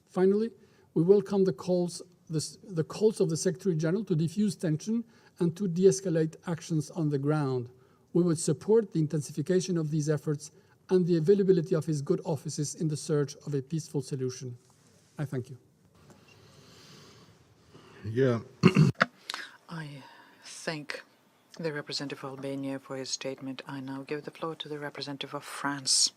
Finally, we welcome the calls of the Secretary General to defuse tension and to de-escalate actions on the ground. We would support the intensification of these efforts and the availability of his good offices in the search of a peaceful solution. I thank you. Yeah. I thank the representative of Albania for his statement. I now give the floor to the representative of France.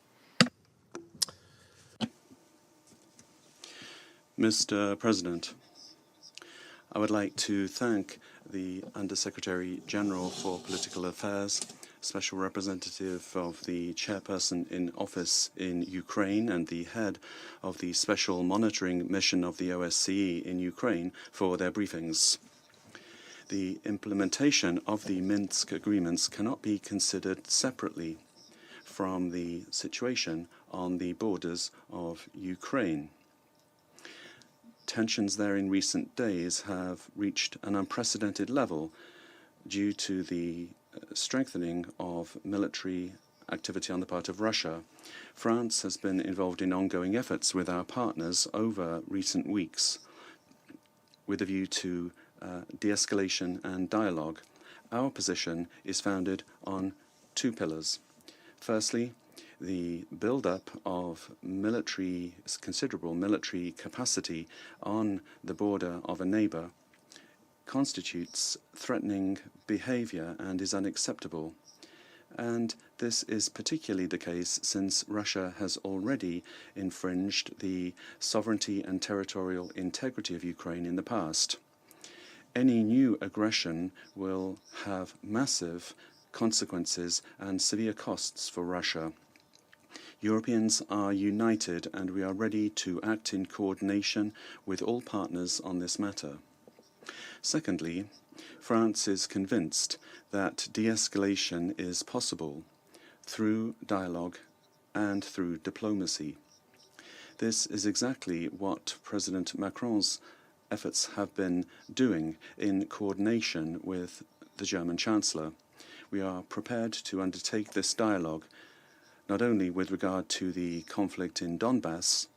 Mr. President, I would like to thank the Undersecretary General for Political Affairs, Special Representative of the Chairperson in Office in Ukraine and the head of the Special Monitoring Mission of the OSCE in Ukraine for their briefings. The implementation of the Minsk agreements cannot be considered separately from the situation on the borders of Ukraine. Tensions there in recent days have reached an unprecedented level due to the strengthening of military activity on the part of Russia. France has been involved in ongoing efforts with our partners over recent weeks with a view to de-escalation and dialogue. Our position is founded on two pillars. Firstly, the build-up of considerable military capacity on the border of a neighbor constitutes threatening behavior and is unacceptable. And this is particularly the case since Russia has already infringed the sovereignty and territorial integrity of Ukraine in the past. Any new aggression will have massive consequences and severe costs for Russia. Europeans are united and we are ready to act in coordination with all partners on this matter. Secondly, France is convinced that de-escalation is possible through dialogue and through diplomacy. This is exactly what President Macron's efforts have been doing in coordination with the German Chancellor. We are prepared to undertake this dialogue not only with regard to the conflict in Donbass,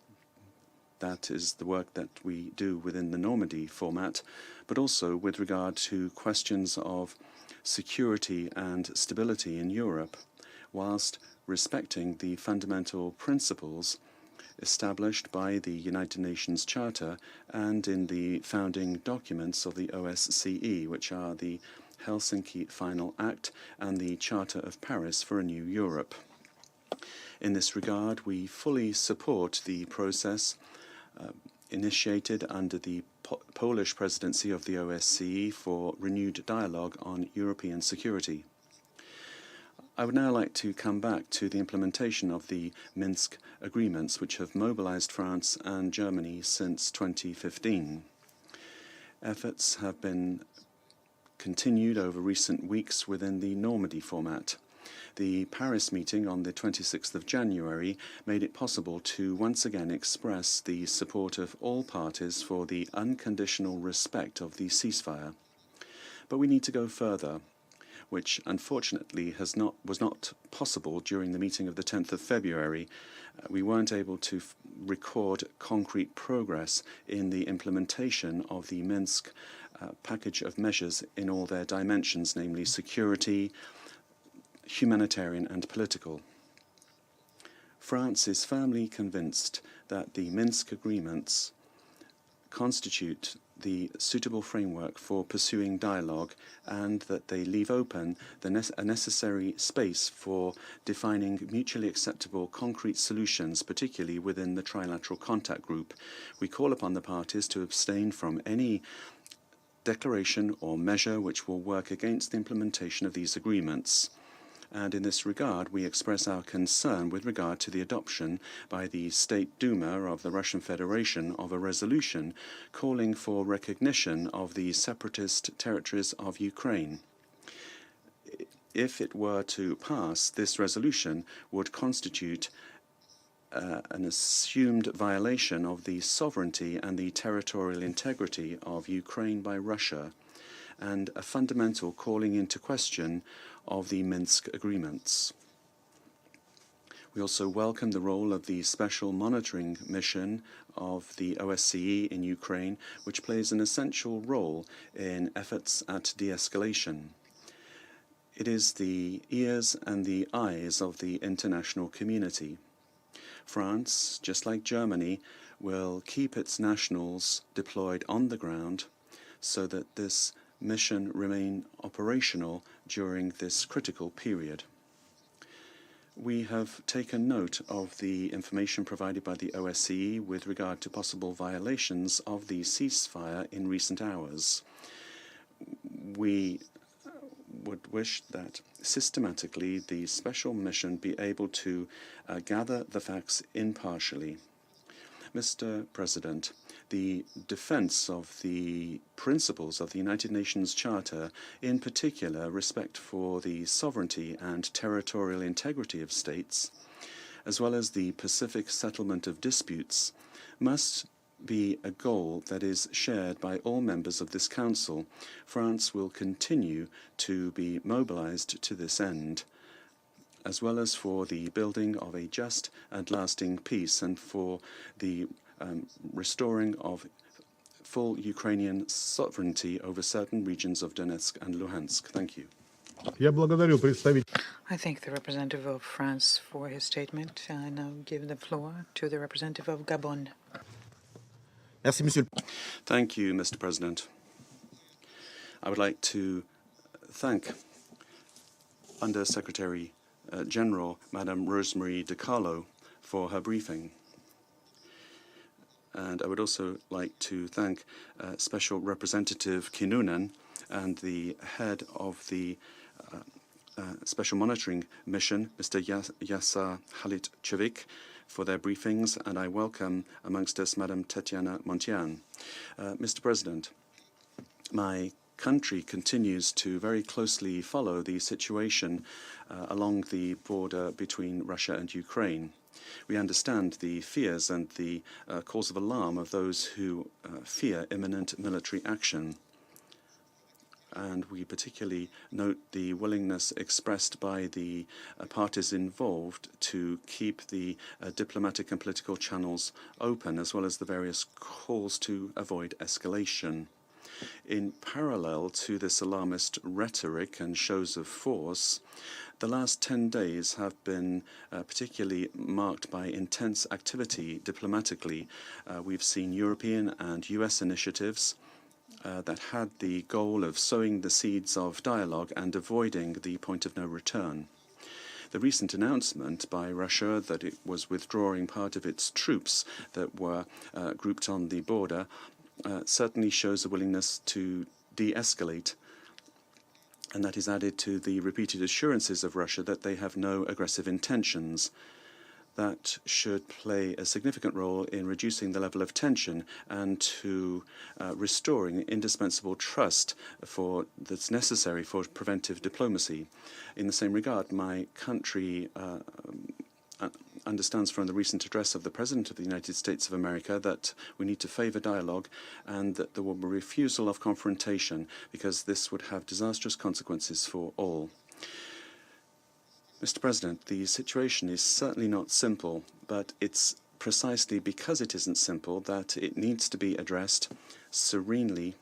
that is the work that we do within the Normandy format, but also with regard to questions of security and stability in Europe, whilst respecting the fundamental principles established by the United Nations Charter and in the founding documents of the OSCE, which are the Helsinki Final Act and the Charter of Paris for a New Europe. In this regard, we fully support the process initiated under the Polish presidency of the OSCE for renewed dialogue on European security. I would now like to come back to the implementation of the Minsk agreements, which have mobilized France and Germany since 2015. Efforts have been continued over recent weeks within the Normandy format. The Paris meeting on the 26th of January made it possible to once again express the support of all parties for the unconditional respect of the ceasefire. But we need to go further, which unfortunately was not possible during the meeting of the 10th of February. We weren't able to record concrete progress in the implementation of the Minsk package of measures in all their dimensions, namely security, humanitarian and political. France is firmly convinced that the Minsk agreements constitute the suitable framework for pursuing dialogue and that they leave open a necessary space for defining mutually acceptable concrete solutions, particularly within the trilateral contact group. We call upon the parties to abstain from any declaration or measure which will work against the implementation of these agreements. And in this regard, we express our concern with regard to the adoption by the State Duma of the Russian Federation of a resolution calling for recognition of the separatist territories of Ukraine. If it were to pass, this resolution would constitute an assumed violation of the sovereignty and the territorial integrity of Ukraine by Russia, and a fundamental calling into question of the Minsk agreements. We also welcome the role of the Special Monitoring Mission of the OSCE in Ukraine, which plays an essential role in efforts at de-escalation. It is the ears and the eyes of the international community. France, just like Germany, will keep its nationals deployed on the ground so that this mission remain operational during this critical period. We have taken note of the information provided by the OSCE with regard to possible violations of the ceasefire in recent hours. We would wish that systematically the special mission be able to gather the facts impartially. Mr. President, the defense of the principles of the United Nations Charter, in particular respect for the sovereignty and territorial integrity of states, as well as the pacific settlement of disputes, must be a goal that is shared by all members of this Council. France will continue to be mobilized to this end, as well as for the building of a just and lasting peace and for the restoring of full Ukrainian sovereignty over certain regions of Donetsk and Luhansk. Thank you. I thank the representative of France for his statement. I now give the floor to the representative of Gabon. Thank you, Mr. President. I would like to thank Under-Secretary General Madame Rosemary DiCarlo for her briefing. And I would also like to thank Special Representative Kinnunen and the head of the Special Monitoring Mission, Mr. Yasa Halit-Chevik, for their briefings, and I welcome amongst us Madame Tetiana Montian. Mr. President, My country continues to very closely follow the situation along the border between Russia and Ukraine. We understand the fears and the cause of alarm of those who fear imminent military action. And we particularly note the willingness expressed by the parties involved to keep the diplomatic and political channels open, as well as the various calls to avoid escalation. In parallel to this alarmist rhetoric and shows of force, the last 10 days have been particularly marked by intense activity diplomatically. We've seen European and US initiatives that had the goal of sowing the seeds of dialogue and avoiding the point of no return. The recent announcement by Russia that it was withdrawing part of its troops that were grouped on the border certainly shows a willingness to de-escalate, and that is added to the repeated assurances of Russia that they have no aggressive intentions. That should play a significant role in reducing the level of tension and to restoring indispensable trust that's necessary for preventive diplomacy. In the same regard, my country understands from the recent address of the President of the United States of America that we need to favor dialogue and that there will be refusal of confrontation, because this would have disastrous consequences for all. Mr. President, the situation is certainly not simple, but it's precisely because it isn't simple that it needs to be addressed serenely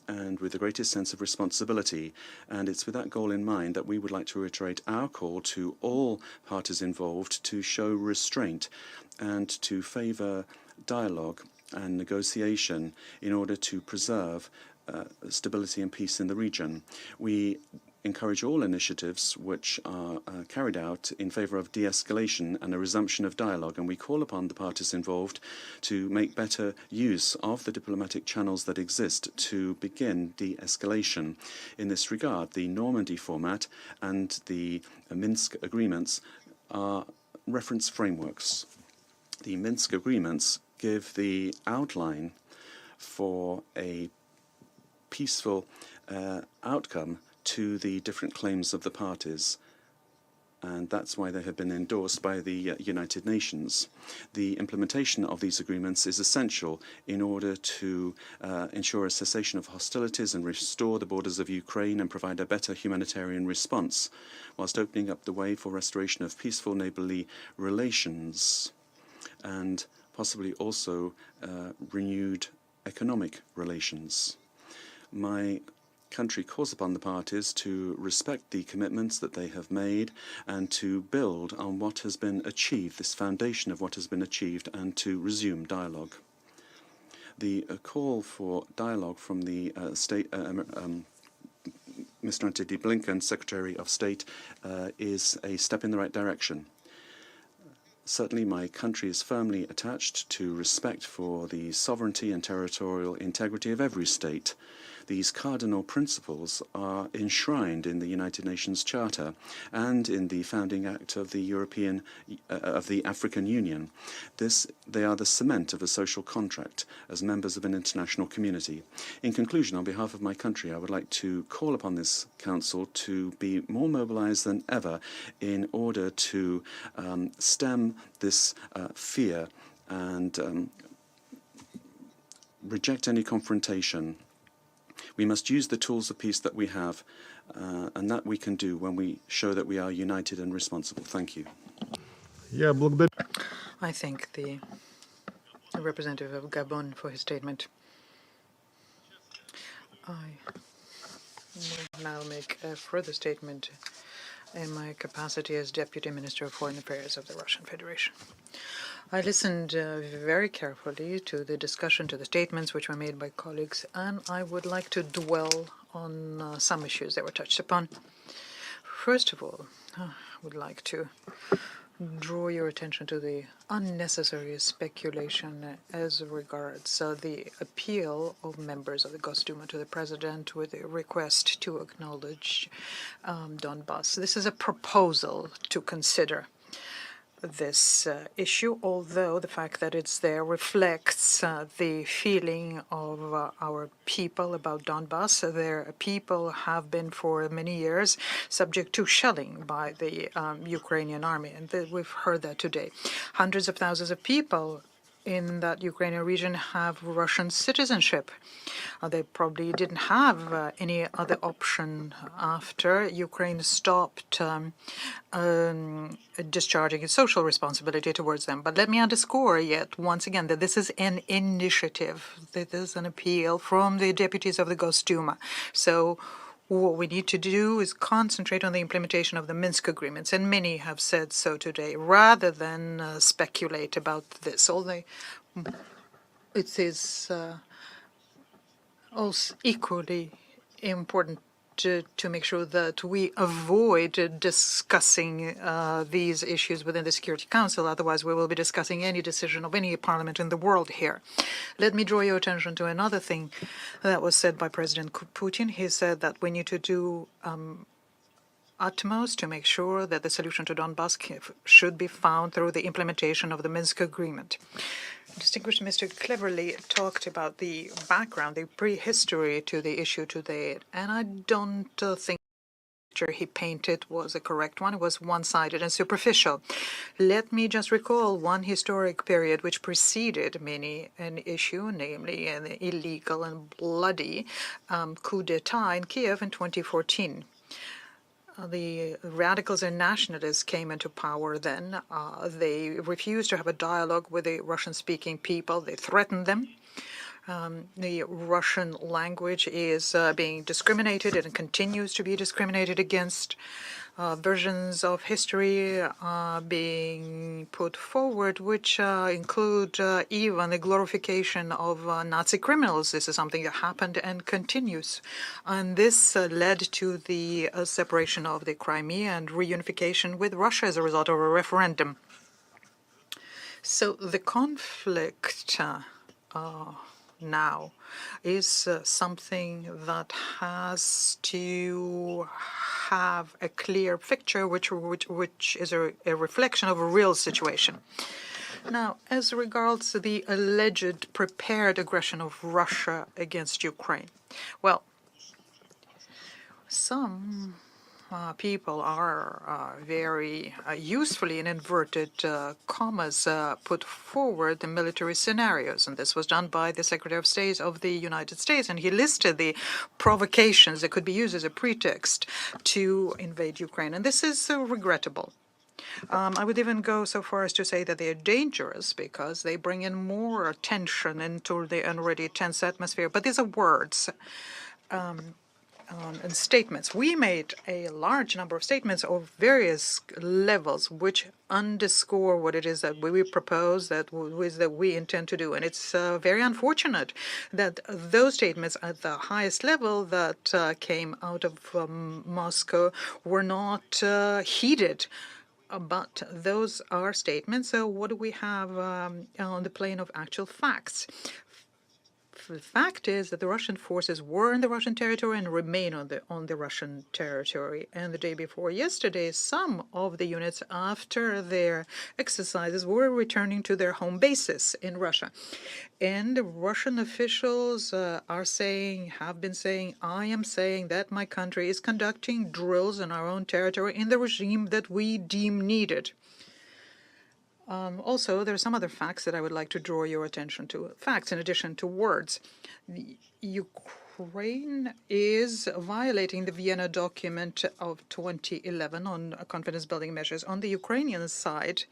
and with the greatest sense of responsibility. And it's with that goal in mind that we would like to reiterate our call to all parties involved to show restraint and to favor dialogue and negotiation in order to preserve stability and peace in the region. We encourage all initiatives which are carried out in favor of de-escalation and a resumption of dialogue, and we call upon the parties involved to make better use of the diplomatic channels that exist to begin de-escalation. In this regard, the Normandy format and the Minsk agreements are reference frameworks. The Minsk agreements give the outline for a peaceful outcome to the different claims of the parties, and that's why they have been endorsed by the United Nations. The implementation of these agreements is essential in order to ensure a cessation of hostilities and restore the borders of Ukraine and provide a better humanitarian response, whilst opening up the way for restoration of peaceful neighbourly relations and possibly also renewed economic relations. My country calls upon the parties to respect the commitments that they have made and to build on what has been achieved, this foundation of what has been achieved, and to resume dialogue. The call for dialogue from the Mr. Antony Blinken, Secretary of State, is a step in the right direction. Certainly, my country is firmly attached to respect for the sovereignty and territorial integrity of every state. These cardinal principles are enshrined in the United Nations Charter and in the founding act of the African Union. They are the cement of a social contract as members of an international community. In conclusion, on behalf of my country, I would like to call upon this Council to be more mobilized than ever in order to stem this fear and reject any confrontation. We must use the tools of peace that we have, and that we can do when we show that we are united and responsible. Thank you. I thank the representative of Gabon for his statement. I will now make a further statement in my capacity as Deputy Minister of Foreign Affairs of the Russian Federation. I listened very carefully to the discussion, to the statements which were made by colleagues, and I would like to dwell on some issues that were touched upon. First of all, I would like to draw your attention to the unnecessary speculation as regards the appeal of members of the Gosduma to the President with a request to acknowledge Donbass. This is a proposal to consider. this issue, although the fact that it's there reflects the feeling of our people about Donbass. Their people have been for many years subject to shelling by the Ukrainian army, and we've heard that today. Hundreds of thousands of people in that Ukrainian region have Russian citizenship. They probably didn't have any other option after Ukraine stopped discharging its social responsibility towards them. But let me underscore yet once again that this is an initiative. This is an appeal from the deputies of the Gosduma. So what we need to do is concentrate on the implementation of the Minsk agreements, and many have said so today, rather than speculate about this. Although it is also equally important to make sure that we avoid discussing these issues within the Security Council. Otherwise, we will be discussing any decision of any parliament in the world here. Let me draw your attention to another thing that was said by President Putin. He said that we need to do utmost to make sure that the solution to Donbass should be found through the implementation of the Minsk agreement. Distinguished Minister cleverly talked about the background, the prehistory to the issue today, and I don't think the picture he painted was a correct one. It was one-sided and superficial. Let me just recall one historic period which preceded an issue, namely an illegal and bloody coup d'etat in Kiev in 2014. The radicals and nationalists came into power then. They refused to have a dialogue with the Russian-speaking people. They threatened them. The Russian language is being discriminated and continues to be discriminated against. Versions of history are being put forward, which include even the glorification of Nazi criminals. This is something that happened and continues. And this led to the separation of the Crimea and reunification with Russia as a result of a referendum. So the conflict now is something that has to have a clear picture, which is a reflection of a real situation. Now, as regards to the alleged prepared aggression of Russia against Ukraine, well, some people are very usefully, in inverted commas, put forward the military scenarios. And this was done by the Secretary of State of the United States. And he listed the provocations that could be used as a pretext to invade Ukraine. And this is regrettable. I would even go so far as to say that they are dangerous because they bring in more tension into the already tense atmosphere. But these are words. And statements. We made a large number of statements of various levels which underscore what it is that we propose, that we intend to do. And it's very unfortunate that those statements at the highest level that came out of Moscow were not heeded. But those are statements. So what do we have on the plane of actual facts? The fact is that the Russian forces were in the Russian territory and remain on the Russian territory. And the day before yesterday, some of the units, after their exercises, were returning to their home bases in Russia. And the Russian officials have been saying, I am saying that my country is conducting drills in our own territory in the regime that we deem needed. Also, there are some other facts that I would like to draw your attention to. Facts in addition to words. Ukraine is violating the Vienna document of 2011 on confidence-building measures. On the Ukrainian side,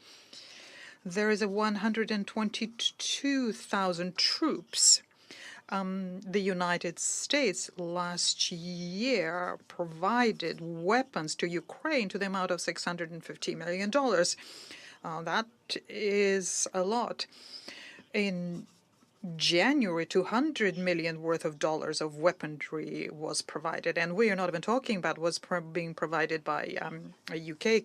there is 122,000 troops. The United States last year provided weapons to Ukraine to the amount of $650 million. That is a lot. In January, $200 million worth of dollars of weaponry was provided, and we are not even talking about what's being provided by UK,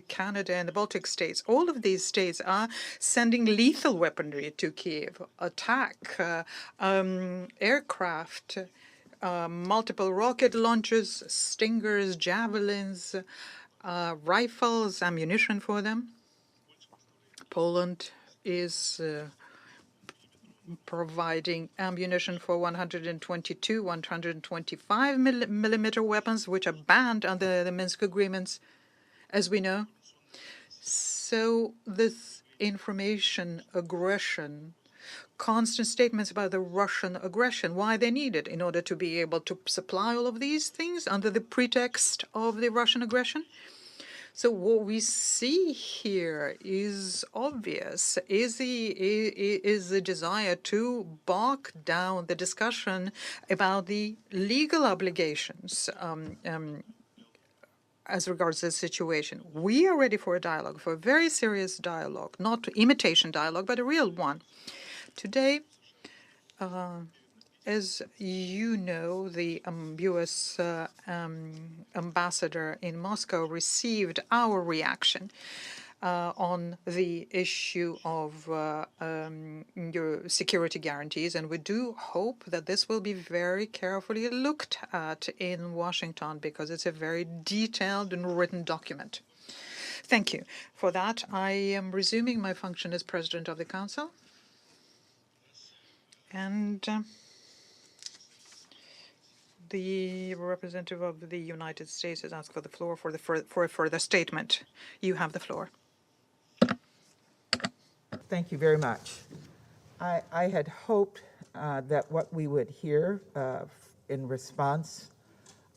Canada, and the Baltic states. All of these states are sending lethal weaponry to Kiev, attack, aircraft, multiple rocket launchers, Stingers, javelins, rifles, ammunition for them. Poland is providing ammunition for 122, 125 millimeter weapons, which are banned under the Minsk agreements, as we know. So this information aggression, constant statements about the Russian aggression, why they need it in order to be able to supply all of these things under the pretext of the Russian aggression. So what we see here is obvious, is the desire to bog down the discussion about the legal obligations as regards this situation. We are ready for a dialogue, for a very serious dialogue, not imitation dialogue, but a real one. Today, as you know, the U.S. ambassador in Moscow received our reaction on the issue of your security guarantees, and we do hope that this will be very carefully looked at in Washington, because it's a very detailed and written document. Thank you. For that, I am resuming my function as President of the Council. And the representative of the United States has asked for the floor for a further statement. You have the floor. Thank you very much. I had hoped that what we would hear in response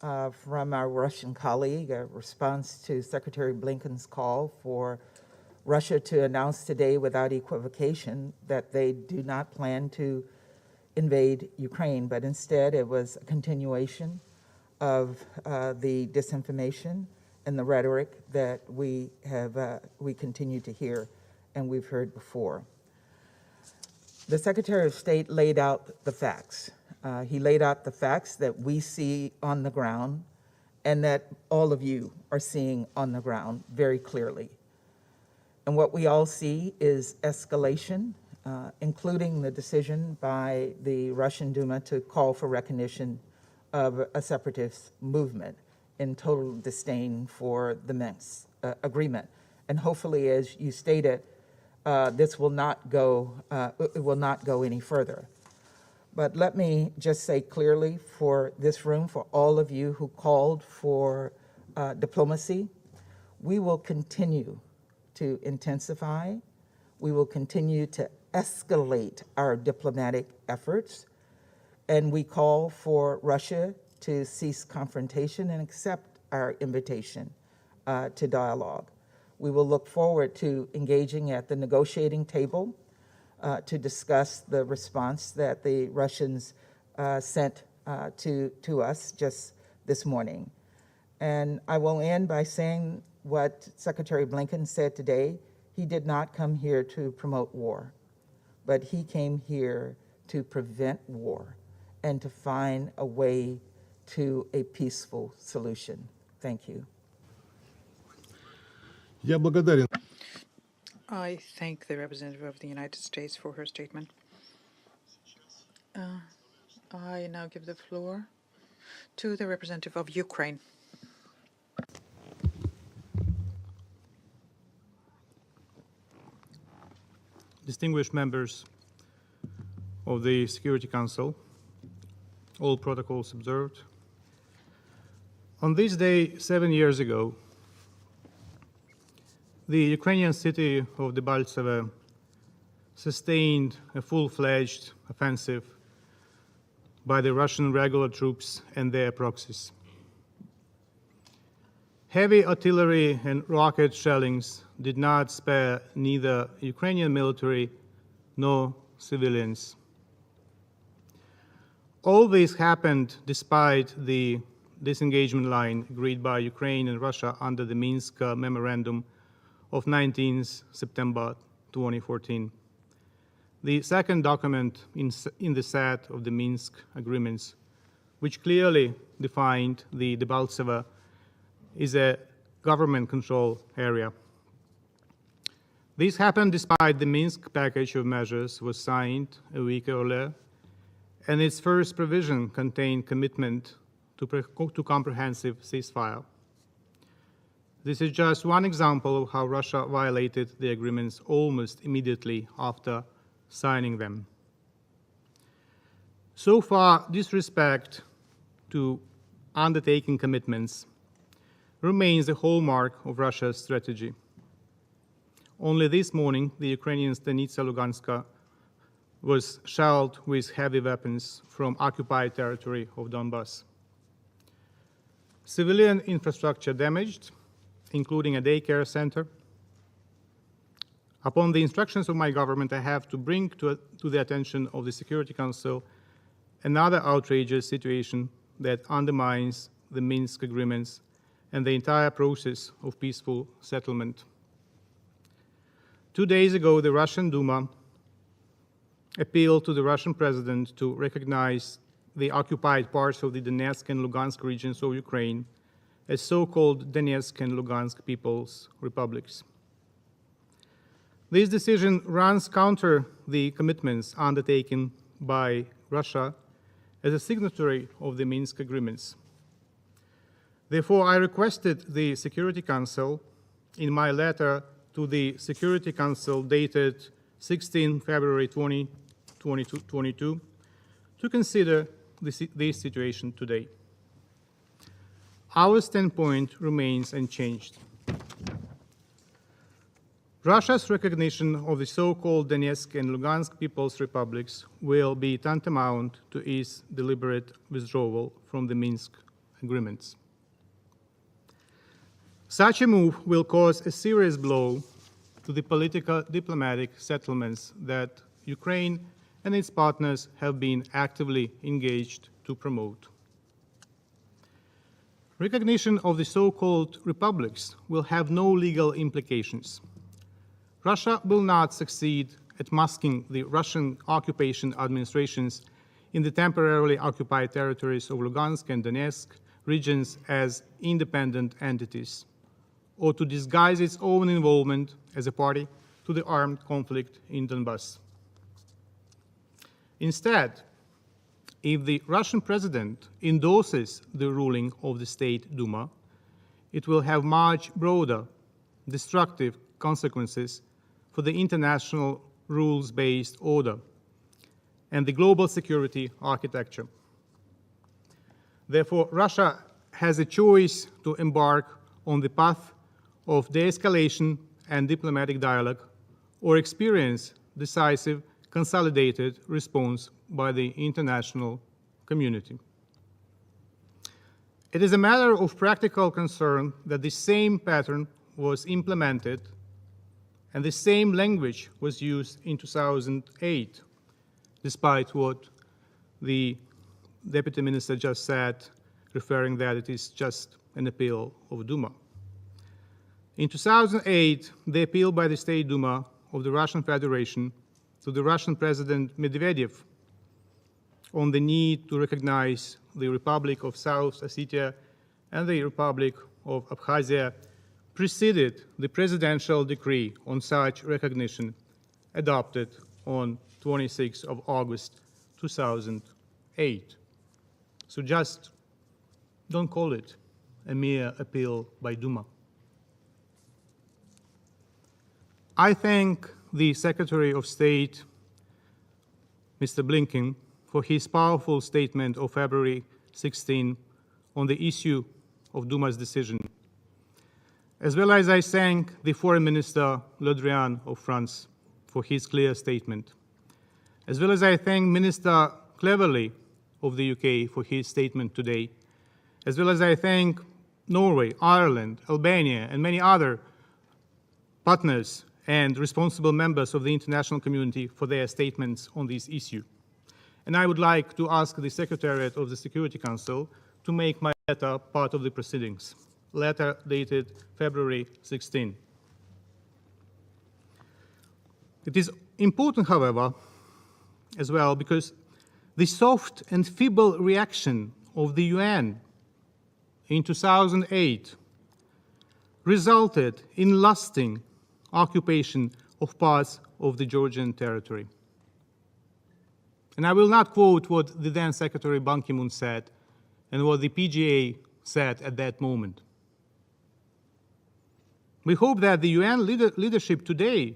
from our Russian colleague, a response to Secretary Blinken's call for Russia to announce today without equivocation that they do not plan to invade Ukraine, but instead it was a continuation of the disinformation and the rhetoric that we continue to hear and we've heard before. The Secretary of State laid out the facts. He laid out the facts that we see on the ground and that all of you are seeing on the ground very clearly. And what we all see is escalation, including the decision by the Russian Duma to call for recognition of a separatist movement in total disdain for the Minsk agreement. And hopefully, as you stated, this will not go, it will not go any further. But let me just say clearly for this room, for all of you who called for diplomacy, we will continue to intensify. We will continue to escalate our diplomatic efforts, and we call for Russia to cease confrontation and accept our invitation to dialogue. We will look forward to engaging at the negotiating table to discuss the response that the Russians sent to us just this morning. And I will end by saying what Secretary Blinken said today. He did not come here to promote war, but he came here to prevent war and to find a way to a peaceful solution. Thank you. I thank the representative of the United States for her statement. I now give the floor to the representative of Ukraine. Distinguished members of the Security Council, all protocols observed. On this day 7 years ago, the Ukrainian city of Debaltseve sustained a full-fledged offensive by the Russian regular troops and their proxies. Heavy artillery and rocket shellings did not spare neither Ukrainian military nor civilians. All this happened despite the disengagement line agreed by Ukraine and Russia under the Minsk Memorandum of 19 September 2014. The second document in the set of the Minsk agreements, which clearly defined the Debaltseve is a government control area. This happened despite the Minsk package of measures was signed a week earlier, and its first provision contained commitment to comprehensive ceasefire. This is just one example of how Russia violated the agreements almost immediately after signing them. So far, disrespect to undertaking commitments remains the hallmark of Russia's strategy. Only this morning, the Ukrainian Stanitsa Luganska was shelled with heavy weapons from occupied territory of Donbass. Civilian infrastructure damaged, including a daycare center. Upon the instructions of my government, I have to bring to the attention of the Security Council another outrageous situation that undermines the Minsk agreements and the entire process of peaceful settlement. 2 days ago, the Russian Duma appealed to the Russian president to recognize the occupied parts of the Donetsk and Lugansk regions of Ukraine as so-called Donetsk and Lugansk People's Republics. This decision runs counter the commitments undertaken by Russia as a signatory of the Minsk agreements. Therefore, I requested the Security Council in my letter to the Security Council dated 16 February 2022 to consider this situation today. Our standpoint remains unchanged. Russia's recognition of the so-called Donetsk and Lugansk People's Republics will be tantamount to its deliberate withdrawal from the Minsk agreements. Such a move will cause a serious blow to the political diplomatic settlements that Ukraine and its partners have been actively engaged to promote. Recognition of the so-called republics will have no legal implications. Russia will not succeed at masking the Russian occupation administrations in the temporarily occupied territories of Lugansk and Donetsk regions as independent entities, or to disguise its own involvement as a party to the armed conflict in Donbass. Instead, if the Russian president endorses the ruling of the State Duma, it will have much broader destructive consequences for the international rules-based order and the global security architecture. Therefore, Russia has a choice to embark on the path of de-escalation and diplomatic dialogue, or experience decisive, consolidated response by the international community. It is a matter of practical concern that the same pattern was implemented and the same language was used in 2008, despite what the Deputy Minister just said, referring that it is just an appeal of Duma. In 2008, the appeal by the State Duma of the Russian Federation to the Russian President Medvedev on the need to recognize the Republic of South Ossetia and the Republic of Abkhazia preceded the presidential decree on such recognition adopted on 26 of August 2008. So just don't call it a mere appeal by Duma. I thank the Secretary of State, Mr. Blinken, for his powerful statement of February 16 on the issue of Duma's decision, as well as I thank the Foreign Minister Le Drian of France for his clear statement, as well as I thank Minister Cleverly of the UK for his statement today, as well as I thank Norway, Ireland, Albania, and many other partners and responsible members of the international community for their statements on this issue. And I would like to ask the Secretariat of the Security Council to make my letter part of the proceedings. Letter dated February 16. It is important, however, as well, because the soft and feeble reaction of the UN in 2008 resulted in lasting occupation of parts of the Georgian territory. And I will not quote what the then Secretary Ban Ki-moon said and what the PGA said at that moment. We hope that the UN leadership today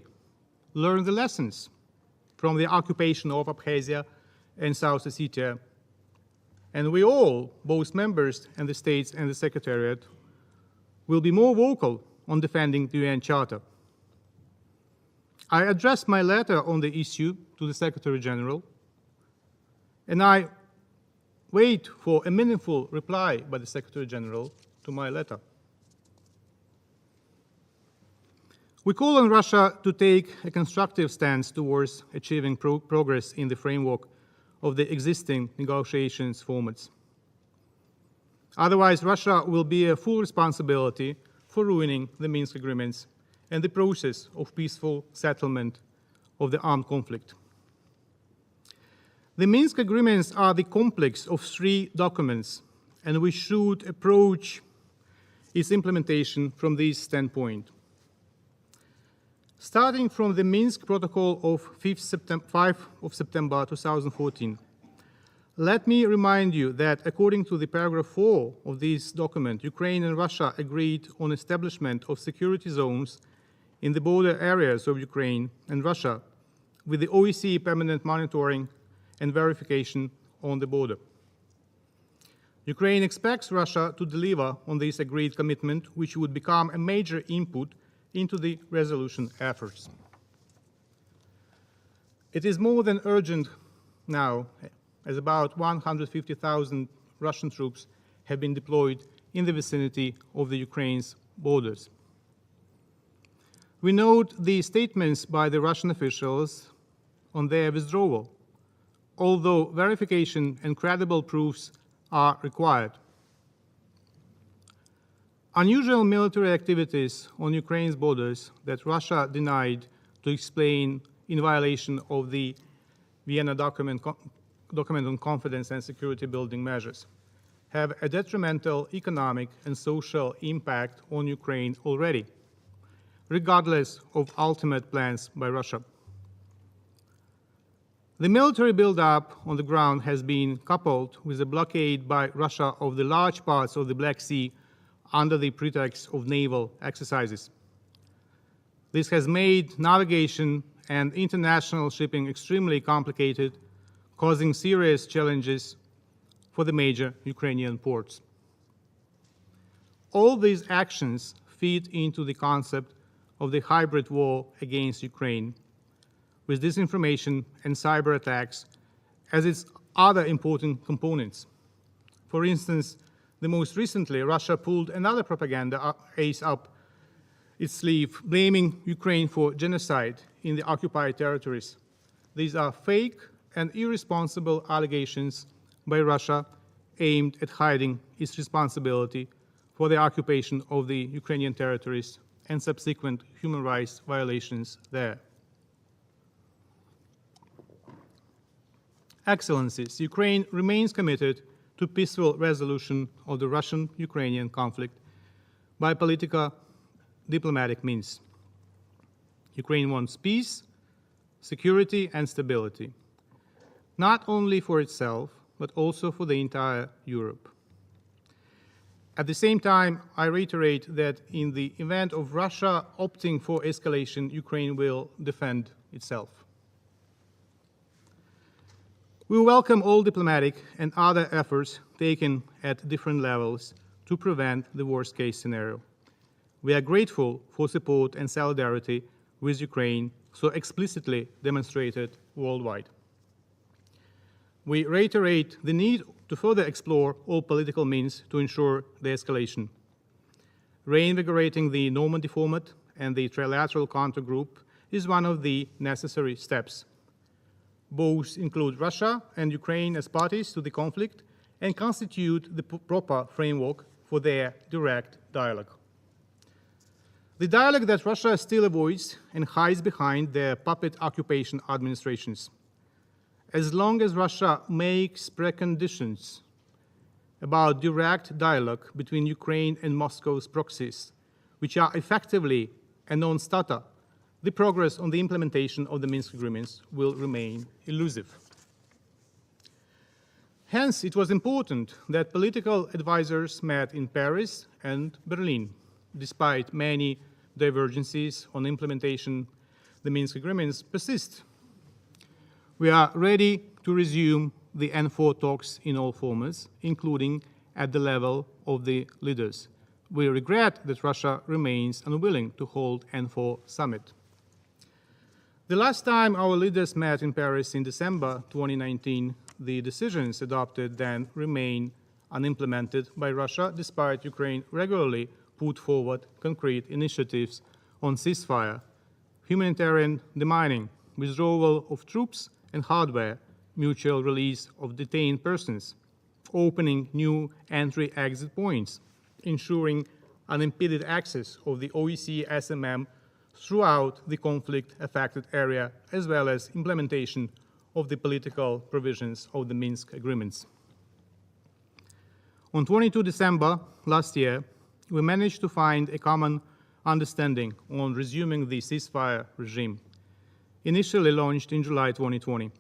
learned the lessons from the occupation of Abkhazia and South Ossetia, and we all, both members and the states and the Secretariat, will be more vocal on defending the UN Charter. I addressed my letter on the issue to the Secretary General, and I wait for a meaningful reply by the Secretary General to my letter. We call on Russia to take a constructive stance towards achieving progress in the framework of the existing negotiations formats. Otherwise, Russia will bear full responsibility for ruining the Minsk agreements and the process of peaceful settlement of the armed conflict. The Minsk agreements are the complex of 3 documents, and we should approach its implementation from this standpoint. Starting from the Minsk Protocol of 5 September 2014, let me remind you that according to the paragraph 4 of this document, Ukraine and Russia agreed on establishment of security zones in the border areas of Ukraine and Russia with the OSCE permanent monitoring and verification on the border. Ukraine expects Russia to deliver on this agreed commitment, which would become a major input into the resolution efforts. It is more than urgent now, as about 150,000 Russian troops have been deployed in the vicinity of the Ukraine's borders. We note the statements by the Russian officials on their withdrawal, although verification and credible proofs are required. Unusual military activities on Ukraine's borders that Russia denied to explain in violation of the Vienna document on confidence and security building measures have a detrimental economic and social impact on Ukraine already, regardless of ultimate plans by Russia. The military buildup on the ground has been coupled with a blockade by Russia of the large parts of the Black Sea under the pretext of naval exercises. This has made navigation and international shipping extremely complicated, causing serious challenges for the major Ukrainian ports. All these actions feed into the concept of the hybrid war against Ukraine, with disinformation and cyber attacks as its other important components. For instance, the most recently, Russia pulled another propaganda ace up its sleeve, blaming Ukraine for genocide in the occupied territories. These are fake and irresponsible allegations by Russia aimed at hiding its responsibility for the occupation of the Ukrainian territories and subsequent human rights violations there. Excellencies, Ukraine remains committed to peaceful resolution of the Russian-Ukrainian conflict by political diplomatic means. Ukraine wants peace, security, and stability, not only for itself, but also for the entire Europe. At the same time, I reiterate that in the event of Russia opting for escalation, Ukraine will defend itself. We welcome all diplomatic and other efforts taken at different levels to prevent the worst-case scenario. We are grateful for support and solidarity with Ukraine so explicitly demonstrated worldwide. We reiterate the need to further explore all political means to ensure the escalation. Reinvigorating the Normandy format and the trilateral countergroup is one of the necessary steps. Both include Russia and Ukraine as parties to the conflict and constitute the proper framework for their direct dialogue. The dialogue that Russia still avoids and hides behind their puppet occupation administrations. As long as Russia makes preconditions about direct dialogue between Ukraine and Moscow's proxies, which are effectively a non-starter, the progress on the implementation of the Minsk agreements will remain elusive. Hence, it was important that political advisors met in Paris and Berlin, despite many divergences on implementation the Minsk agreements persist. We are ready to resume the N4 talks in all formats, including at the level of the leaders. We regret that Russia remains unwilling to hold N4 summit. The last time our leaders met in Paris in December 2019, the decisions adopted then remain unimplemented by Russia, despite Ukraine regularly put forward concrete initiatives on ceasefire, humanitarian demining, withdrawal of troops and hardware, mutual release of detained persons, opening new entry-exit points, ensuring unimpeded access of the OEC SMM throughout the conflict-affected area, as well as implementation of the political provisions of the Minsk agreements. On 22 December last year, we managed to find a common understanding on resuming the ceasefire regime, initially launched in July 2020.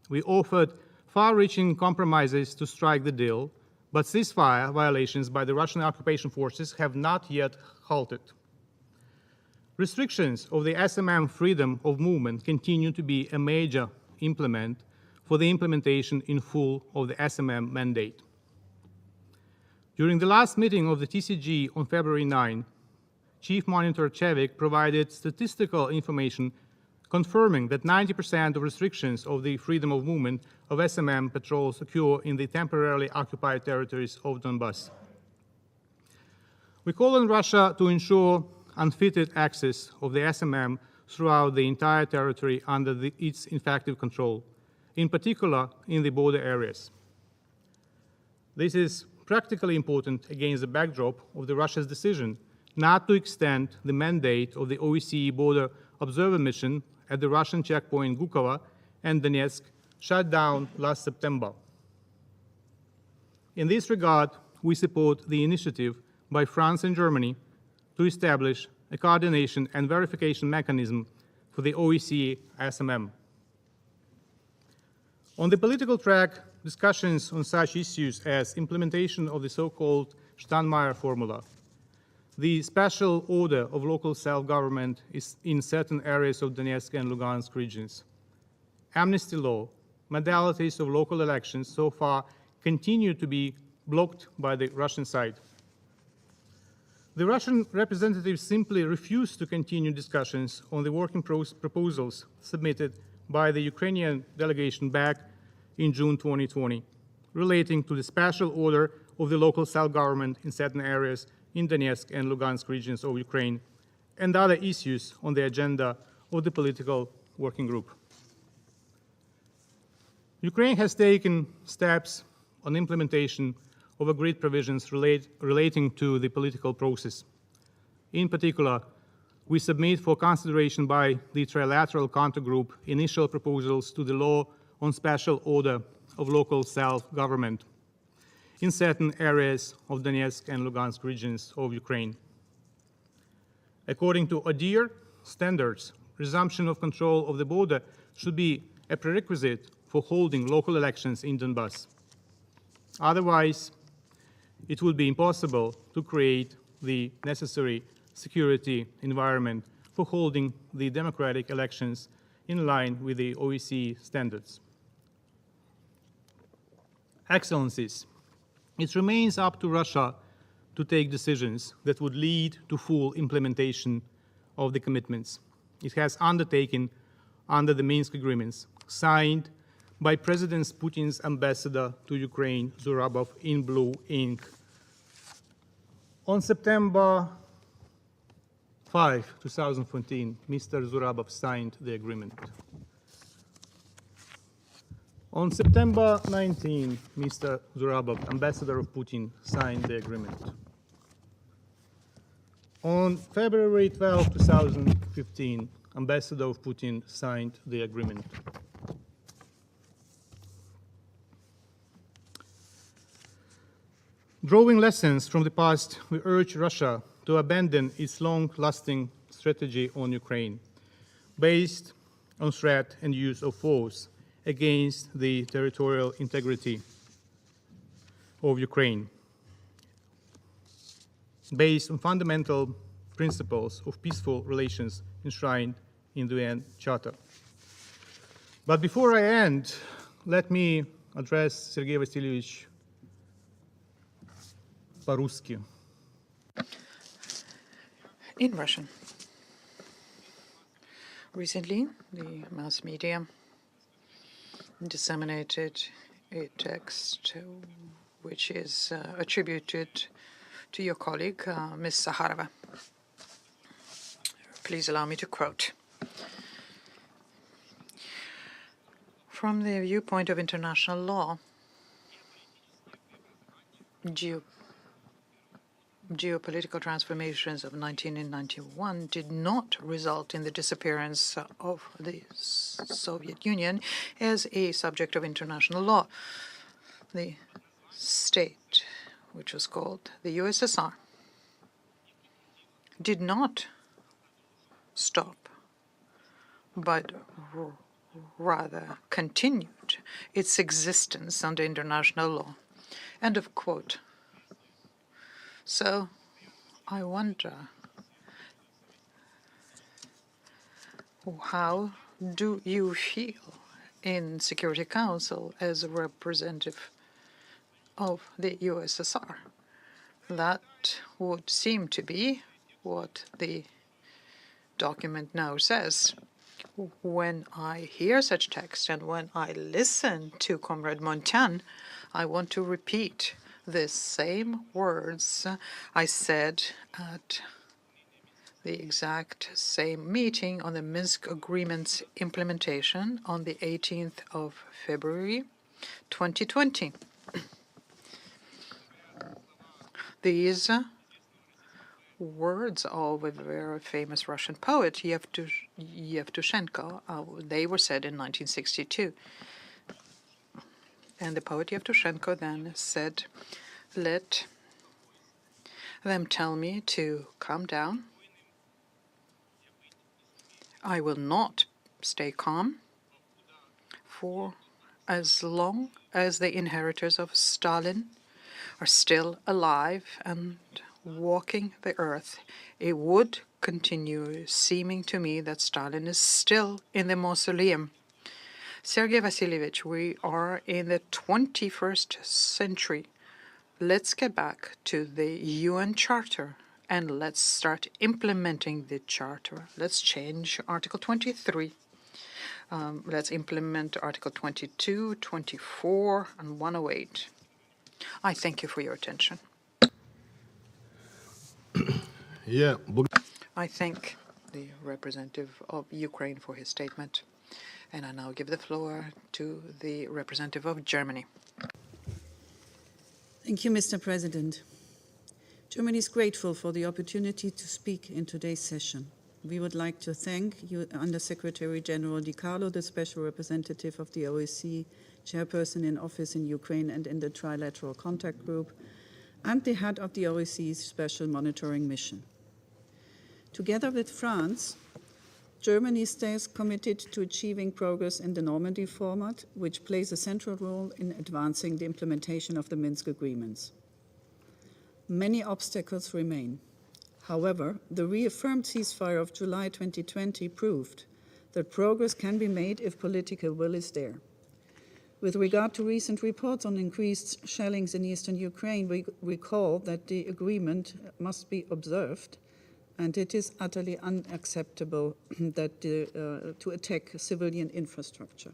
We offered far-reaching compromises to strike the deal, but ceasefire violations by the Russian occupation forces have not yet halted. Restrictions of the SMM freedom of movement continue to be a major impediment for the implementation in full of the SMM mandate. During the last meeting of the TCG on February 9, Chief Monitor Chevik provided statistical information confirming that 90% of restrictions of the freedom of movement of SMM patrols occur in the temporarily occupied territories of Donbass. We call on Russia to ensure unfettered access of the SMM throughout the entire territory under its effective control, in particular in the border areas. This is practically important against the backdrop of Russia's decision not to extend the mandate of the OSCE border observer mission at the Russian checkpoint Gukova and Donetsk, shut down last September. In this regard, we support the initiative by France and Germany to establish a coordination and verification mechanism for the OSCE SMM. On the political track, discussions on such issues as implementation of the so-called Steinmeier formula, the special order of local self-government is in certain areas of Donetsk and Luhansk regions, amnesty law, modalities of local elections so far continue to be blocked by the Russian side. The Russian representatives simply refused to continue discussions on the working proposals submitted by the Ukrainian delegation back in June 2020, relating to the special order of the local self-government in certain areas in Donetsk and Lugansk regions of Ukraine, and other issues on the agenda of the political working group. Ukraine has taken steps on implementation of agreed provisions relating to the political process. In particular, we submit for consideration by the trilateral countergroup initial proposals to the law on special order of local self-government in certain areas of Donetsk and Lugansk regions of Ukraine. According to ODIHR standards, resumption of control of the border should be a prerequisite for holding local elections in Donbass. Otherwise, it would be impossible to create the necessary security environment for holding the democratic elections in line with the OSCE standards. Excellencies, it remains up to Russia to take decisions that would lead to full implementation of the commitments it has undertaken under the Minsk agreements, signed by President Putin's ambassador to Ukraine, Zurabov, in blue ink. On September 5, 2014, Mr. Zurabov signed the agreement. On September 19, Mr. Zurabov, ambassador of Putin, signed the agreement. On February 12, 2015, ambassador of Putin signed the agreement. Drawing lessons from the past, we urge Russia to abandon its long-lasting strategy on Ukraine, based on threat and use of force against the territorial integrity of Ukraine, based on fundamental principles of peaceful relations enshrined in the UN Charter. But before I end, let me address Sergei Vasilievich по-русски. In Russian. Recently, the mass media disseminated a text which is attributed to your colleague, Ms. Saharova. Please allow me to quote. From the viewpoint of international law, geopolitical transformations of 1991 did not result in the disappearance of the Soviet Union as a subject of international law. The state, which was called the USSR, did not stop, but rather continued its existence under international law. End of quote. So I wonder, how do you feel in Security Council as a representative of the USSR? That would seem to be what the document now says. When I hear such text and when I listen to Comrade Montan, I want to repeat the same words I said at the exact same meeting on the Minsk Agreement's implementation on the 18th of February 2020. These words of a very famous Russian poet, Yevtushenko, they were said in 1962. And the poet Yevtushenko then said, "Let them tell me to calm down. I will not stay calm for as long as the inheritors of Stalin are still alive and walking the earth. It would continue seeming to me that Stalin is still in the mausoleum." Sergei Vasilievich, we are in the 21st century. Let's get back to the UN Charter and let's start implementing the Charter. Let's change Article 23. Let's implement Article 22, 24, and 108. I thank you for your attention. I thank the representative of Ukraine for his statement. And I now give the floor to the representative of Germany. Thank you, Mr. President. Germany is grateful for the opportunity to speak in today's session. We would like to thank you, Undersecretary General DiCarlo, the Special Representative of the OSCE, Chairperson in office in Ukraine and in the Trilateral Contact Group, and the head of the OSCE's Special Monitoring Mission. Together with France, Germany stays committed to achieving progress in the Normandy format, which plays a central role in advancing the implementation of the Minsk agreements. Many obstacles remain. However, the reaffirmed ceasefire of July 2020 proved that progress can be made if political will is there. With regard to recent reports on increased shellings in eastern Ukraine, we recall that the agreement must be observed, and it is utterly unacceptable that to attack civilian infrastructure.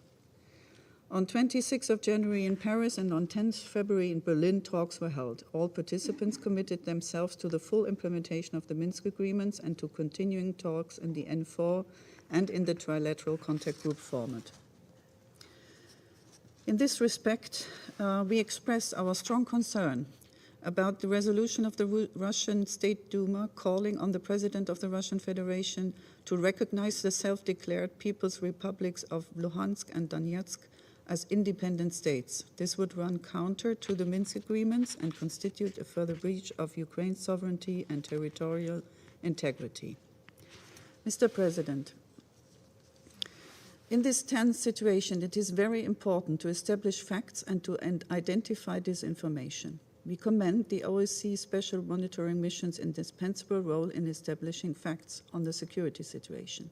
On 26th of January in Paris and on 10th February in Berlin, talks were held. All participants committed themselves to the full implementation of the Minsk agreements and to continuing talks in the N4 and in the Trilateral Contact Group format. In this respect, we express our strong concern about the resolution of the Russian State Duma calling on the President of the Russian Federation to recognize the self-declared People's Republics of Luhansk and Donetsk as independent states. This would run counter to the Minsk agreements and constitute a further breach of Ukraine's sovereignty and territorial integrity. Mr. President, in this tense situation, it is very important to establish facts and to identify disinformation. We commend the OSCE Special Monitoring Mission's indispensable role in establishing facts on the security situation.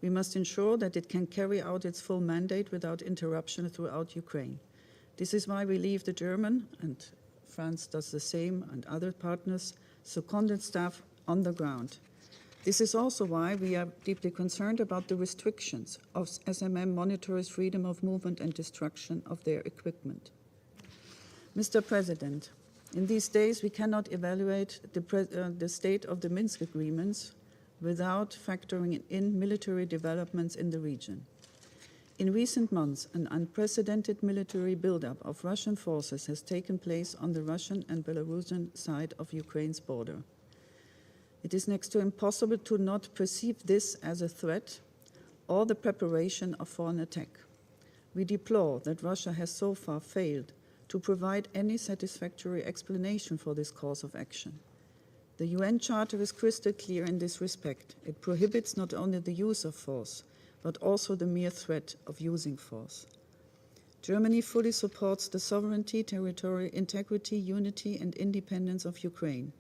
We must ensure that it can carry out its full mandate without interruption throughout Ukraine. This is why we leave the German, and France does the same, and other partners, seconded staff on the ground. This is also why we are deeply concerned about the restrictions of SMM monitors' freedom of movement and destruction of their equipment. Mr. President, in these days we cannot evaluate the state of the Minsk agreements without factoring in military developments in the region. In recent months, an unprecedented military buildup of Russian forces has taken place on the Russian and Belarusian side of Ukraine's border. It is next to impossible to not perceive this as a threat or the preparation for an attack. We deplore that Russia has so far failed to provide any satisfactory explanation for this course of action. The UN Charter is crystal clear in this respect. It prohibits not only the use of force, but also the mere threat of using force. Germany fully supports the sovereignty, territorial integrity, unity, and independence of Ukraine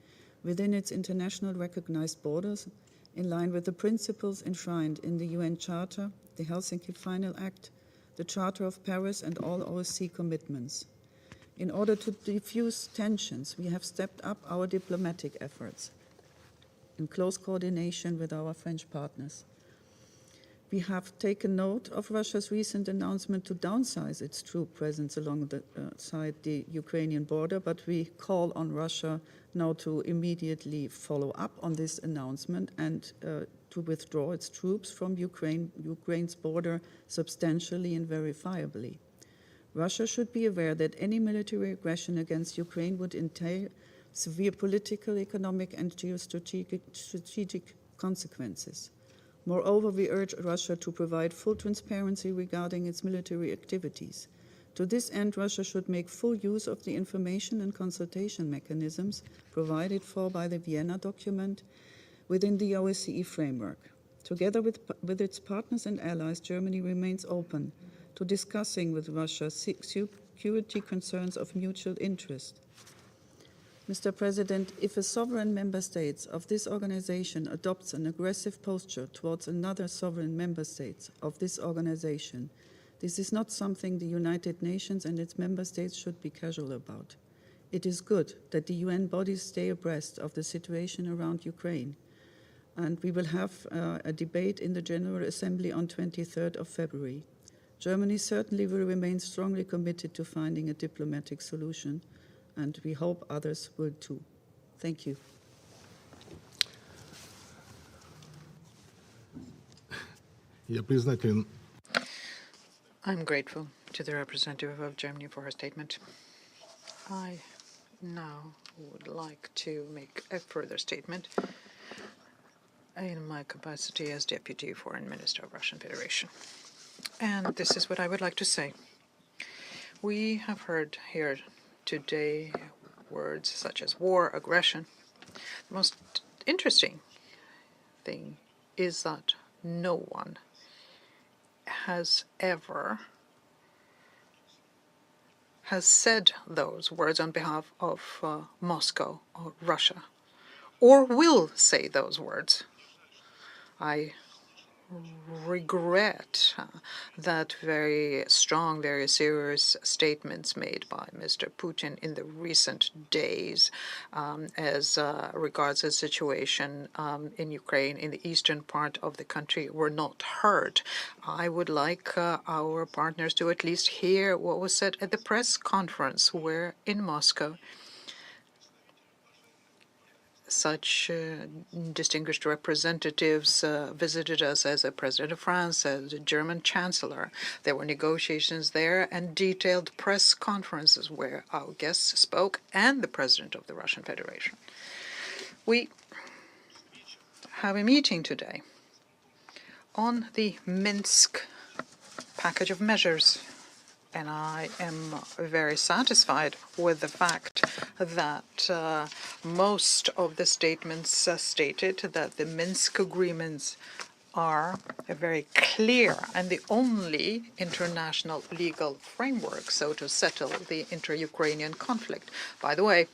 within its international recognized borders, in line with the principles enshrined in the UN Charter, the Helsinki Final Act, the Charter of Paris, and all OSCE commitments. In order to diffuse tensions, we have stepped up our diplomatic efforts in close coordination with our French partners. We have taken note of Russia's recent announcement to downsize its troop presence alongside the Ukrainian border, but we call on Russia now to immediately follow up on this announcement and to withdraw its troops from Ukraine's border substantially and verifiably. Russia should be aware that any military aggression against Ukraine would entail severe political, economic, and geostrategic consequences. Moreover, we urge Russia to provide full transparency regarding its military activities. To this end, Russia should make full use of the information and consultation mechanisms provided for by the Vienna document within the OSCE framework. Together with its partners and allies, Germany remains open to discussing with Russia security concerns of mutual interest. Mr. President, if a sovereign member state of this organization adopts an aggressive posture towards another sovereign member state of this organization, this is not something the United Nations and its member states should be casual about. It is good that the UN bodies stay abreast of the situation around Ukraine, and we will have a debate in the General Assembly on 23rd of February. Germany certainly will remain strongly committed to finding a diplomatic solution, and we hope others will too. Thank you. I'm grateful to the representative of Germany for her statement. I now would like to make a further statement in my capacity as Deputy Foreign Minister of Russian Federation. And this is what I would like to say. We have heard here today words such as war, aggression. The most interesting thing is that no one has ever said those words on behalf of Moscow or Russia, or will say those words. I regret that very strong, very serious statements made by Mr. Putin in the recent days as regards the situation in Ukraine, in the eastern part of the country, were not heard. I would like our partners to at least hear what was said at the press conference where in Moscow such distinguished representatives visited us as the President of France, as the German Chancellor. There were negotiations there and detailed press conferences where our guests spoke and the President of the Russian Federation. We have a meeting today on the Minsk package of measures, and I am very satisfied with the fact that most of the statements stated that the Minsk agreements are a very clear and the only international legal framework, so to settle the inter-Ukrainian conflict. By the way,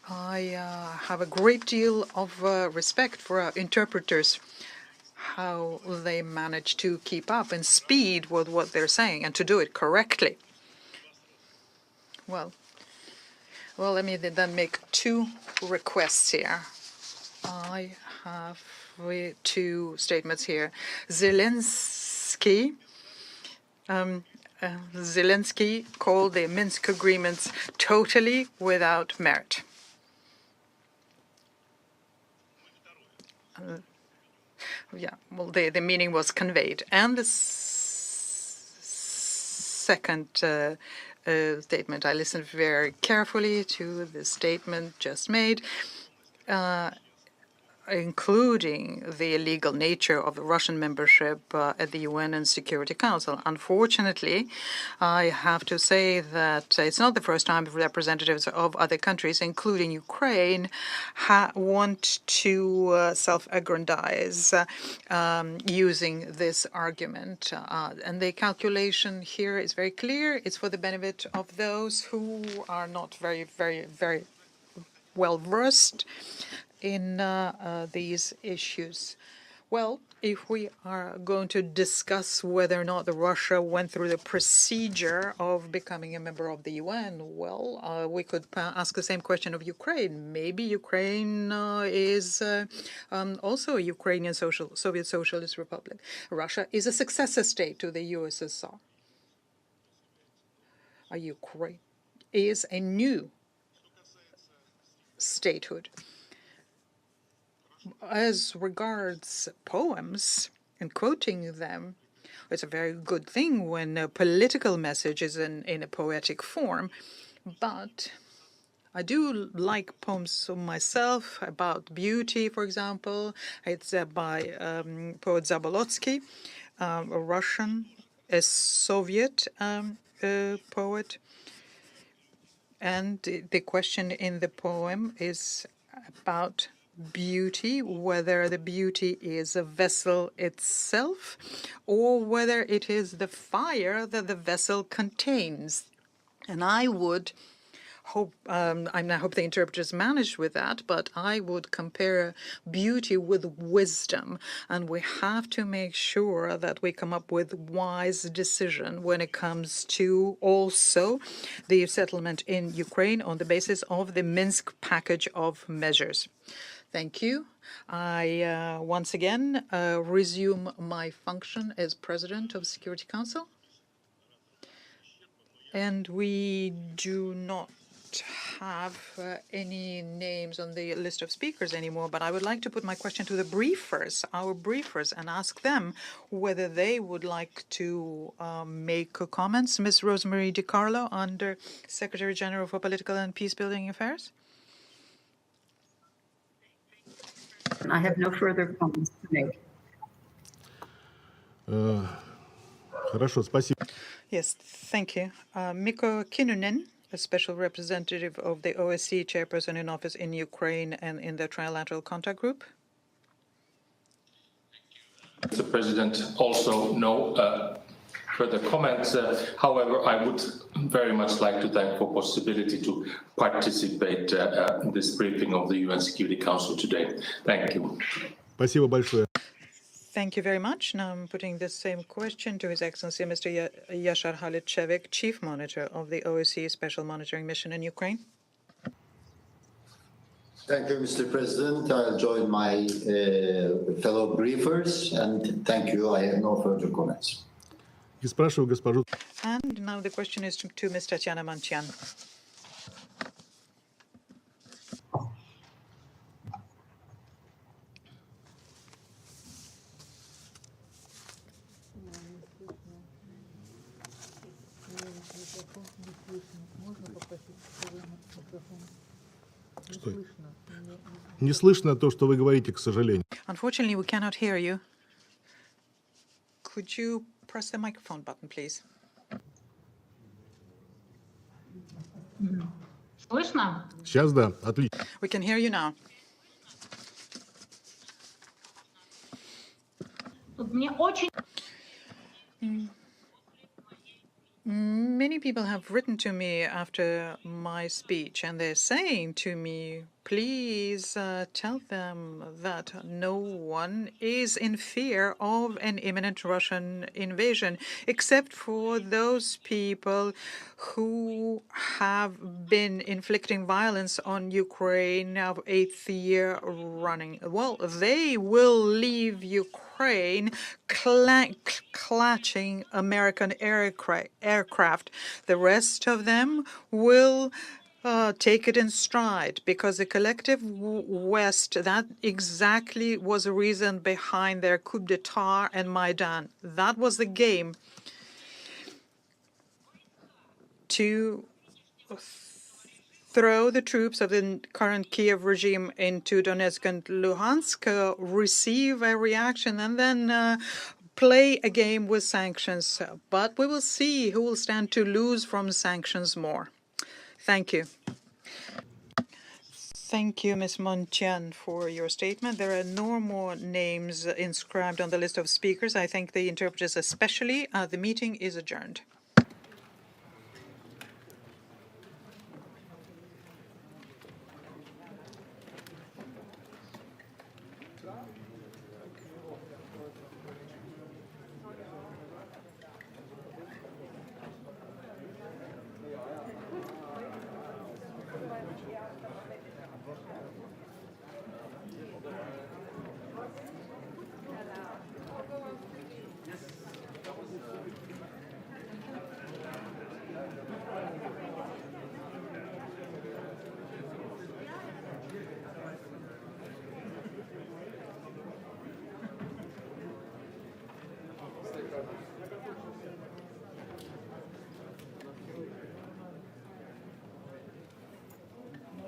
I have a great deal of respect for our interpreters, how they manage to keep up and speed with what they're saying and to do it correctly. Well, let me then make two requests here. I have two statements here. Zelensky called the Minsk agreements totally without merit. Yeah, well, the meaning was conveyed. And the second statement, I listened very carefully to the statement just made, including the illegal nature of the Russian membership at the UN and Security Council. Unfortunately, I have to say that it's not the first time representatives of other countries, including Ukraine, want to self-aggrandize using this argument. And the calculation here is very clear. It's for the benefit of those who are not very, very, very well versed in these issues. Well, if we are going to discuss whether or not Russia went through the procedure of becoming a member of the UN, well, we could ask the same question of Ukraine. Maybe Ukraine is also a Ukrainian Soviet Socialist Republic. Russia is a successor state to the USSR. Ukraine is a new statehood. As regards poems and quoting them, it's a very good thing when a political message is in a poetic form, but I do like poems myself about beauty, for example. It's by poet Zabolotsky, a Russian, a Soviet poet. And the question in the poem is about beauty, whether the beauty is a vessel itself or whether it is the fire that the vessel contains. And I would hope, I hope the interpreters managed with that, but I would compare beauty with wisdom. And we have to make sure that we come up with wise decision when it comes to also the settlement in Ukraine on the basis of the Minsk package of measures. Thank you. I once again resume my function as President of the Security Council. And we do not have any names on the list of speakers anymore, but I would like to put my question to the briefers, our briefers, and ask them whether they would like to make comments. Ms. Rosemary DiCarlo, Under Secretary General for Political and Peacebuilding Affairs. I have no further comments to make. Yes, thank you. Mikko Kinnunen, a special representative of the OSCE chairperson in office in Ukraine and in the Trilateral Contact Group. Mr. President, also no further comments. However, I would very much like to thank for possibility to participate in this briefing of the UN Security Council today. Thank you. Спасибо большое. Thank you very much. Now I'm putting the same question to His Excellency Mr. Yashar Halitchevik, Chief Monitor of the OSCE Special Monitoring Mission in Ukraine. Thank you, Mr. President. I'll join my fellow briefers, and thank you. I have no further comments. And now the question is to Ms. Tatiana Mantian. Не слышно то, что вы говорите, к сожалению. Unfortunately, we cannot hear you. Could you press the microphone button, please? Слышно? Сейчас да, отлично. We can hear you now. Мне очень... Many people have written to me after my speech, and they're saying to me, please tell them that no one is in fear of an imminent Russian invasion, except for those people who have been inflicting violence on Ukraine now 8th year running. Well, they will leave Ukraine clutching American aircraft. The rest of them will take it in stride, because the collective West, that exactly was the reason behind their coup d'etat and Maidan. That was the game to throw the troops of the current Kiev regime into Donetsk and Luhansk, receive a reaction, and then play a game with sanctions. But we will see who will stand to lose from sanctions more. Thank you. Thank you, Ms. Montian, for your statement. There are no more names inscribed on the list of speakers. I thank the interpreters especially. The meeting is adjourned.